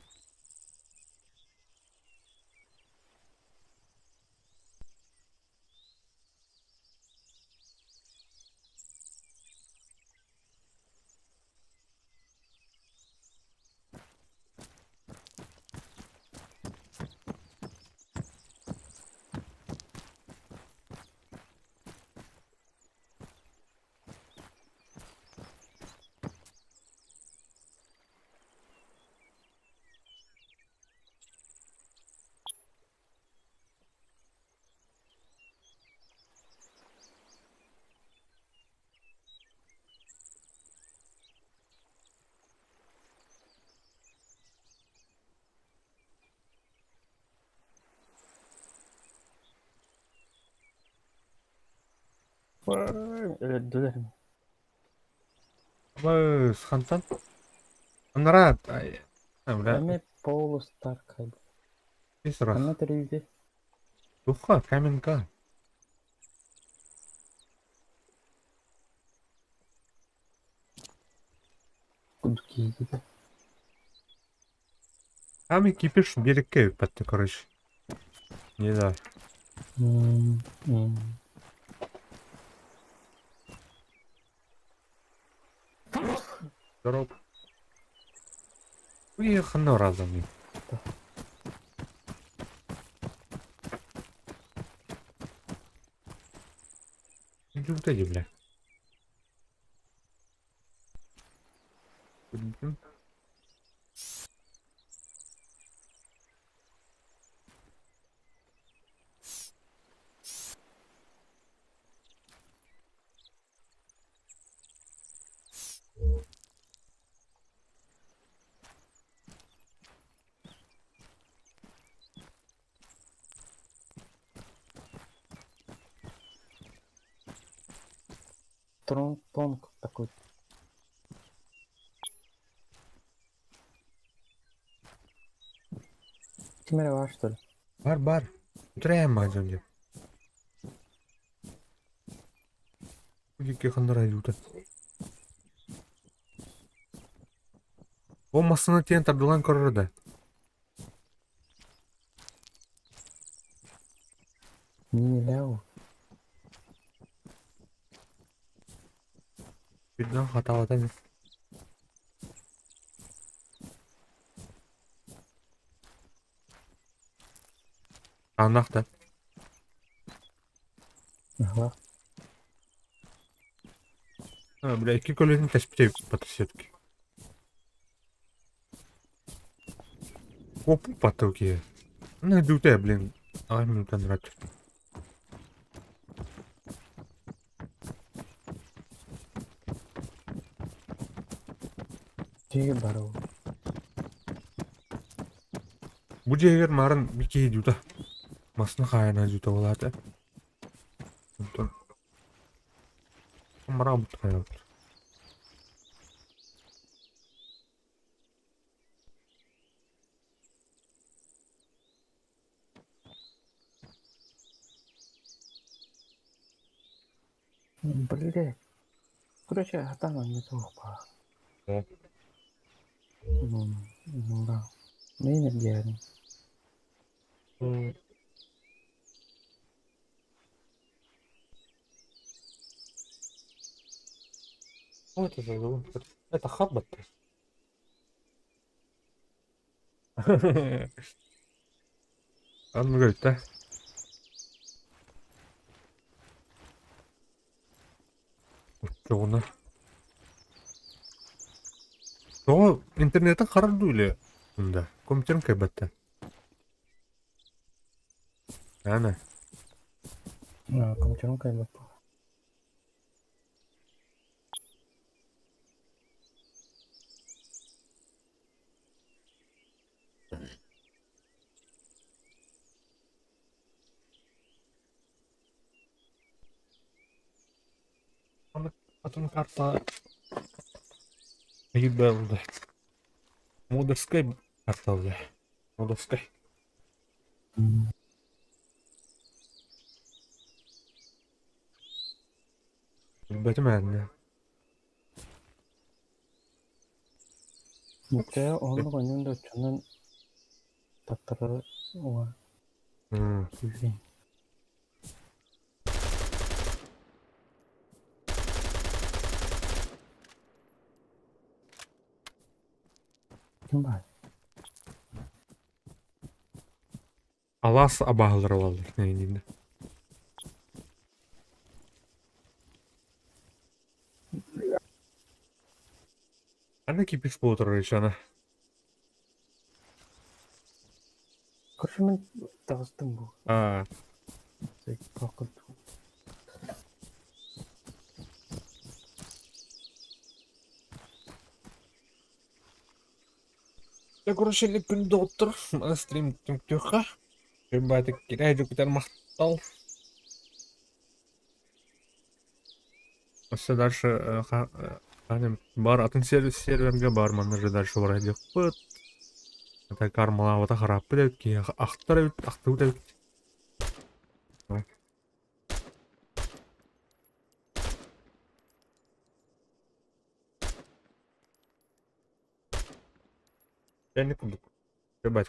Өлөдүлөр. Абыз, хантан? Анарат, бля, Эме Полустар кайбы. писрах. Ана төрүйдү. Туха, каменка. Кудукийди. Ами кипиш берекке патты, короче. Не да. Здорово. Уехал разом. Иди вот эти, бля. Тонг такой. Камера var что ли? Бар. Утраем мазонде. Какие хандра идут. О, массана тен тардылан корырда. Не ляу. Биден хаталатан. Анахта. Ага. Бля, iki колесный теспитей патрсетки. Опу патоки. Ну, идут, блин. Ай, минута нравится. Жеге бару. Bu yer marın bir kere juta. Masna kayana juta olata. Unton. Mara but kayana. Блин. Короче, там не толпа. Да. Да. Не нервничай. Что это за звук? Это хаббат. Он говорит, да? Учёно. То интернеттен карады эле. Мында. Компьютерин кайбатта. Ана. Компьютером кайбы. Потом карта ебелда. Модерская карта, бля. Модерская. Бэтмен. Мутая он гонюнда чонун таттары оңа үлген. Ким бар? Алас абағылыр алды. Не деймді. Ана кипиш болып тұр ана. Короче, мен тағыстым бұл. Покыт. Я, короче, күн доғыттыр. Стрим түңктіққа. Жөмбәтік керей жүктер мақтал. Все дальше бар атын серверге бар маны же дальше барай деп пыт. Это кармала вот харап деп ки ахтар ахту деп. Я не буду. Ебать.